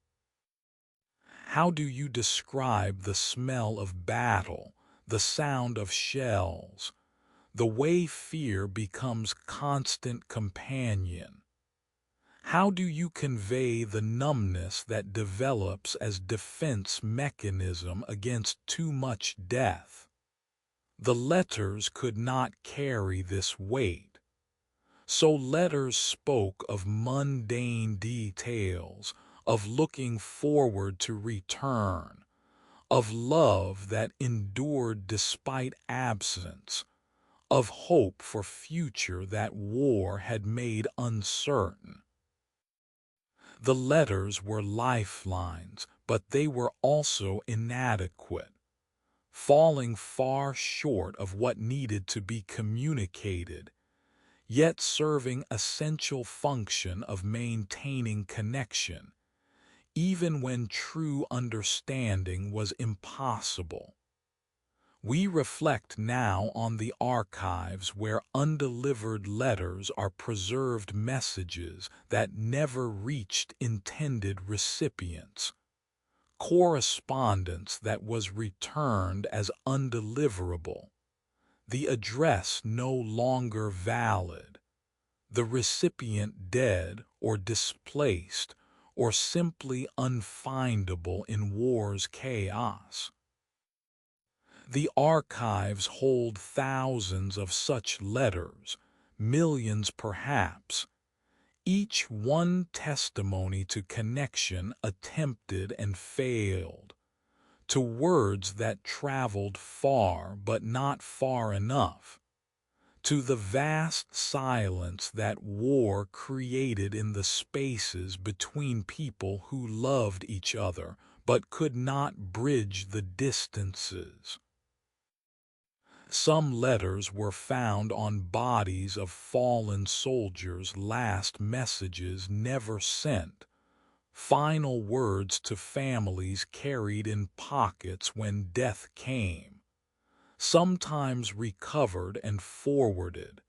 How do you describe the smell of battle, the sound of shells, the way fear becomes constant companion? How do you convey the numbness that develops as defense mechanism against too much death? The letters could not carry this weight. So letters spoke of mundane details, of looking forward to return, of love that endured despite absence, of hope for future that war had made uncertain. The letters were lifelines, but they were also inadequate, falling far short of what needed to be communicated, yet serving essential function of maintaining connection, even when true understanding was impossible. We reflect now on the archives where undelivered letters are preserved, messages that never reached intended recipients, correspondence that was returned as undeliverable, the address no longer valid, the recipient dead or displaced or simply unfindable in war's chaos. The archives hold thousands of such letters, millions perhaps, each one testimony to connection attempted and failed, to words that traveled far but not far enough, to the vast silence that war created in the spaces between people who loved each other but could not bridge the distances. Some letters were found on bodies of fallen soldiers, last messages never sent, final words to families carried in pockets when death came, sometimes recovered and forwarded,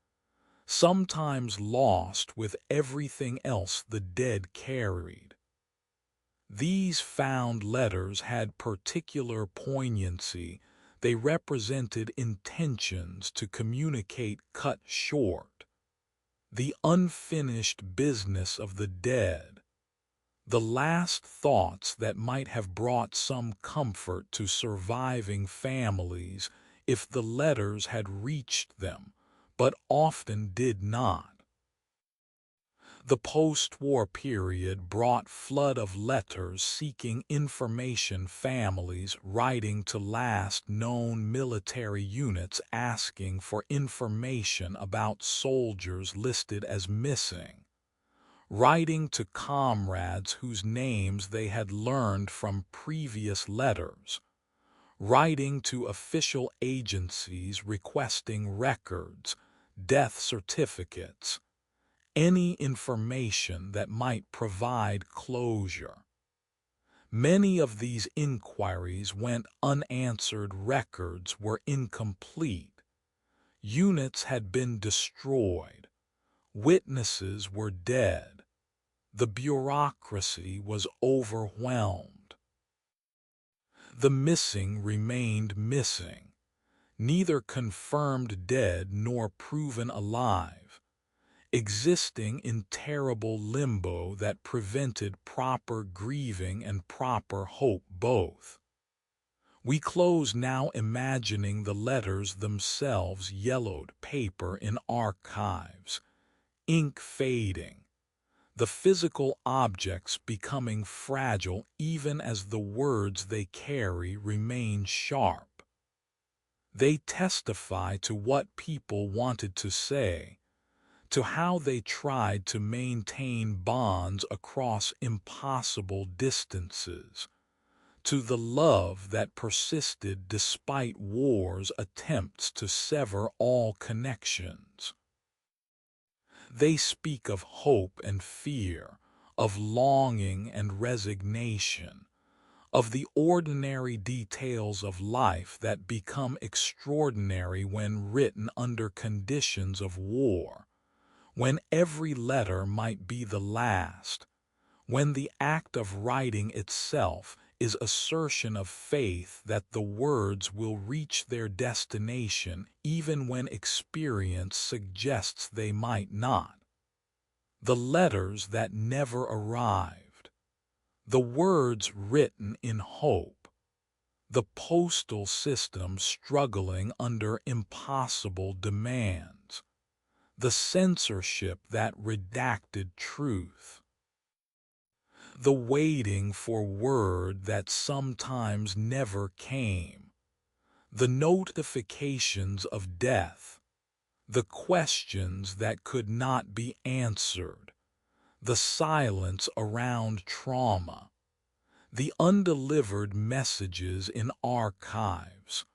sometimes lost with everything else the dead carried. These found letters had particular poignancy. They represented intentions to communicate cut short, the unfinished business of the dead, the last thoughts that might have brought some comfort to surviving families if the letters had reached them, but often did not. The post-war period brought flood of letters seeking information, families writing to last known military units asking for information about soldiers listed as missing, writing to comrades whose names they had learned from previous letters, writing to official agencies requesting records, death certificates, any information that might provide closure. Many of these inquiries went unanswered, records were incomplete, units had been destroyed, witnesses were dead, the bureaucracy was overwhelmed. The missing remained missing, neither confirmed dead nor proven alive, existing in terrible limbo that prevented proper grieving and proper hope both. We close now imagining the letters themselves, yellowed paper in archives, ink fading, the physical objects becoming fragile even as the words they carry remain sharp. They testify to what people wanted to say, to how they tried to maintain bonds across impossible distances, to the love that persisted despite war's attempts to sever all connections. They speak of hope and fear, of longing and resignation, of the ordinary details of life that become extraordinary when written under conditions of war, when every letter might be the last, when the act of writing itself is assertion of faith that the words will reach their destination even when experience suggests they might not. The letters that never arrived, the words written in hope, the postal system struggling under impossible demands, the censorship that redacted truth, the waiting for word that sometimes never came, the notifications of death, the questions that could not be answered, the silence around trauma, the undelivered messages in archives,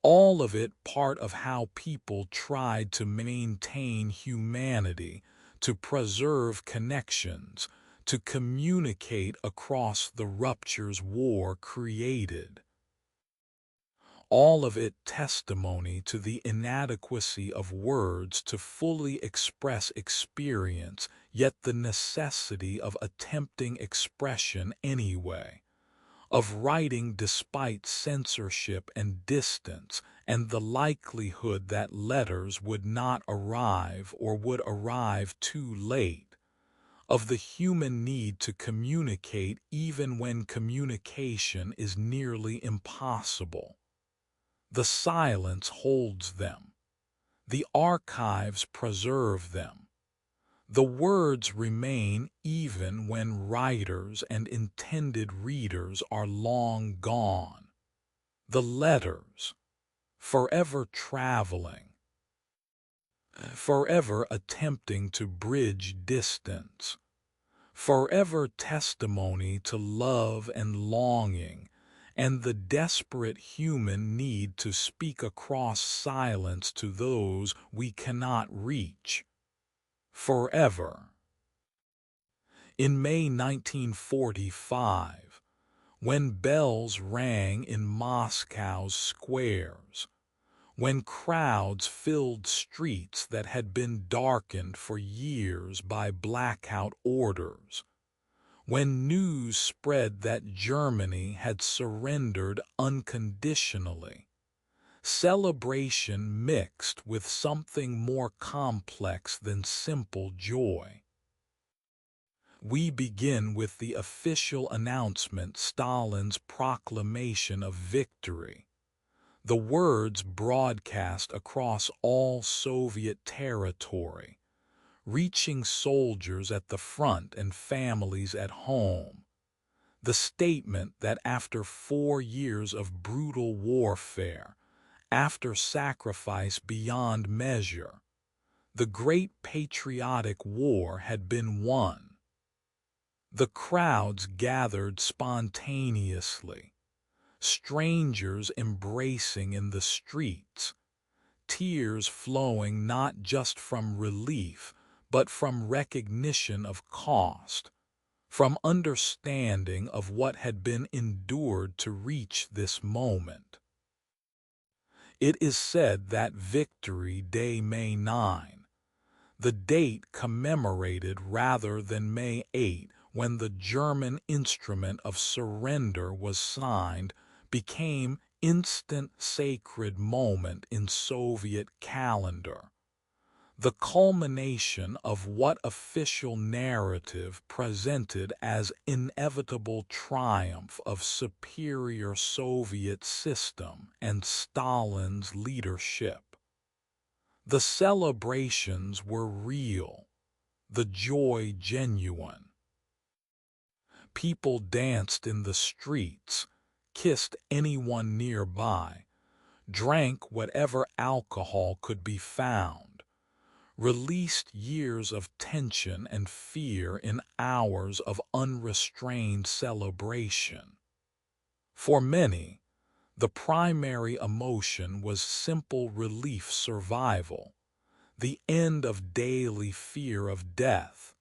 all of it part of how people tried to maintain humanity, to preserve connections, to communicate across the ruptures war created. All of it testimony to the inadequacy of words to fully express experience, yet the necessity of attempting expression anyway, of writing despite censorship and distance, and the likelihood that letters would not arrive or would arrive too late, of the human need to communicate even when communication is nearly impossible. The silence holds them. The archives preserve them. The words remain even when writers and intended readers are long gone. The letters, forever traveling, forever attempting to bridge distance, forever testimony to love and longing, and the desperate human need to speak across silence to those we cannot reach. Forever. In May 1945, when bells rang in Moscow's squares, when crowds filled streets that had been darkened for years by blackout orders, when news spread that Germany had surrendered unconditionally, celebration mixed with something more complex than simple joy. We begin with the official announcement, Stalin's proclamation of victory. The words broadcast across all Soviet territory, reaching soldiers at the front and families at home. The statement that after 4 years of brutal warfare, after sacrifice beyond measure, The great patriotic war had been won. The crowds gathered spontaneously, strangers embracing in the streets, tears flowing not just from relief, but from recognition of cost, from understanding of what had been endured to reach this moment. It is said that Victory Day, May 9, the date commemorated rather than May 8, when the German instrument of surrender was signed, became instant sacred moment in Soviet calendar, the culmination of what official narrative presented as inevitable triumph of superior Soviet system and Stalin's leadership. The celebrations were real, the joy genuine. People danced in the streets, kissed anyone nearby, drank whatever alcohol could be found, released years of tension and fear in hours of unrestrained celebration. For many, the primary emotion was simple relief survival, the end of daily fear of death,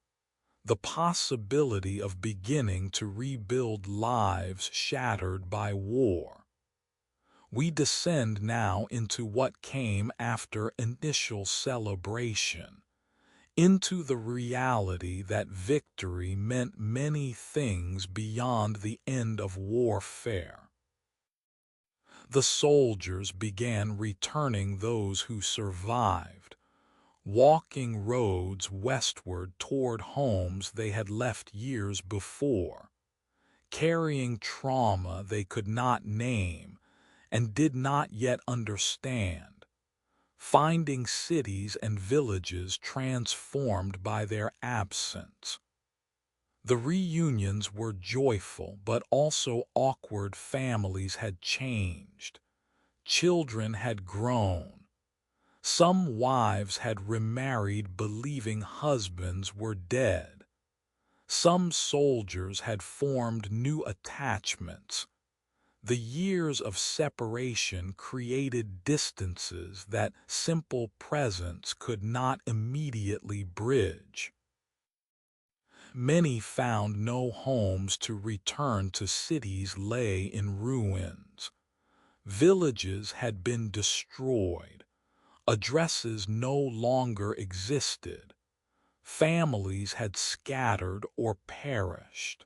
the possibility of beginning to rebuild lives shattered by war. We descend now into what came after initial celebration, into the reality that victory meant many things beyond the end of warfare. The soldiers began returning those who survived, walking roads westward toward homes they had left years before, carrying trauma they could not name and did not yet understand, finding cities and villages transformed by their absence. The reunions were joyful but also awkward. Families had changed. Children had grown. Some wives had remarried believing husbands were dead. Some soldiers had formed new attachments. The years of separation created distances that simple presence could not immediately bridge. Many found no homes to return to. Cities lay in ruins. Villages had been destroyed. Addresses no longer existed. Families had scattered or perished.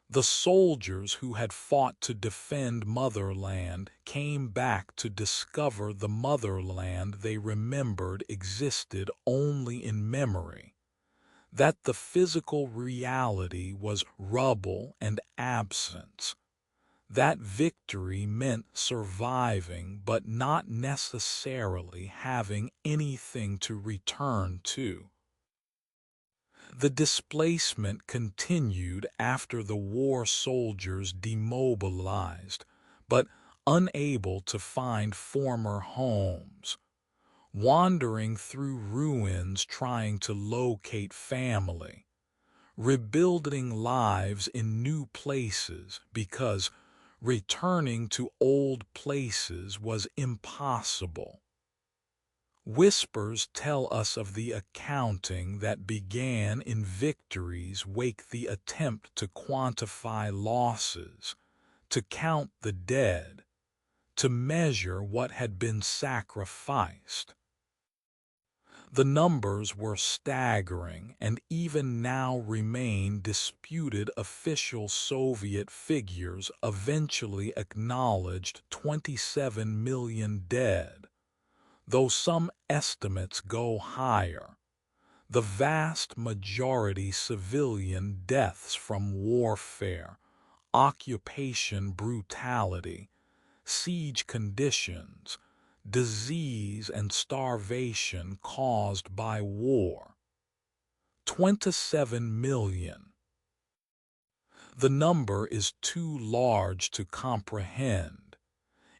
The soldiers who had fought to defend motherland came back to discover the motherland they remembered existed only in memory, that the physical reality was rubble and absence, that victory meant surviving but not necessarily having anything to return to. The displacement continued after the war. Soldiers demobilized, but unable to find former homes, wandering through ruins trying to locate family, rebuilding lives in new places because returning to old places was impossible. Whispers tell us of the accounting that began in Victory's wake, the attempt to quantify losses, to count the dead, to measure what had been sacrificed. The numbers were staggering and even now remain disputed. Official Soviet figures eventually acknowledged 27 million dead, though some estimates go higher. The vast majority civilian deaths from warfare, occupation brutality, siege conditions, disease and starvation caused by war. 27 million. The number is too large to comprehend,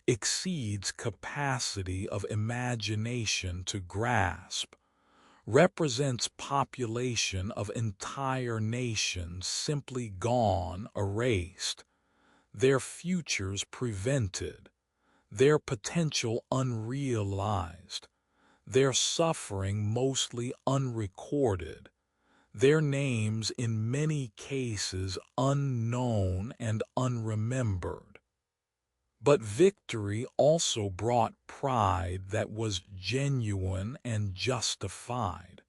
exceeds capacity of imagination to grasp, represents population of entire nations simply gone, erased, their futures prevented, their potential unrealized, their suffering mostly unrecorded, their names in many cases unknown and unremembered. But victory also brought pride that was genuine and justified.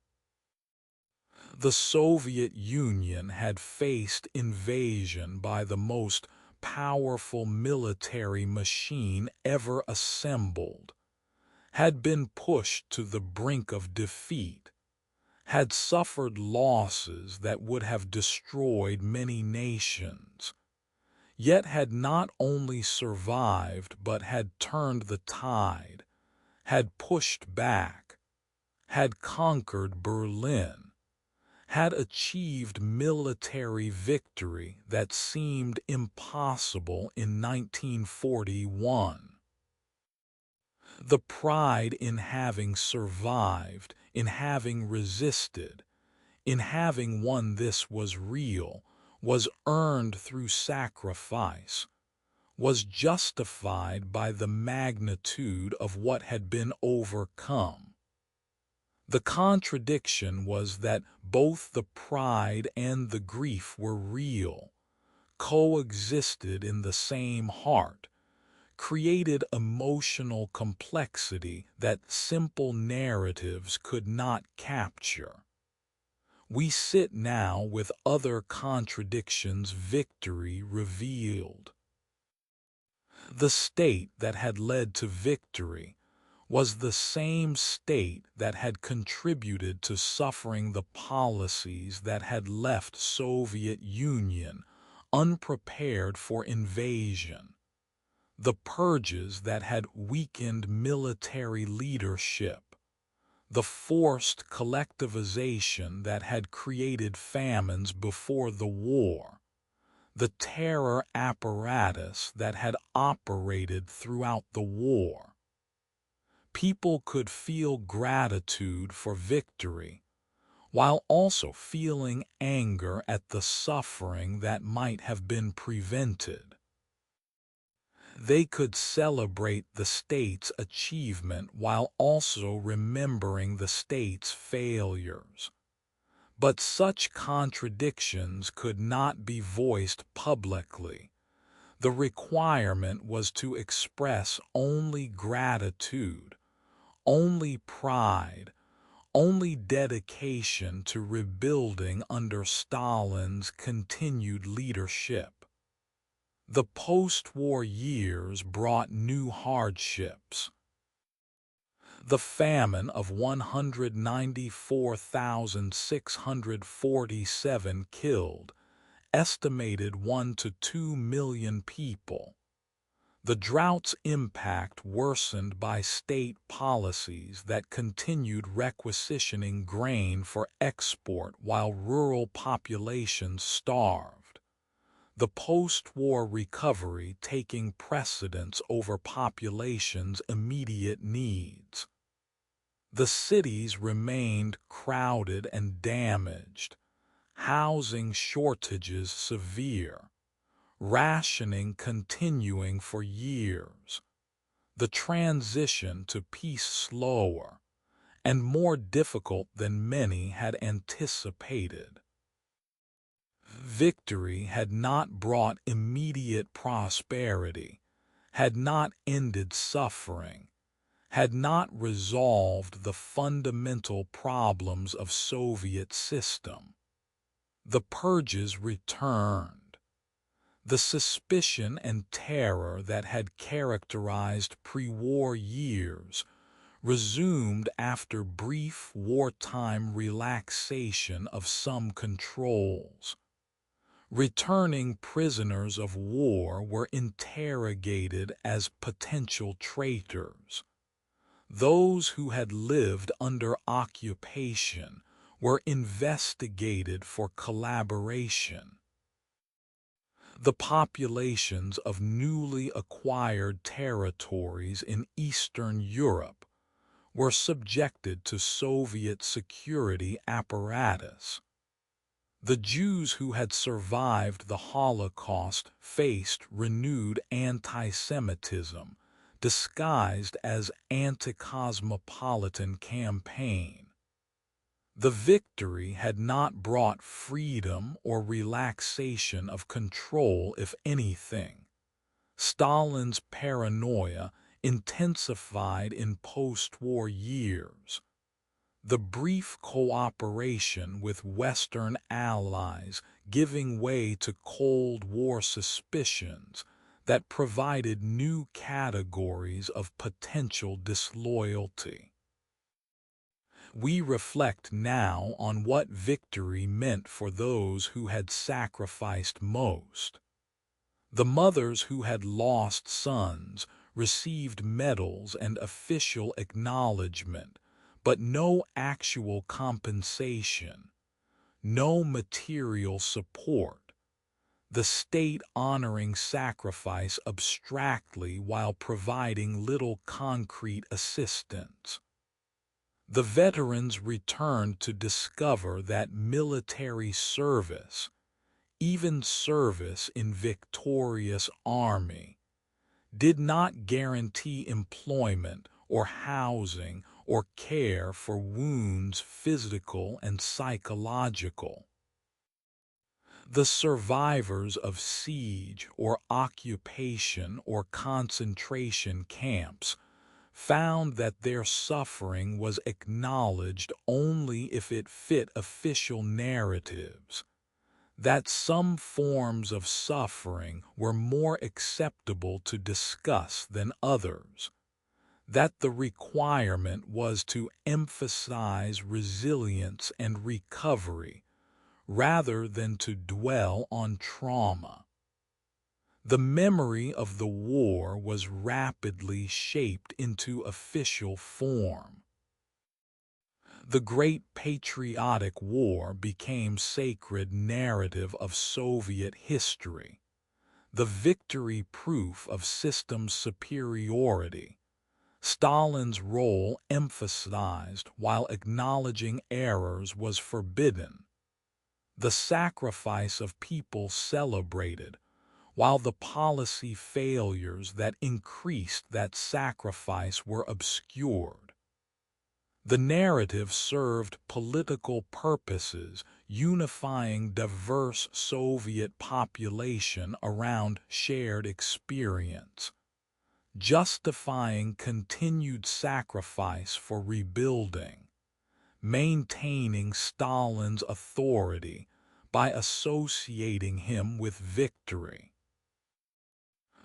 The Soviet Union had faced invasion by the most powerful military machine ever assembled, had been pushed to the brink of defeat, had suffered losses that would have destroyed many nations, yet had not only survived but had turned the tide, had pushed back, had conquered Berlin, had achieved military victory that seemed impossible in 1941. The pride in having survived, in having resisted, in having won this was real, was earned through sacrifice, was justified by the magnitude of what had been overcome. The contradiction was that both the pride and the grief were real, coexisted in the same heart, created emotional complexity that simple narratives could not capture. We sit now with other contradictions victory revealed. The state that had led to victory was the same state that had contributed to suffering the policies that had left Soviet Union unprepared for invasion, the purges that had weakened military leadership, the forced collectivization that had created famines before the war, the terror apparatus that had operated throughout the war. People could feel gratitude for victory, while also feeling anger at the suffering that might have been prevented. They could celebrate the state's achievement while also remembering the state's failures. But such contradictions could not be voiced publicly. The requirement was to express only gratitude, only pride, only dedication to rebuilding under Stalin's continued leadership. The post-war years brought new hardships. The famine of 194,647 killed, estimated 1 to 2 million people. The drought's impact worsened by state policies that continued requisitioning grain for export while rural populations starved. The post-war recovery taking precedence over populations' immediate needs. The cities remained crowded and damaged, housing shortages severe, rationing continuing for years, the transition to peace slower and more difficult than many had anticipated. Victory had not brought immediate prosperity, had not ended suffering, had not resolved the fundamental problems of Soviet system. The purges returned. The suspicion and terror that had characterized pre-war years resumed after brief wartime relaxation of some controls. Returning prisoners of war were interrogated as potential traitors. Those who had lived under occupation were investigated for collaboration. The populations of newly acquired territories in Eastern Europe were subjected to Soviet security apparatus. The Jews who had survived the Holocaust faced renewed anti-Semitism, disguised as anti-cosmopolitan campaign. The victory had not brought freedom or relaxation of control, if anything. Stalin's paranoia intensified in post-war years. The brief cooperation with Western allies giving way to Cold War suspicions that provided new categories of potential disloyalty. We reflect now on what victory meant for those who had sacrificed most. The mothers who had lost sons received medals and official acknowledgement, but no actual compensation, no material support. The state honoring sacrifice abstractly while providing little concrete assistance. The veterans returned to discover that military service, even service in victorious army, did not guarantee employment or housing or care for wounds physical and psychological. The survivors of siege or occupation or concentration camps found that their suffering was acknowledged only if it fit official narratives, that some forms of suffering were more acceptable to discuss than others, that the requirement was to emphasize resilience and recovery rather than to dwell on trauma. The memory of the war was rapidly shaped into official form. The Great Patriotic War became sacred narrative of Soviet history, the victory proof of system superiority. Stalin's role emphasized while acknowledging errors was forbidden. The sacrifice of people celebrated, while the policy failures that increased that sacrifice were obscured. The narrative served political purposes, unifying diverse Soviet population around shared experience, justifying continued sacrifice for rebuilding, maintaining Stalin's authority by associating him with victory.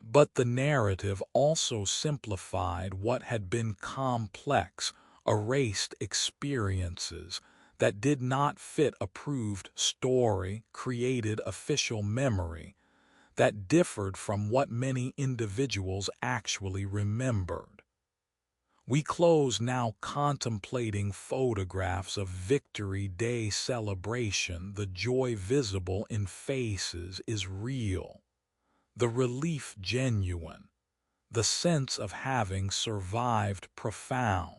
But the narrative also simplified what had been complex, erased experiences that did not fit approved story, created official memory that differed from what many individuals actually remembered. We close now contemplating photographs of Victory Day celebration. The joy visible in faces is real, the relief genuine, the sense of having survived profound.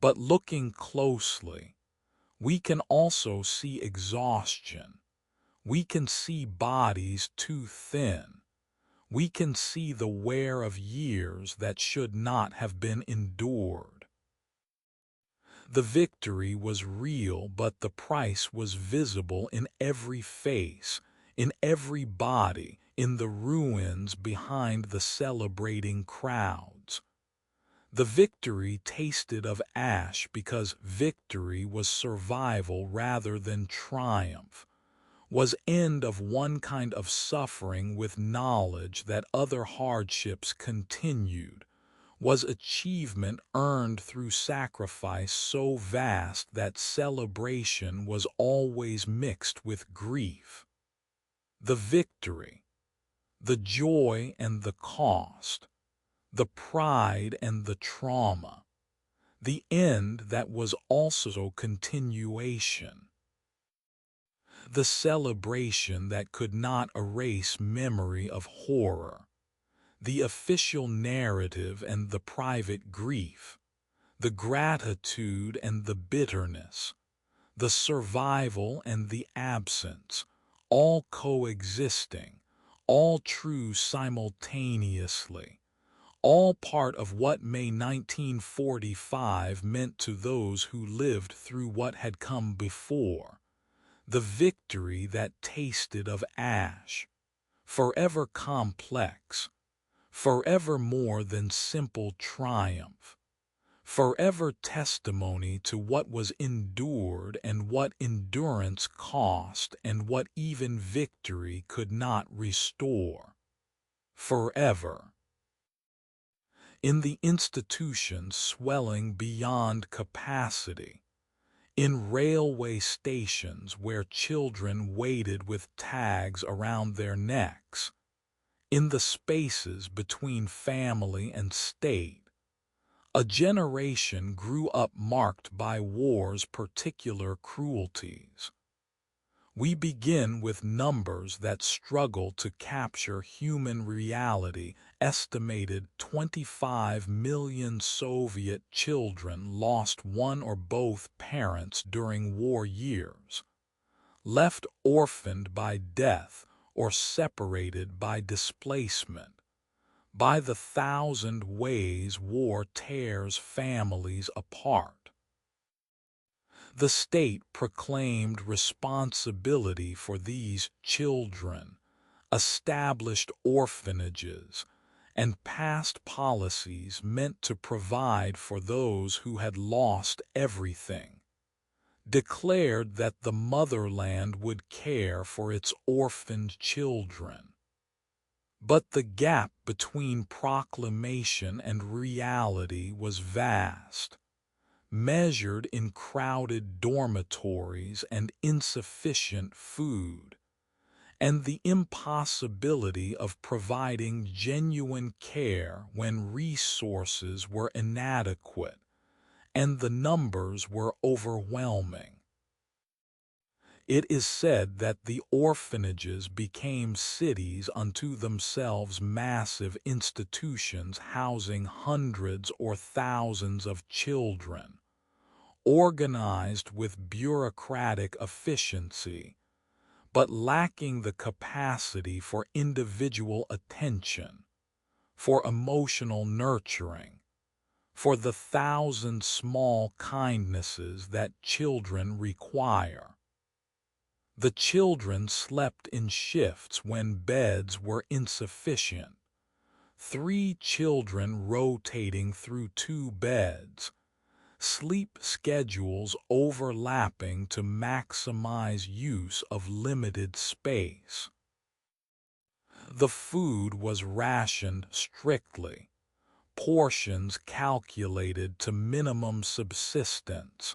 But looking closely, we can also see exhaustion. We can see bodies too thin. We can see the wear of years that should not have been endured. The victory was real, but the price was visible in every face, in every body, in the ruins behind the celebrating crowds. The victory tasted of ash because victory was survival rather than triumph, was end of one kind of suffering with knowledge that other hardships continued, was achievement earned through sacrifice so vast that celebration was always mixed with grief. The victory, the joy and the cost, the pride and the trauma, the end that was also continuation. The celebration that could not erase memory of horror, the official narrative and the private grief, the gratitude and the bitterness, the survival and the absence, all coexisting, all true simultaneously, all part of what May 1945 meant to those who lived through what had come before, the victory that tasted of ash, forever complex, forever more than simple triumph, forever testimony to what was endured and what endurance cost and what even victory could not restore. Forever. In the institutions swelling beyond capacity, in railway stations where children waited with tags around their necks, in the spaces between family and state, a generation grew up marked by war's particular cruelties. We begin with numbers that struggle to capture human reality. Estimated 25 million Soviet children lost one or both parents during war years, left orphaned by death or separated by displacement. By the thousand ways war tears families apart. The state proclaimed responsibility for these children, established orphanages, and passed policies meant to provide for those who had lost everything, declared that the motherland would care for its orphaned children. But the gap between proclamation and reality was vast, measured in crowded dormitories and insufficient food, and the impossibility of providing genuine care when resources were inadequate and the numbers were overwhelming. It is said that the orphanages became cities unto themselves, massive institutions housing hundreds or thousands of children, organized with bureaucratic efficiency, but lacking the capacity for individual attention, for emotional nurturing, for the thousand small kindnesses that children require. The children slept in shifts when beds were insufficient, 3 children rotating through 2 beds, sleep schedules overlapping to maximize use of limited space. The food was rationed strictly, portions calculated to minimum subsistence,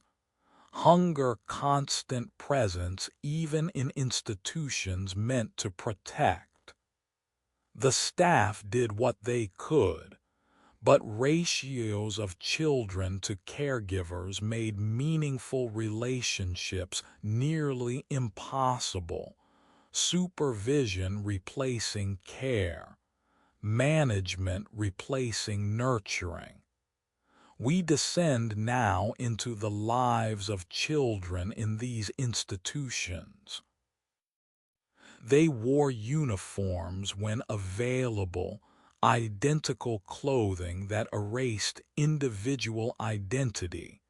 hunger constant presence even in institutions meant to protect. The staff did what they could, but ratios of children to caregivers made meaningful relationships nearly impossible, supervision replacing care, management replacing nurturing. We descend now into the lives of children in these institutions. They wore uniforms when available, identical clothing that erased individual identity,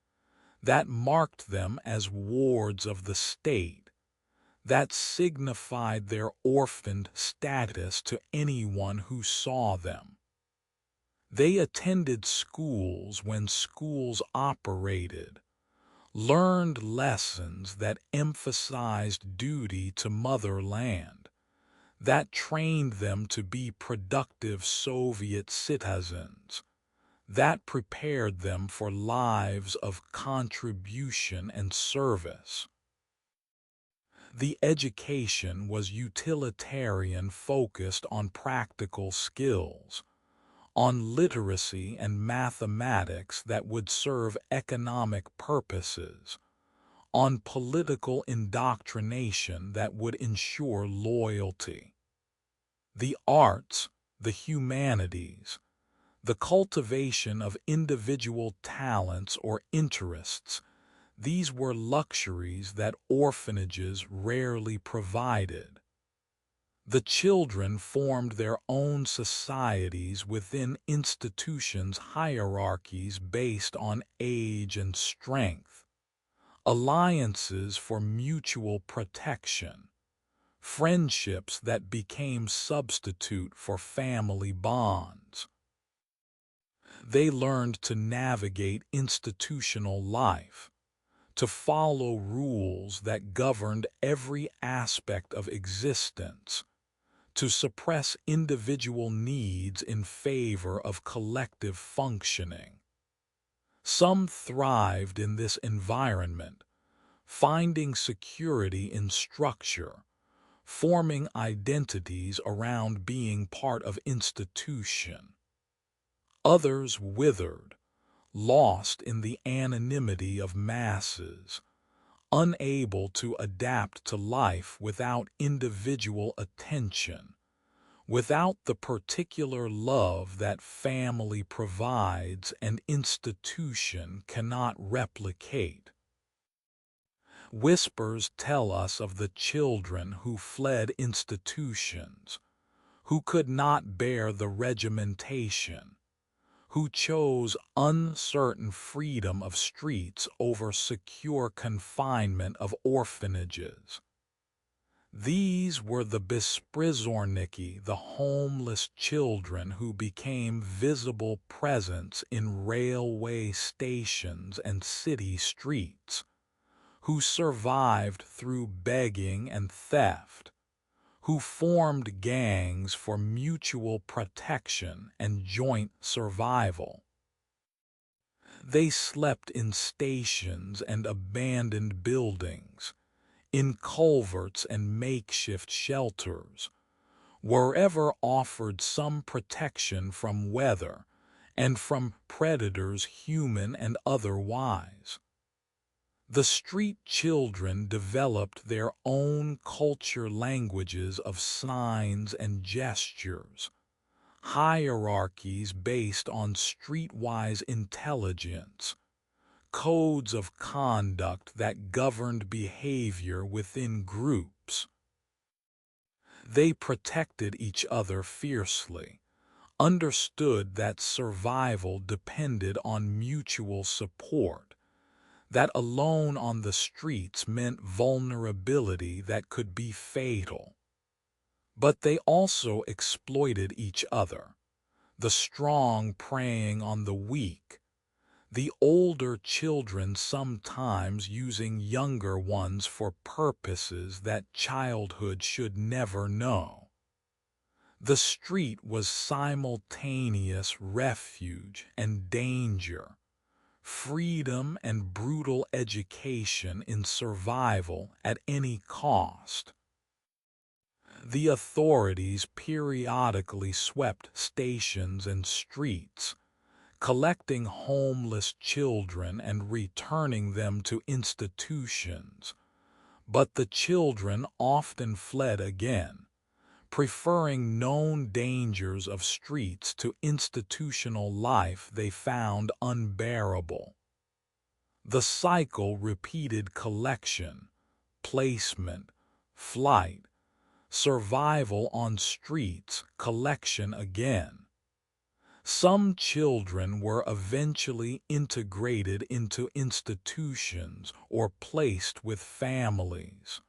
that marked them as wards of the state, that signified their orphaned status to anyone who saw them. They attended schools when schools operated, learned lessons that emphasized duty to motherland, that trained them to be productive Soviet citizens, that prepared them for lives of contribution and service. The education was utilitarian, focused on practical skills, on literacy and mathematics that would serve economic purposes, on political indoctrination that would ensure loyalty. The arts, the humanities, the cultivation of individual talents or interests. These were luxuries that orphanages rarely provided. The children formed their own societies within institutions' hierarchies based on age and strength, alliances for mutual protection, friendships that became substitute for family bonds. They learned to navigate institutional life, to follow rules that governed every aspect of existence, to suppress individual needs in favor of collective functioning. Some thrived in this environment, finding security in structure, forming identities around being part of institution. Others withered, lost in the anonymity of masses, unable to adapt to life without individual attention, without the particular love that family provides and institution cannot replicate. Whispers tell us of the children who fled institutions, who could not bear the regimentation, who chose uncertain freedom of streets over secure confinement of orphanages. These were the besprizorniki, the homeless children who became visible presence in railway stations and city streets, who survived through begging and theft, who formed gangs for mutual protection and joint survival. They slept in stations and abandoned buildings, in culverts and makeshift shelters, wherever offered some protection from weather and from predators human and otherwise. The street children developed their own culture languages of signs and gestures, hierarchies based on streetwise intelligence, codes of conduct that governed behavior within groups. They protected each other fiercely, understood that survival depended on mutual support, that alone on the streets meant vulnerability that could be fatal. But they also exploited each other, the strong preying on the weak, the older children sometimes using younger ones for purposes that childhood should never know. The street was simultaneous refuge and danger, freedom and brutal education in survival at any cost. The authorities periodically swept stations and streets, collecting homeless children and returning them to institutions, but the children often fled again, preferring known dangers of streets to institutional life they found unbearable. The cycle repeated: collection, placement, flight, survival on streets, collection again. Some children were eventually integrated into institutions or placed with families.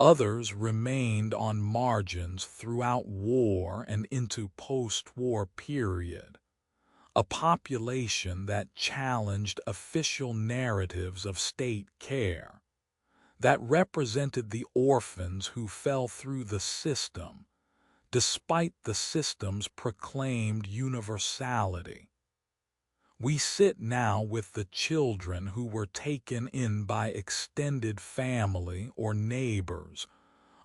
Others remained on margins throughout war and into post-war period, a population that challenged official narratives of state care, that represented the orphans who fell through the system, despite the system's proclaimed universality. We sit now with the children who were taken in by extended family or neighbors,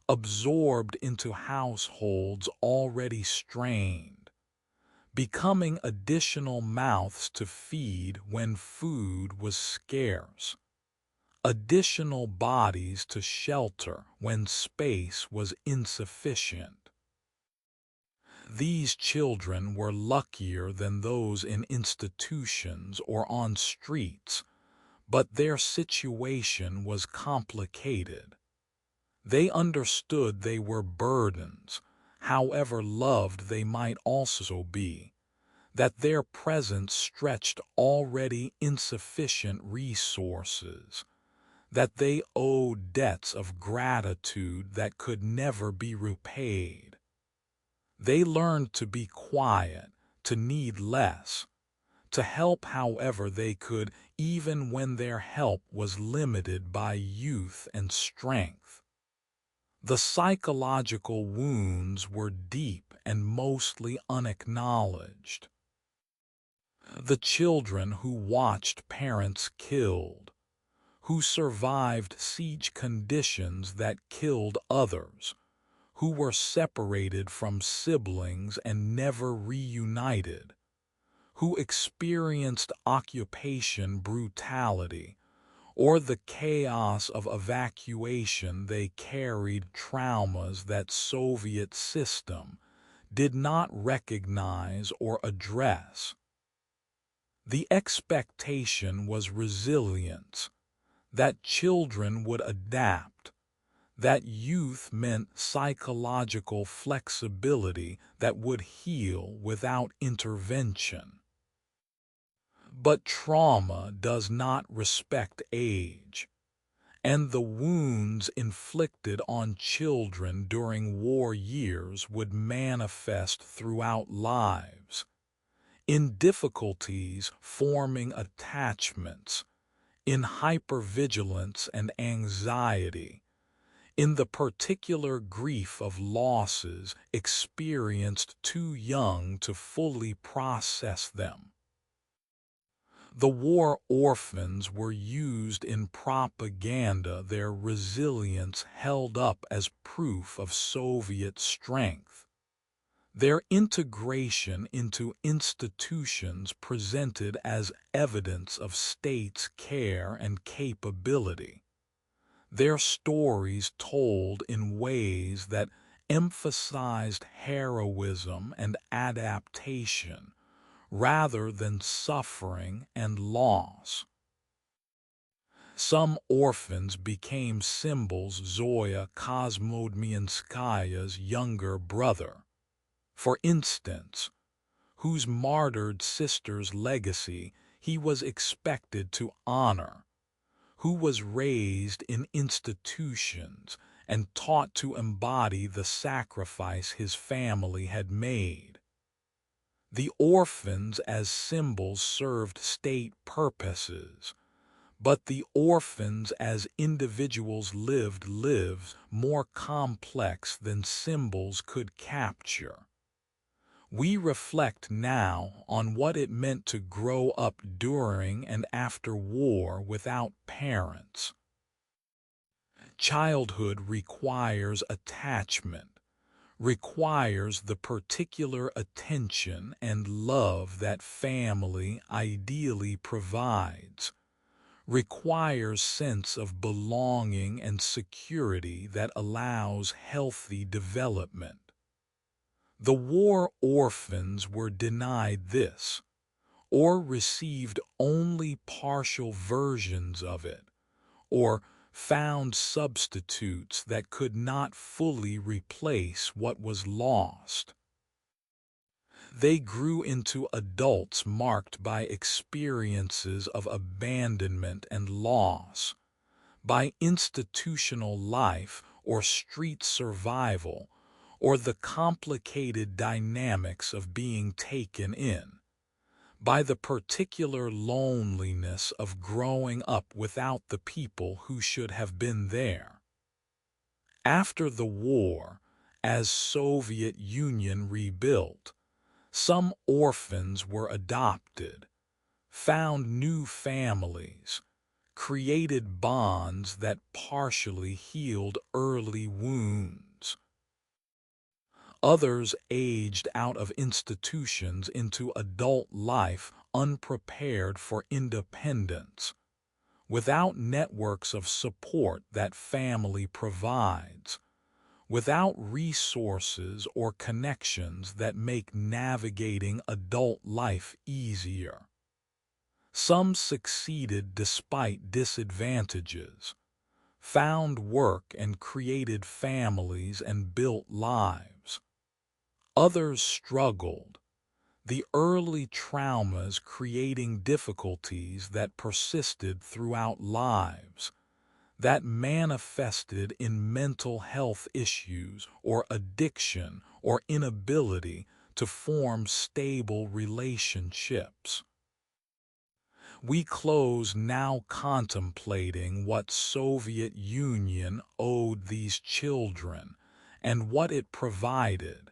absorbed into households already strained, becoming additional mouths to feed when food was scarce, additional bodies to shelter when space was insufficient. These children were luckier than those in institutions or on streets, but their situation was complicated. They understood they were burdens, however loved they might also be, that their presence stretched already insufficient resources, that they owed debts of gratitude that could never be repaid. They learned to be quiet, to need less, to help however they could, even when their help was limited by youth and strength. The psychological wounds were deep and mostly unacknowledged. The children who watched parents killed, who survived siege conditions that killed others, who were separated from siblings and never reunited, who experienced occupation brutality, or the chaos of evacuation. They carried traumas that Soviet system did not recognize or address. The expectation was resilience, that children would adapt, that youth meant psychological flexibility that would heal without intervention. But trauma does not respect age, and the wounds inflicted on children during war years would manifest throughout lives, in difficulties forming attachments, in hypervigilance and anxiety, in the particular grief of losses experienced too young to fully process them. The war orphans were used in propaganda, their resilience held up as proof of Soviet strength, their integration into institutions presented as evidence of states' care and capability, their stories told in ways that emphasized heroism and adaptation rather than suffering and loss. Some orphans became symbols. Zoya Kosmodmyanskaya's younger brother, for instance, whose martyred sister's legacy he was expected to honor, who was raised in institutions and taught to embody the sacrifice his family had made. The orphans as symbols served state purposes, but the orphans as individuals lived lives more complex than symbols could capture. We reflect now on what it meant to grow up during and after war without parents. Childhood requires attachment, requires the particular attention and love that family ideally provides, requires sense of belonging and security that allows healthy development. The war orphans were denied this, or received only partial versions of it, or found substitutes that could not fully replace what was lost. They grew into adults marked by experiences of abandonment and loss, by institutional life or street survival, or the complicated dynamics of being taken in, by the particular loneliness of growing up without the people who should have been there. After the war, as Soviet Union rebuilt, some orphans were adopted, found new families, created bonds that partially healed early wounds. Others aged out of institutions into adult life unprepared for independence, without networks of support that family provides, without resources or connections that make navigating adult life easier. Some succeeded despite disadvantages, found work and created families and built lives. Others struggled, the early traumas creating difficulties that persisted throughout lives, that manifested in mental health issues or addiction or inability to form stable relationships. We close now contemplating what Soviet Union owed these children and what it provided.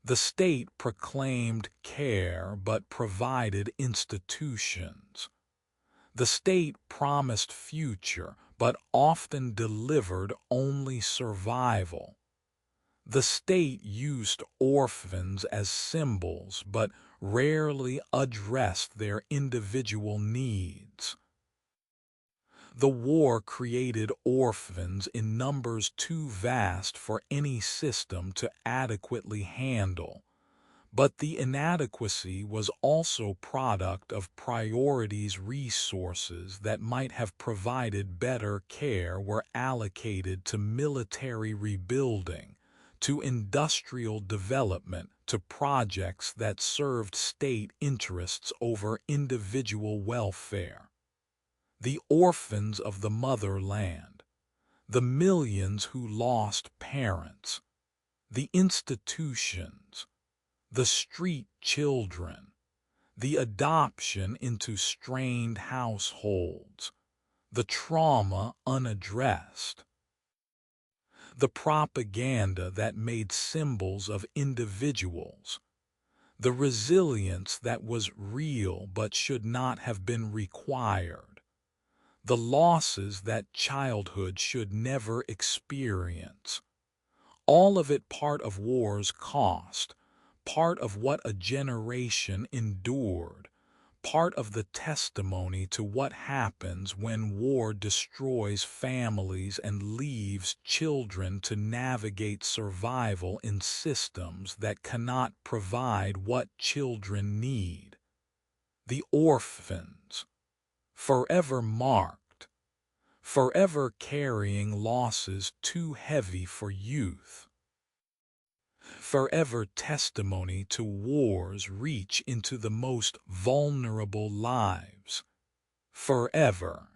The state proclaimed care but provided institutions. The state promised future but often delivered only survival. The state used orphans as symbols but rarely addressed their individual needs. The war created orphans in numbers too vast for any system to adequately handle. But the inadequacy was also product of priorities. Resources that might have provided better care were allocated to military rebuilding, to industrial development, to projects that served state interests over individual welfare. The orphans of the motherland, the millions who lost parents, the institutions, the street children, the adoption into strained households, the trauma unaddressed, the propaganda that made symbols of individuals, the resilience that was real but should not have been required, the losses that childhood should never experience. All of it part of war's cost, part of what a generation endured, part of the testimony to what happens when war destroys families and leaves children to navigate survival in systems that cannot provide what children need. The orphans, forever marked, forever carrying losses too heavy for youth. Forever testimony to war's reach into the most vulnerable lives. Forever.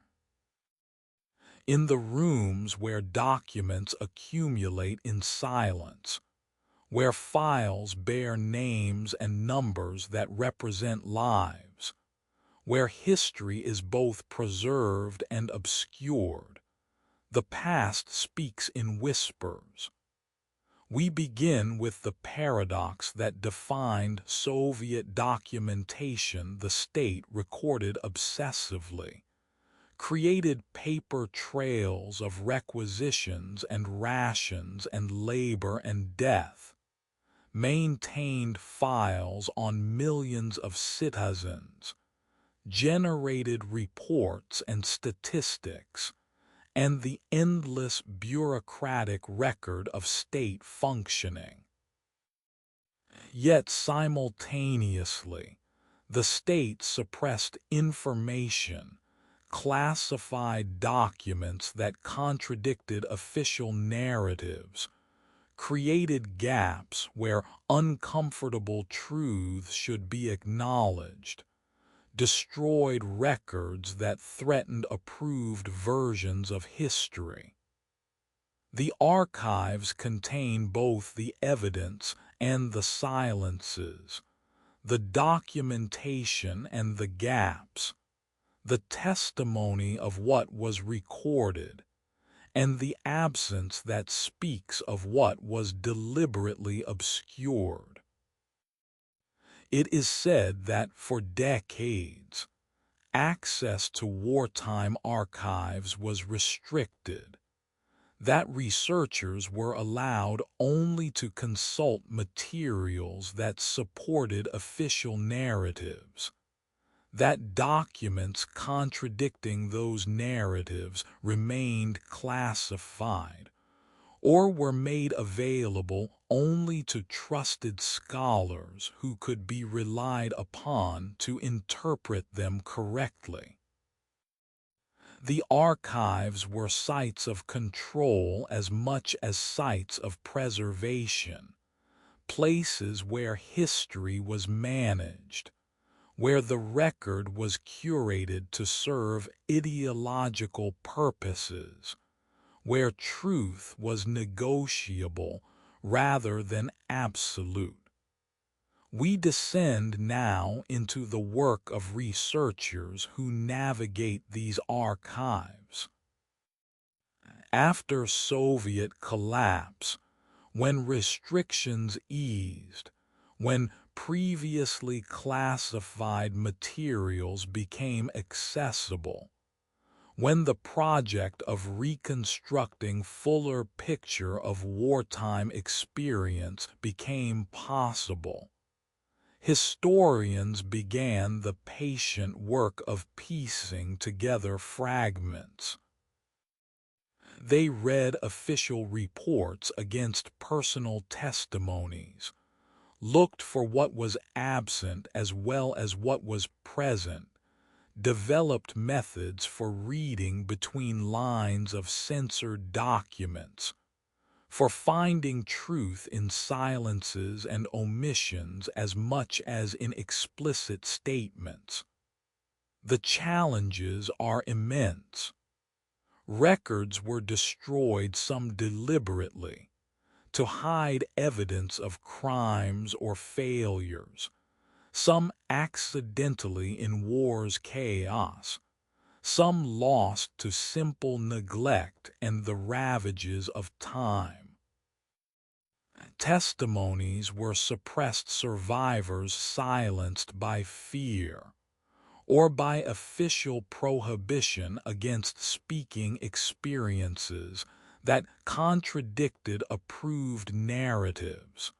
In the rooms where documents accumulate in silence, where files bear names and numbers that represent lives, where history is both preserved and obscured, the past speaks in whispers. We begin with the paradox that defined Soviet documentation. The state recorded obsessively, created paper trails of requisitions and rations and labor and death, maintained files on millions of citizens, generated reports and statistics, and the endless bureaucratic record of state functioning. Yet simultaneously, the state suppressed information, classified documents that contradicted official narratives, created gaps where uncomfortable truths should be acknowledged, destroyed records that threatened approved versions of history. The archives contain both the evidence and the silences, the documentation and the gaps, the testimony of what was recorded, and the absence that speaks of what was deliberately obscured. It is said that for decades, access to wartime archives was restricted, that researchers were allowed only to consult materials that supported official narratives, that documents contradicting those narratives remained classified, or were made available only to trusted scholars who could be relied upon to interpret them correctly. The archives were sites of control as much as sites of preservation, places where history was managed, where the record was curated to serve ideological purposes, where truth was negotiable rather than absolute. We descend now into the work of researchers who navigate these archives. After Soviet collapse, when restrictions eased, when previously classified materials became accessible, when the project of reconstructing fuller picture of wartime experience became possible, historians began the patient work of piecing together fragments. They read official reports against personal testimonies, looked for what was absent as well as what was present, developed methods for reading between lines of censored documents, for finding truth in silences and omissions as much as in explicit statements. The challenges are immense. Records were destroyed, some deliberately, to hide evidence of crimes or failures, some accidentally in war's chaos, some lost to simple neglect and the ravages of time. Testimonies were suppressed, survivors silenced by fear, or by official prohibition against speaking experiences that contradicted approved narratives.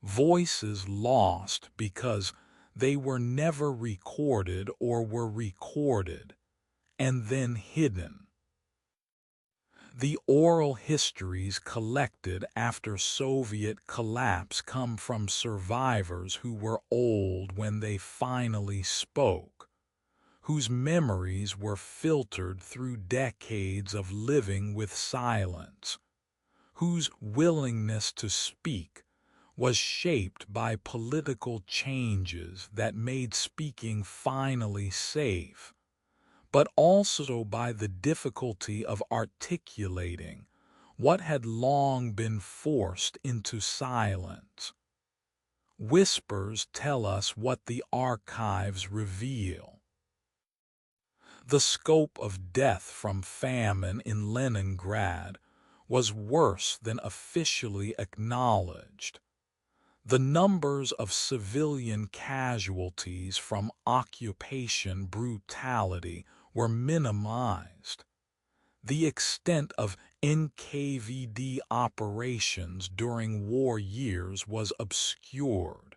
Voices lost because they were never recorded or were recorded and then hidden. The oral histories collected after Soviet collapse come from survivors who were old when they finally spoke, whose memories were filtered through decades of living with silence, whose willingness to speak was shaped by political changes that made speaking finally safe, but also by the difficulty of articulating what had long been forced into silence. Whispers tell us what the archives reveal. The scope of death from famine in Leningrad was worse than officially acknowledged. The numbers of civilian casualties from occupation brutality were minimized. The extent of NKVD operations during war years was obscured.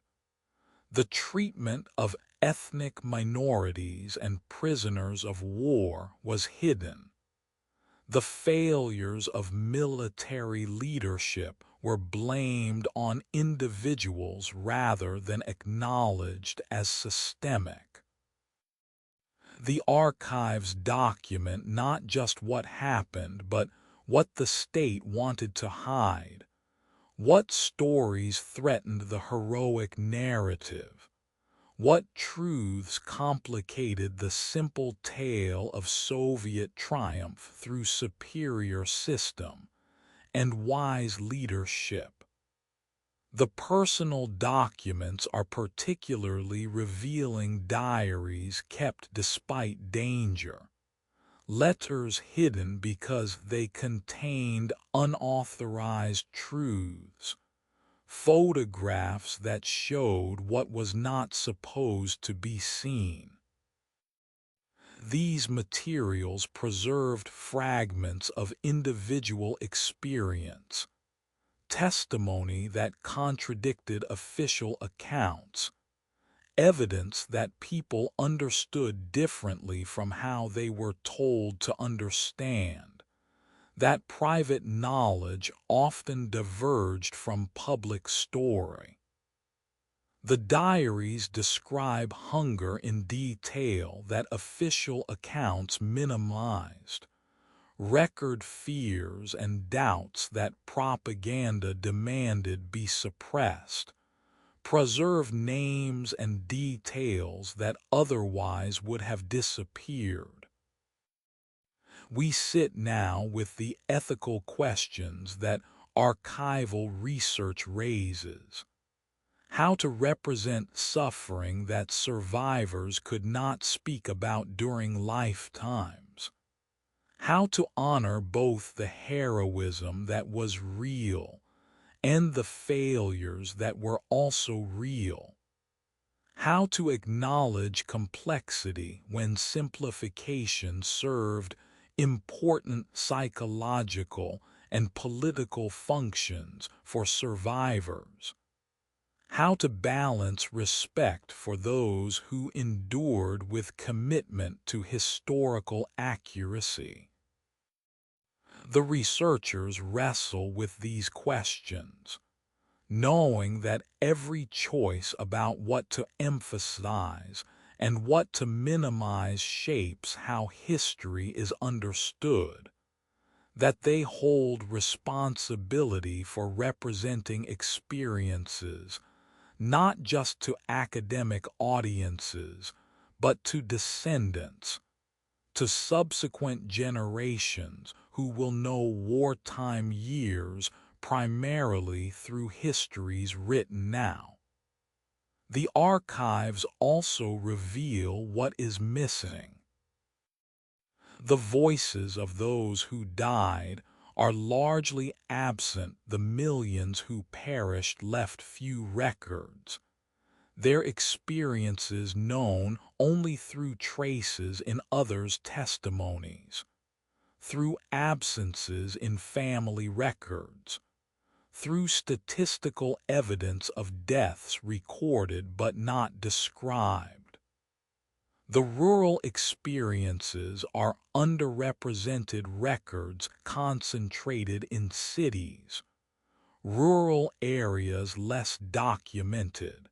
The treatment of ethnic minorities and prisoners of war was hidden. The failures of military leadership were blamed on individuals rather than acknowledged as systemic. The archives document not just what happened, but what the state wanted to hide, what stories threatened the heroic narrative, what truths complicated the simple tale of Soviet triumph through superior system and wise leadership. The personal documents are particularly revealing: diaries kept despite danger, letters hidden because they contained unauthorized truths, photographs that showed what was not supposed to be seen. These materials preserved fragments of individual experience, testimony that contradicted official accounts, evidence that people understood differently from how they were told to understand. that private knowledge often diverged from public story. The diaries describe hunger in detail that official accounts minimized, record fears and doubts that propaganda demanded be suppressed, preserve names and details that otherwise would have disappeared. We sit now with the ethical questions that archival research raises. How to represent suffering that survivors could not speak about during lifetimes. How to honor both the heroism that was real and the failures that were also real. How to acknowledge complexity when simplification served important psychological and political functions for survivors. How to balance respect for those who endured with commitment to historical accuracy. The researchers wrestle with these questions, knowing that every choice about what to emphasize and what to minimize shapes how history is understood, that they hold responsibility for representing experiences not just to academic audiences, but to descendants, to subsequent generations who will know wartime years primarily through histories written now. The archives also reveal what is missing. The voices of those who died are largely absent. The millions who perished left few records, their experiences known only through traces in others' testimonies, through absences in family records, through statistical evidence of deaths recorded but not described. The rural experiences are underrepresented records concentrated in cities, rural areas less documented,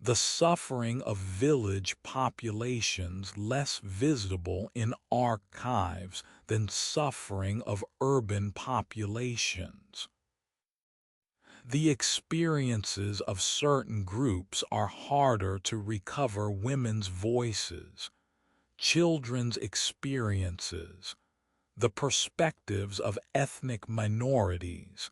the suffering of village populations less visible in archives than suffering of urban populations. The experiences of certain groups are harder to recover: women's voices, children's experiences, the perspectives of ethnic minorities,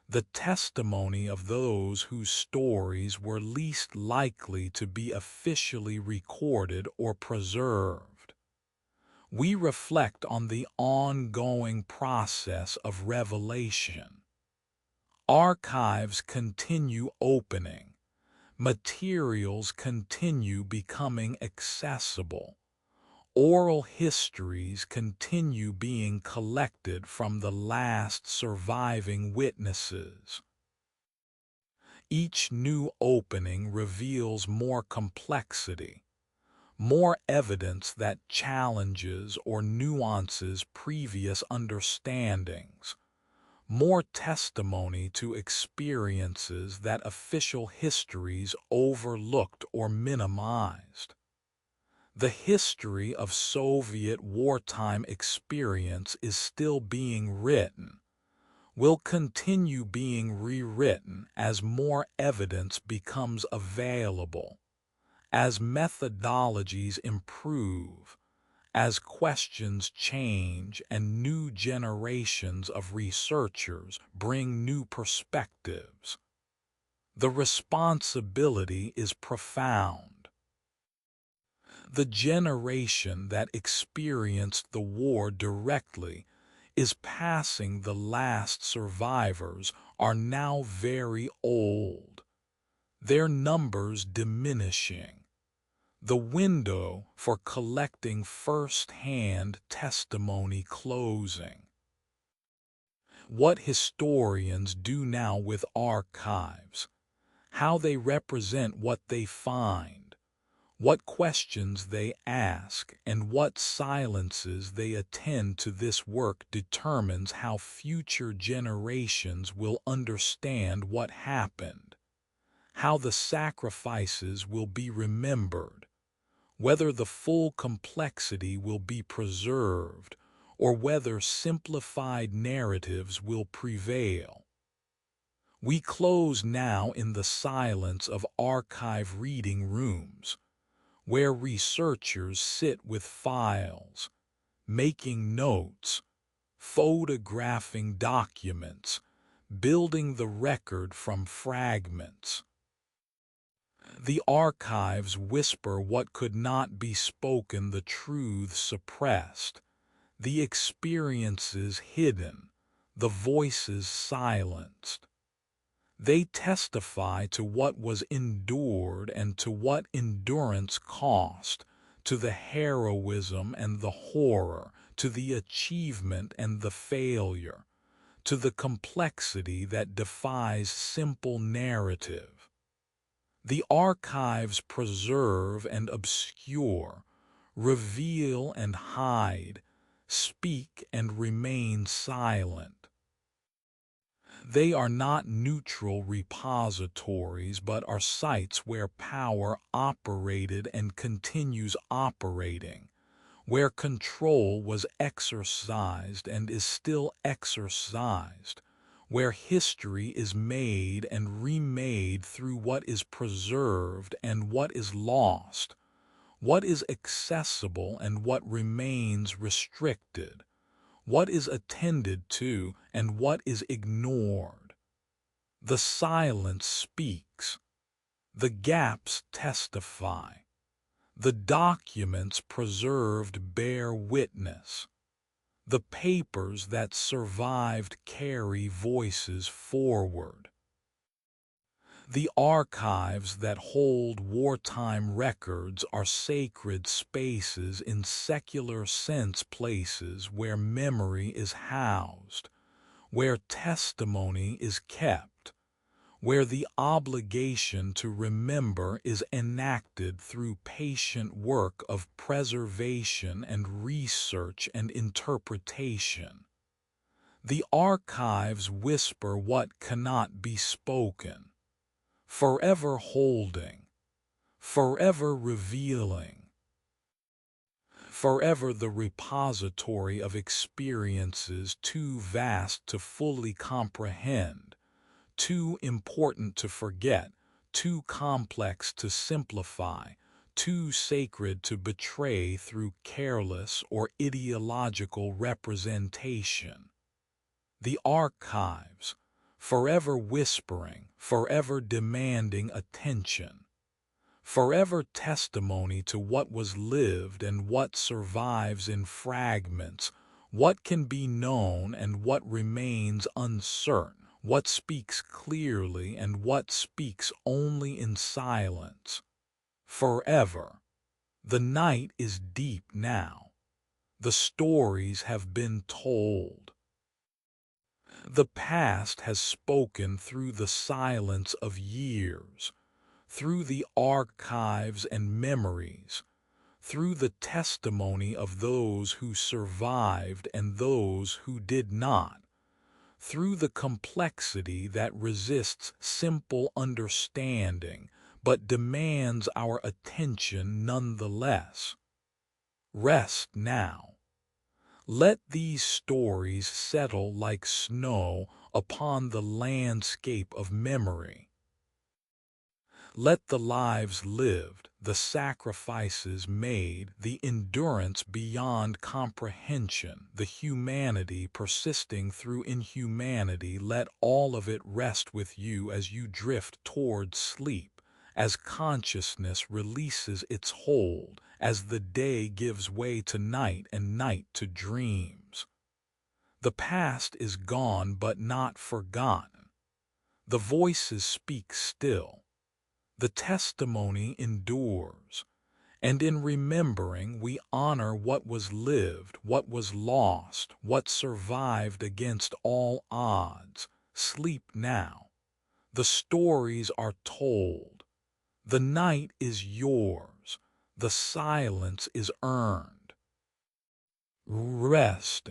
the testimony of those whose stories were least likely to be officially recorded or preserved. We reflect on the ongoing process of revelation. Archives continue opening, materials continue becoming accessible, oral histories continue being collected from the last surviving witnesses. Each new opening reveals more complexity, more evidence that challenges or nuances previous understandings, more testimony to experiences that official histories overlooked or minimized. The history of Soviet wartime experience is still being written, will continue being rewritten as more evidence becomes available, as methodologies improve, as questions change and new generations of researchers bring new perspectives. The responsibility is profound. The generation that experienced the war directly is passing. The last survivors are now very old, their numbers diminishing. The window for collecting first-hand testimony closing. What historians do now with archives, how they represent what they find, What questions they ask and what silences they attend to this work determines how future generations will understand what happened, how the sacrifices will be remembered, whether the full complexity will be preserved, or whether simplified narratives will prevail. We close now in the silence of archive reading rooms, where researchers sit with files, making notes, photographing documents, building the record from fragments. The archives whisper what could not be spoken, the truth suppressed, the experiences hidden, the voices silenced. They testify to what was endured and to what endurance cost, to the heroism and the horror, to the achievement and the failure, to the complexity that defies simple narrative. The archives preserve and obscure, reveal and hide, speak and remain silent. They are not neutral repositories, but are sites where power operated and continues operating, where control was exercised and is still exercised, where history is made and remade through what is preserved and what is lost, what is accessible and what remains restricted, what is attended to and what is ignored. The silence speaks. The gaps testify. The documents preserved bear witness. The papers that survived carry voices forward. The archives that hold wartime records are sacred spaces, in secular sense places where memory is housed, where testimony is kept, where the obligation to remember is enacted through patient work of preservation and research and interpretation. The archives whisper what cannot be spoken, forever holding, forever revealing, forever the repository of experiences too vast to fully comprehend, too important to forget, too complex to simplify, too sacred to betray through careless or ideological representation. The archives, forever whispering, forever demanding attention, forever testimony to what was lived and what survives in fragments, what can be known and what remains uncertain, what speaks clearly and what speaks only in silence. Forever. The night is deep now. The stories have been told. The past has spoken through the silence of years, through the archives and memories, through the testimony of those who survived and those who did not, through the complexity that resists simple understanding but demands our attention nonetheless. Rest now. Let these stories settle like snow upon the landscape of memory. Let the lives lived, the sacrifices made, the endurance beyond comprehension, the humanity persisting through inhumanity, let all of it rest with you as you drift toward sleep, as consciousness releases its hold, as the day gives way to night and night to dreams. The past is gone but not forgotten. The voices speak still. The testimony endures, and in remembering we honor what was lived, what was lost, what survived against all odds. Sleep now. The stories are told. The night is yours. the silence is earned. Rest.